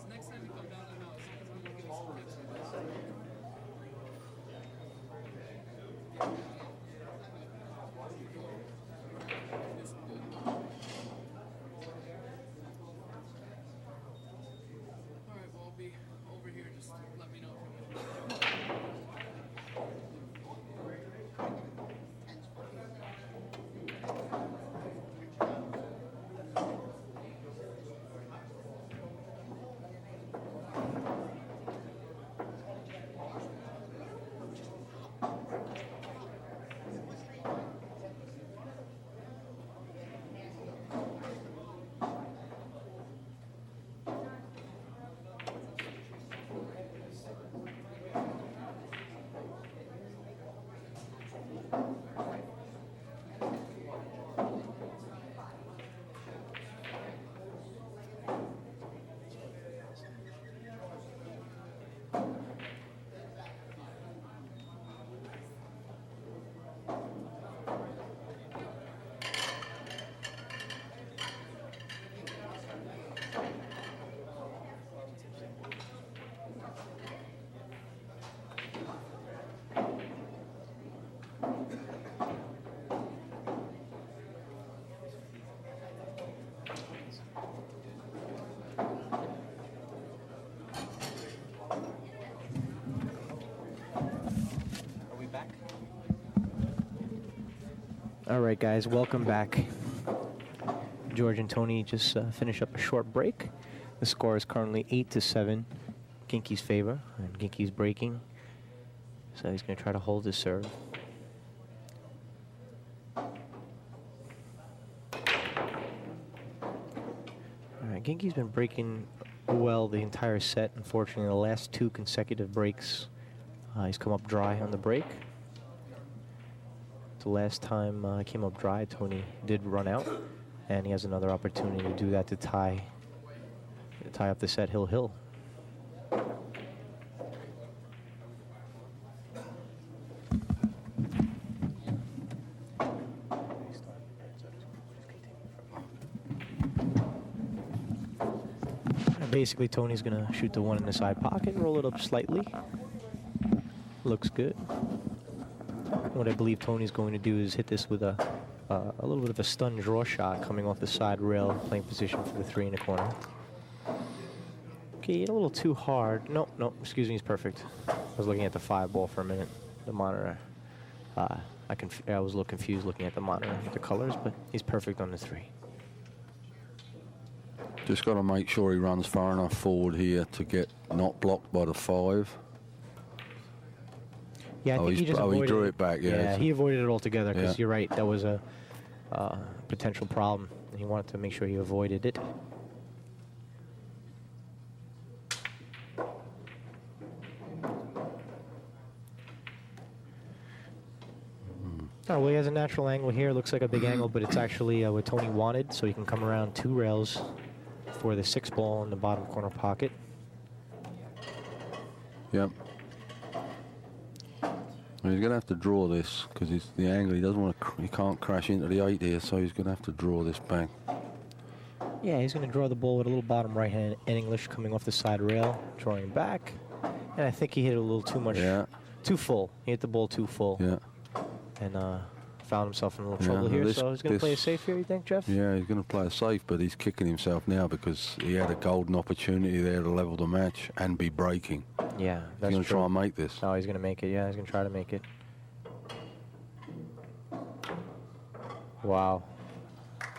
Next time you come down to the house, I'm gonna give you some tips. All right, well, I'll be over here. Just let me know if you want. All right, guys, welcome back. George and Tony just finished up a short break. The score is currently 8-7, GInky's favor, and GInky's breaking. So he's going to try to hold his serve. All right, GInky's been breaking well the entire set. Unfortunately, the last two consecutive breaks, he's come up dry on the break. The last time I came up dry, Tony did run out, and he has another opportunity to do that to tie up the set hill. Basically, Tony's gonna shoot the one in the side pocket, roll it up slightly. Looks good. What I believe Tony's going to do is hit this with a little bit of a stun draw shot coming off the side rail, playing position for the 3 in the corner. Okay, a little too hard. No, excuse me, he's perfect. I was looking at the 5 ball for a minute, the monitor. I was a little confused looking at the monitor with the colors, but he's perfect on the 3. Just got to make sure he runs far enough forward here to get not blocked by the 5. Yeah, I think he just avoided he drew it back. Yeah, he avoided it altogether because you're right. That was a potential problem. He wanted to make sure he avoided it. Oh, well, he has a natural angle here. Looks like a big angle, but it's actually what Tony wanted, so he can come around 2 rails for the 6 ball in the bottom corner pocket. Yep. Well, he's going to have to draw this because it's the angle. He doesn't want to. He can't crash into the 8 here, so he's going to have to draw this back. Yeah, he's going to draw the ball with a little bottom right hand in English coming off the side rail, drawing back. And I think he hit it a little too much. Yeah. Too full. He hit the ball too full. Yeah. And found himself in a little trouble here. So he's going to play it safe here, you think, Geoff? Yeah, he's going to play it safe, but he's kicking himself now because he had a golden opportunity there to level the match and be breaking. Yeah, He's that's going to try and make this. Oh, he's going to make it. Yeah, he's going to try to make it. Wow.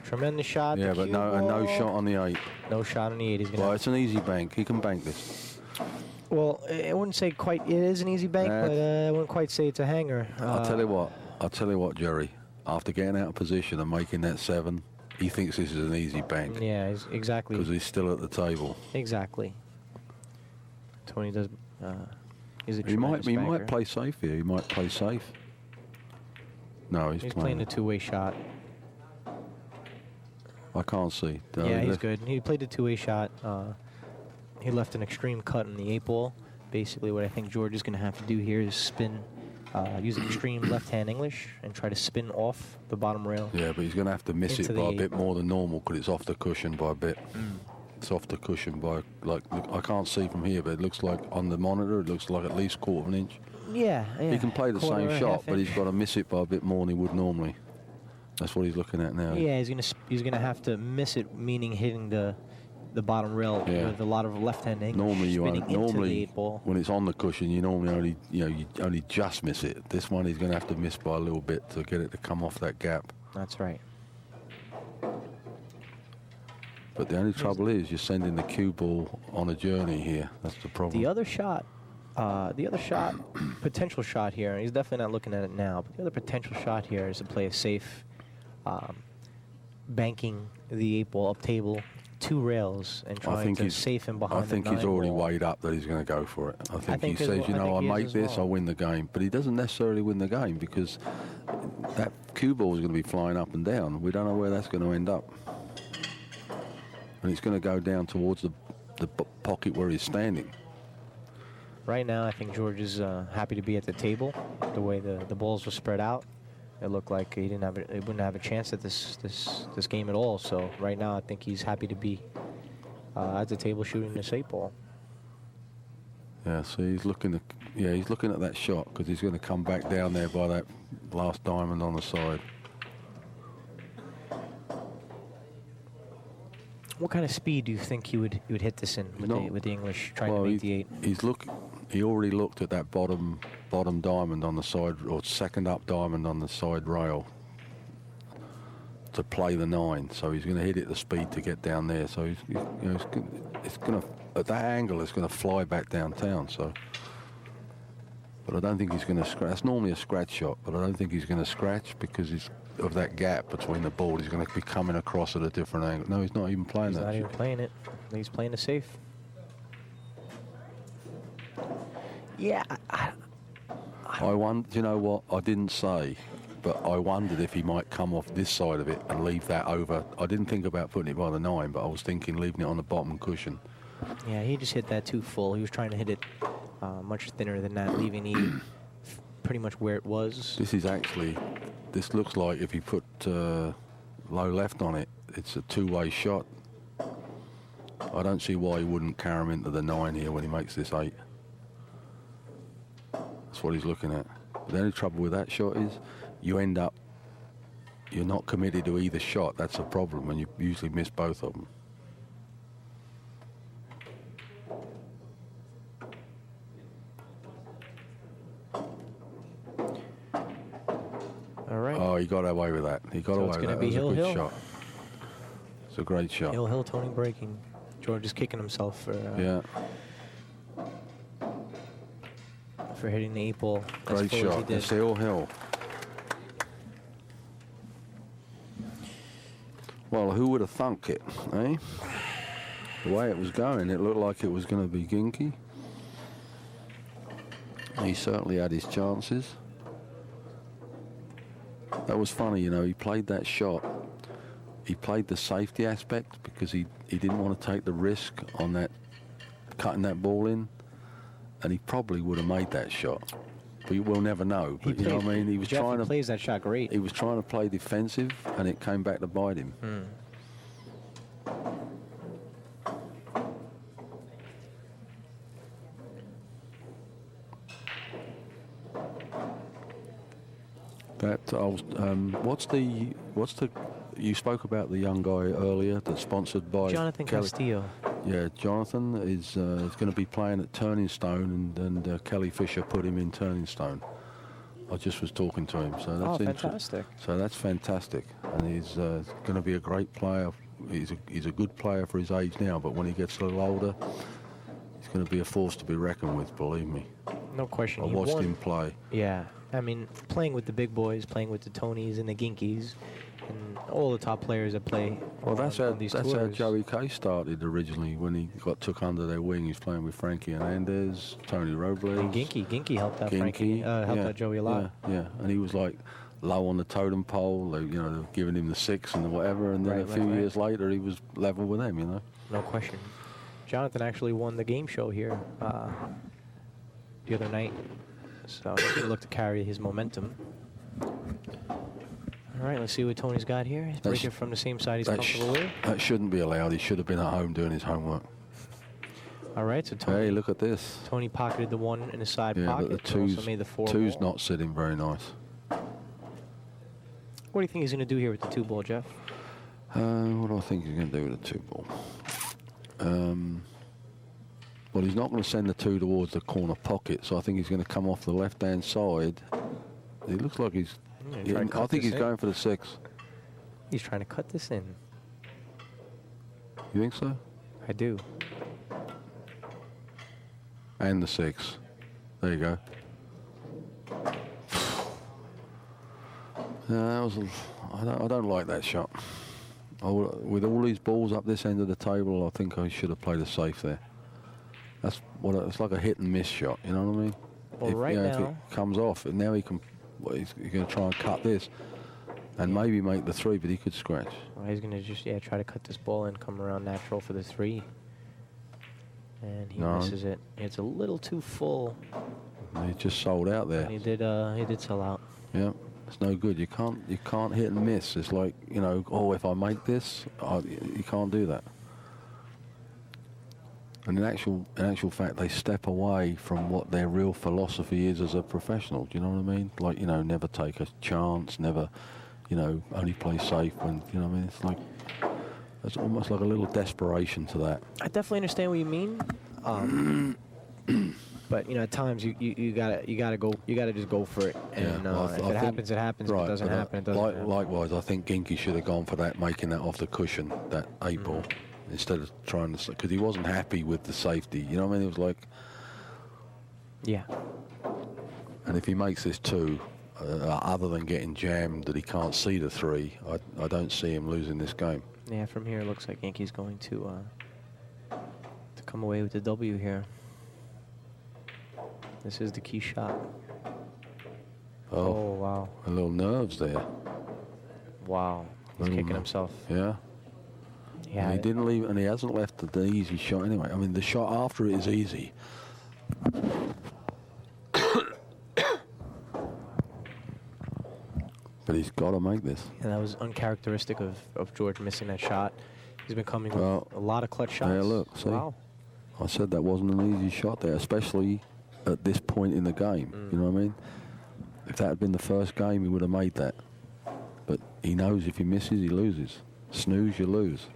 Tremendous shot. Yeah, but no shot on the 8. No shot on the 8. He's going Well, it's an easy bank. He can bank this. Well, I wouldn't say quite. It is an easy bank, but I wouldn't quite say it's a hanger. I'll tell you what, Jerry. After getting out of position and making that 7, he thinks this is an easy bank. Yeah, exactly. Because he's still at the table. Exactly. Tony does. He's a He might banker. play safe here. He might play safe. No, he's playing a two-way shot. I can't see. Yeah, he's good. He played a two-way shot. He left an extreme cut in the 8 ball. Basically, what I think George is going to have to do here is spin, use extreme left-hand English and try to spin off the bottom rail. Yeah, but he's going to have to miss it by a bit more than normal because it's off the cushion by a bit. It's off the cushion by, like, I can't see from here, but it looks like on the monitor, it looks like at least 1/4 of an inch. Yeah. He can play the same shot, but he's got to miss it by a bit more than he would normally. That's what he's looking at now. Yeah, he's gonna have to miss it, meaning hitting the bottom rail with a lot of left-hand English. Normally when it's on the cushion, you normally only just miss it. This one he's going to have to miss by a little bit to get it to come off that gap. That's right. But the only trouble is you're sending the cue ball on a journey here. That's the problem. The other shot, potential shot here. He's definitely not looking at it now. But the other potential shot here is to play a safe, banking the 8 ball up table, 2 rails, and trying to safe him behind. I think he's already weighed up that he's going to go for it. I think he says, I make this, I win the game. But he doesn't necessarily win the game because that cue ball is going to be flying up and down. We don't know where that's going to end up. And it's going to go down towards the pocket where he's standing. Right now, I think George is happy to be at the table. The way the balls were spread out, it looked like he wouldn't have a chance at this game at all. So right now, I think he's happy to be at the table shooting this 8 ball. Yeah, so he's looking at that shot because he's going to come back down there by that last diamond on the side. What kind of speed do you think he would hit this in with the English trying to make the 8? He already looked at that bottom diamond on the side, or second up diamond on the side rail to play the 9. So he's going to hit it the speed to get down there. So it's going to at that angle it's going to fly back downtown. So, but I don't think he's going to scratch. That's normally a scratch shot, but I don't think he's going to scratch because he's of that gap between the ball. He's going to be coming across at a different angle. No, he's not even playing that. He's not even playing it. He's playing it safe. Yeah. I wonder, you know what, I didn't say, but I wondered if he might come off this side of it and leave that over. I didn't think about putting it by the 9, but I was thinking leaving it on the bottom cushion. Yeah, he just hit that too full. He was trying to hit it much thinner than that, leaving the pretty much where it was. This looks like if you put low left on it, it's a 2-way shot. I don't see why he wouldn't carry him into the 9 here when he makes this 8. That's what he's looking at. But the only trouble with that shot is you're not committed to either shot. That's a problem, and you usually miss both of them. All right. Oh, he got away with that. He got away with that. It was a good shot. It's a great shot. Hill, Tony breaking. George is kicking himself for hitting the 8 ball. Great shot. It's Hill. Well, who would have thunk it, eh? The way it was going, it looked like it was going to be GInky. He certainly had his chances. That was funny, he played that shot. He played the safety aspect because he didn't want to take the risk on that, cutting that ball in. And he probably would have made that shot. we'll never know. But you know what I mean? He was Geoff, trying to plays that shot great. He was trying to play defensive, and it came back to bite him. That what's the you spoke about the young guy earlier that's sponsored by Jonathan Kelly. Castillo. Yeah, Jonathan is going to be playing at Turning Stone, and Kelly Fisher put him in Turning Stone. I just was talking to him, so that's fantastic. So that's fantastic, and he's going to be a great player. He's a good player for his age now, but when he gets a little older, he's going to be a force to be reckoned with. Believe me. No question. I watched him play. Yeah, I mean, playing with the big boys, playing with the Tonys and the Ginkys, and all the top players that play. Well, that's how these how tours. Joey K started originally when he got took under their wing. He's playing with Frankie Hernandez, Tony Robles, And Ginkky helped out Giinky, Frankie, helped yeah, out Joey a lot. Yeah, and he was like low on the totem pole. They, you know, they were giving him the 6 and the whatever, and then a few years later he was level with them. You know. No question. Jonathan actually won the game show here the other night, so he's going to look to carry his momentum. All right, let's see what Tony's got here. He's breaking from the same side he's comfortable with. That shouldn't be allowed. He should have been at home doing his homework. All right, so Tony. Hey, look at this. Tony pocketed the 1 in the side Yeah, pocket. but the but also made the 4 two's ball. not sitting very nice. What do you think he's going to do here with the 2 ball, Geoff? What do I think he's going to do with the 2 ball? Well, he's not going to send the 2 towards the corner pocket, so I think he's going to come off the left-hand side. It looks like he's... Yeah, I think he's going for the 6. He's trying to cut this in. You think so? I do. And the 6. There you go. That was I don't like that shot. With all these balls up this end of the table, I think I should have played a safe there. That's what it's like, a hit and miss shot. You know what I mean? Well, If it comes off, and now he can. Well, he's going to try and cut this, and maybe make the 3, but he could scratch. Well, he's going to just try to cut this ball and come around natural for the 3. And he misses it. It's a little too full. He just sold out there. And he did sell out. Yeah, it's no good. You can't hit and miss. It's like, you know, oh, if I make this, you can't do that. And in actual fact, they step away from what their real philosophy is as a professional. Do you know what I mean? Like, you know, never take a chance, never, you know, only play safe when, you know what I mean? It's like, there's almost like a little desperation to that. I definitely understand what you mean. But you know, at times you gotta just go for it. And if it happens, it happens. Right, if it doesn't happen, it doesn't happen. Likewise, I think Giinky should have gone for that, making that off the cushion, that 8 ball, instead of trying to, because he wasn't happy with the safety. You know what I mean? It was like, yeah. And if he makes this 2, other than getting jammed that he can't see the 3, I don't see him losing this game. Yeah, from here it looks like Yankee's going to come away with the W here. This is the key shot. Oh wow. A little nerves there. Wow. He's kicking himself. Yeah. Yeah. And he didn't leave, and he hasn't left the easy shot anyway. I mean, the shot after it is easy. But he's got to make this. And that was uncharacteristic of George missing that shot. He's been coming with a lot of clutch shots. Yeah, look, see? Wow. I said that wasn't an easy shot there, especially at this point in the game. You know what I mean? If that had been the first game, he would have made that. But he knows if he misses, he loses. Snooze, you lose.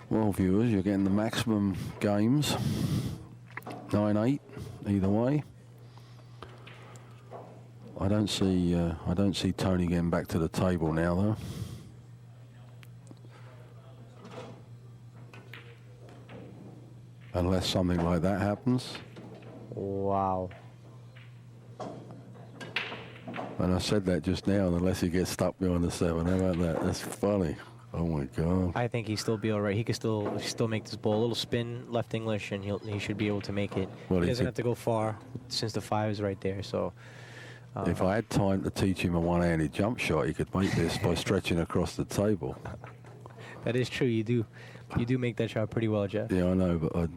Well, viewers, you're getting the maximum games. 9-8, either way. I don't see Tony getting back to the table now, though. Unless something like that happens. Wow. And I said that just now, unless he gets stuck behind the 7. How about that? That's funny. Oh my God. I think he'll still be all right. He could still make this ball. A little spin, left English, and he should be able to make it. Well, he he doesn't could- have to go far since the 5 is right there. So If I had time to teach him a one-handed jump shot, he could make this by stretching across the table. that is true. You do make that shot pretty well, Geoff. Yeah, I know, but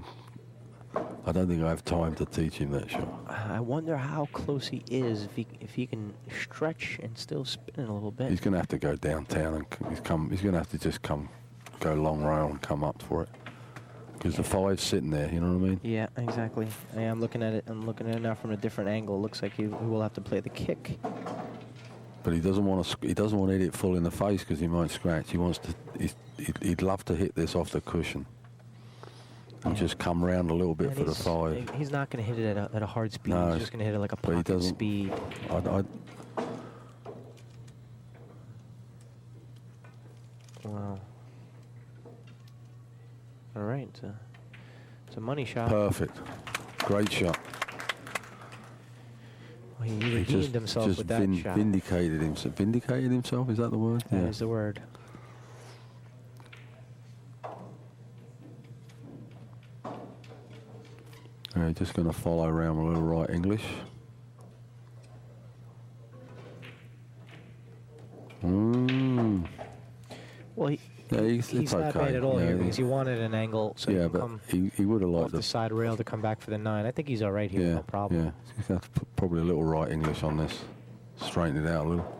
I don't think I have time to teach him that shot. I wonder how close he is if he can stretch and still spin it a little bit. He's going to have to go downtown and he's going to have to just go long rail and come up for it. Because the 5's sitting there, you know what I mean? Yeah, exactly. I'm looking at it. I'm looking at it now from a different angle. It looks like he will have to play the kick. But he doesn't want to. He doesn't want to hit it full in the face because he might scratch. He wants to. He'd love to hit this off the cushion and just come round a little bit And for the 5. He's not going to hit it at a hard speed. No, He's just going to hit it like a but he pocket doesn't- speed. Wow. All right. It's a money shot. Perfect. Great shot. Well, he redeemed himself with that shot. Vindicated himself. Vindicated himself. Is that the word? That is the word. Just going to follow around a little right English. Well, He's not okay. bad at all Yeah, here because he wanted an angle, so he Yeah, can but come he would have off liked the side rail to come back for the 9. I think he's all right here, Yeah, no problem. yeah. He's going to have to put probably a little right English on this. Straighten it out a little.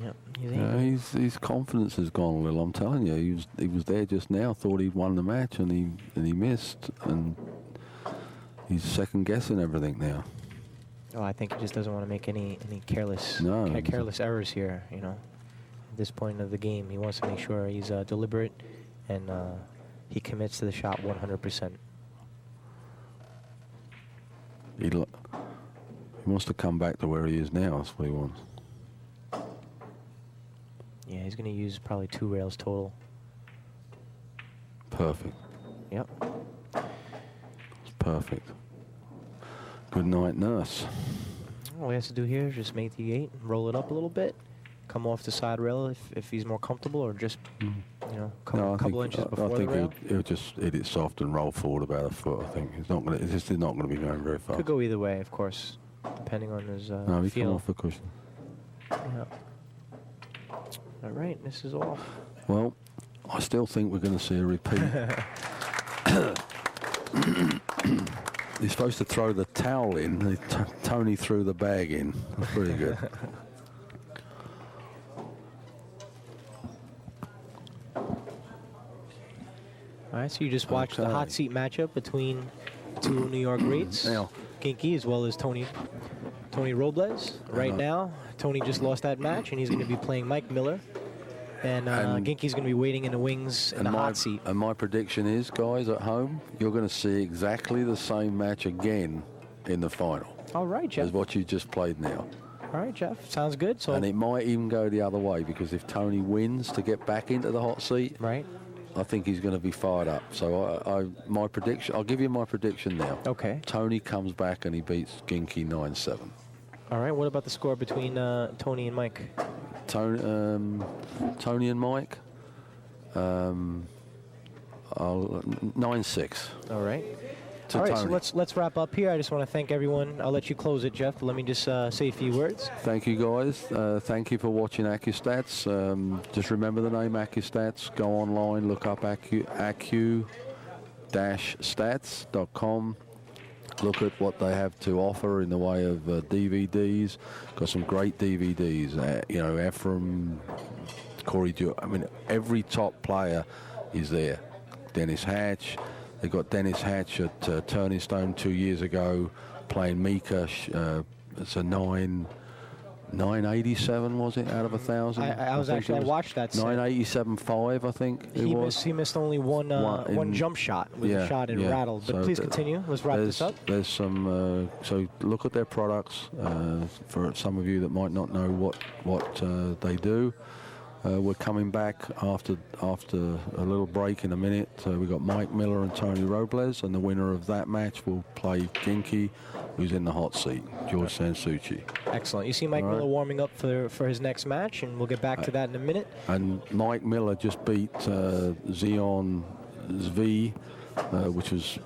Yep. Yeah, his confidence has gone a little. I'm telling you, he was there just now. Thought he'd won the match, and he missed, and he's second guessing everything now. Oh, I think he just doesn't want to make any careless No. careless errors here. You know, at this point of the game, he wants to make sure he's deliberate and he commits to the shot 100%. He wants to come back to where he is now. That's what he wants. Yeah, he's going to use probably 2 rails total. Perfect. Yep. It's perfect. Good night, nurse. All he has to do here is just make the 8, roll it up a little bit, come off the side rail if he's more comfortable, or just you know, come a couple inches before the rail. He'll just hit it soft and roll forward about a foot. I think it's not going to. It's just not going to be going very far. Could go either way, of course, depending on his No, he come feel. off the cushion. Yeah. All right, this is off. Well, I still think we're going to see a repeat. He's supposed to throw the towel in. Tony threw the bag in. That's pretty good. All right, so you just watched the hot seat matchup between 2 New York greats, Now, GInky as well as Tony Robles. Right now, Tony just lost that match, and he's going to be playing Mike Miller. And GInky's going to be waiting in the wings in the hot seat. And my prediction is, guys at home, you're going to see exactly the same match again in the final All right, Geoff. as what you just played now. All right, Geoff. Sounds good. So, And it might even go the other way, because if Tony wins to get back into the hot seat, right. I think he's going to be fired up. So my prediction, I'll give you my prediction now. Okay. Tony comes back and he beats GInky 9-7. All right. What about the score between Tony and Mike? Tony and Mike, 9-6. All right. To All right. Tony. So let's wrap up here. I just want to thank everyone. I'll let you close it, Geoff. Let me just say a few words. Thank you, guys. Thank you for watching Accu-Stats. Just remember the name Accu-Stats. Go online, look up Accu-Stats.com. Look at what they have to offer in the way of DVDs. Got some great DVDs. You know, Ephraim, Corey Dewar. I mean, every top player is there. Dennis Hatch. They got Dennis Hatch at Turning Stone 2 years ago, playing Mika. It's a 987, was it, out of 1,000? I watched that set. 987.5, I think it was. He missed only one jump shot with a shot and rattled. But So please continue. Let's wrap this up. There's some. So look at their products. For some of you that might not know what they do, We're coming back after a little break in a minute. We've got Mike Miller and Tony Robles, and the winner of that match will play GInky, who's in the hot seat, George Souci. Excellent. You see Mike Miller warming up for his next match, and we'll get back to that in a minute. And Mike Miller just beat Zion Zvi, which was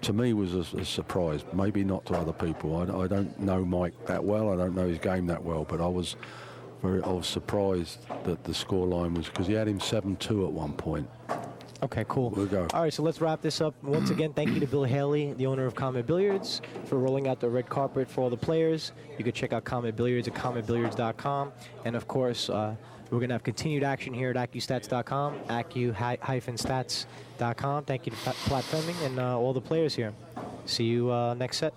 to me was a surprise. Maybe not to other people. I don't know Mike that well. I don't know his game that well, but I was surprised that the scoreline was, because he had him 7-2 at one point. Okay, cool. We'll go. All right, so let's wrap this up. Once again, thank you to Bill Haley, the owner of Comet Billiards, for rolling out the red carpet for all the players. You can check out Comet Billiards at cometbilliards.com. And, of course, we're going to have continued action here at Accu-Stats.com, Accu-Stats.com. Thank you to Platt Fleming and all the players here. See you next set.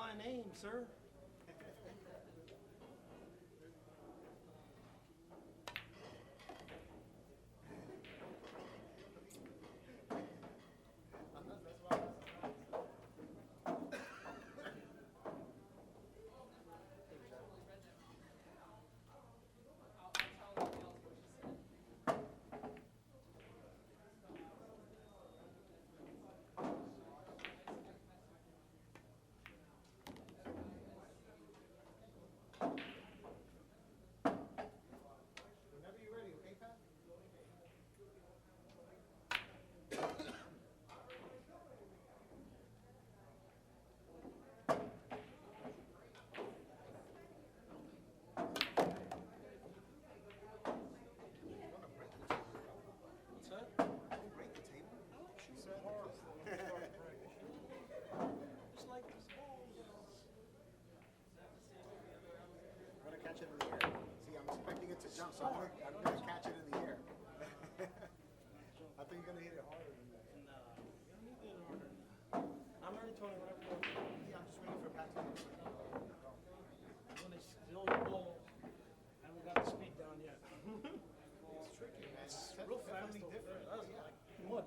my name, sir. Whenever you're ready, okay, Pat? What's that? Don't break the table. Shoot so hard. Just like this ball. I'm gonna catch it in the air. See, I'm expecting it to jump, so I'm gonna catch it in the air. I think you're gonna hit it harder than that. Nah, you don't need to hit it harder. I'm ready, Tony, whenever you're ready. Yeah, I'm just waiting for Pat to hit it. When it's still the ball, I haven't got the speed down yet. It's tricky, man. It's It's real fast definitely over different. there. That's Yeah. like mud.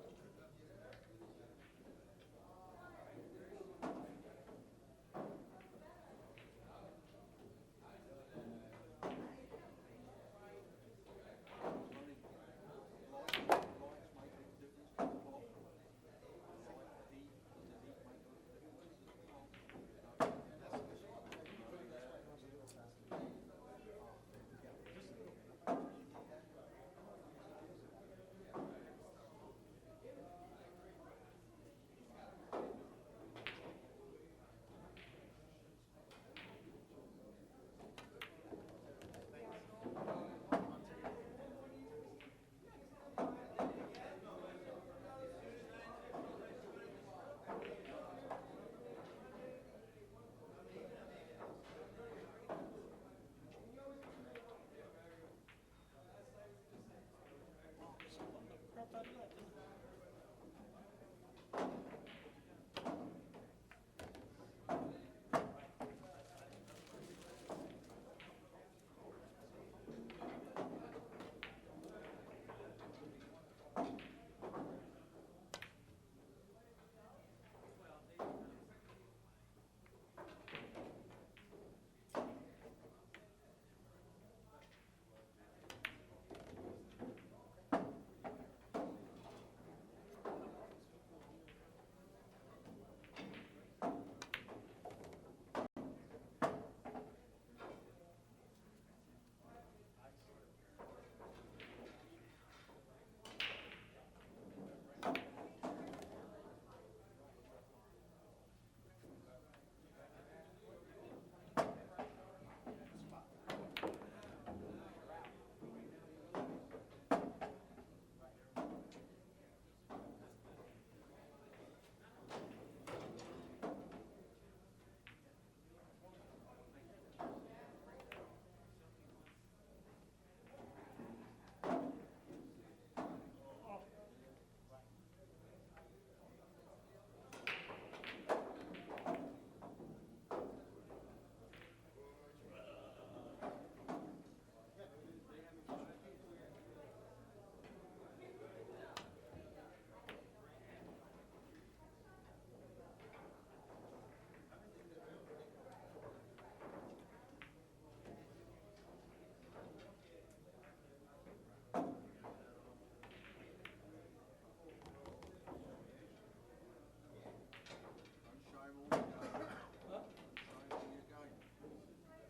Crap out of that, didn't it?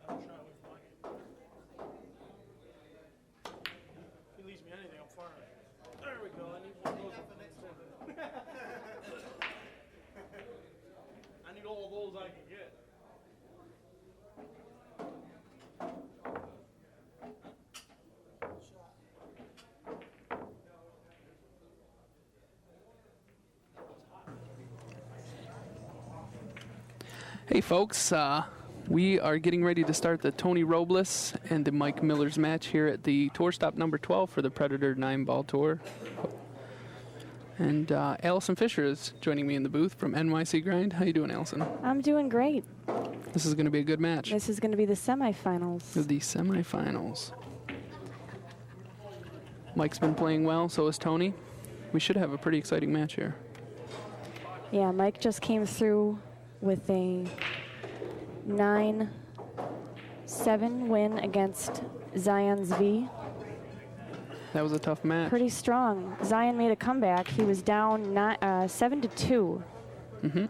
I'm trying with my game. If he leaves me anything, I'm firing. There we go. I need one of those up the next one. I need all those I can get. Hey folks, we are getting ready to start the Tony Robles and the Mike Miller's match here at the tour stop number 12 for the Predator 9-ball tour. And Allison Fisher is joining me in the booth from NYC Grind. How you doing, Allison? I'm doing great. This is going to be a good match. This is going to be the semifinals. The semifinals. Mike's been playing well, so is Tony. We should have a pretty exciting match here. Yeah, Mike just came through with a 9-7 win against Zion Zvi. That was a tough match. Pretty strong. Zion made a comeback. He was down 7-2. Mm-hmm.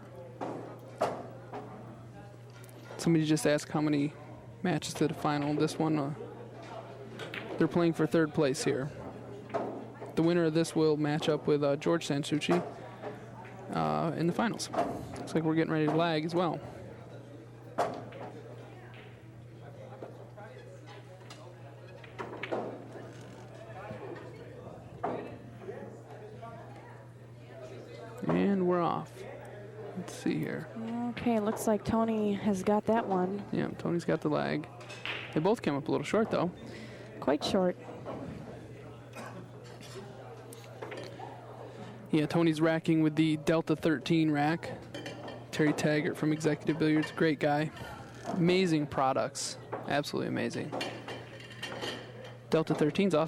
Somebody just asked how many matches to the final. This one, they're playing for third place here. The winner of this will match up with George Sansucci in the finals. Looks like we're getting ready to lag as well. And we're off. Let's see here. Okay, looks like Tony has got that one. Yeah, Tony's got the lag. They both came up a little short, though. Quite short. Yeah, Tony's racking with the Delta 13 rack. Terry Taggart from Executive Billiards, great guy. Amazing products, absolutely amazing. Delta 13's awesome.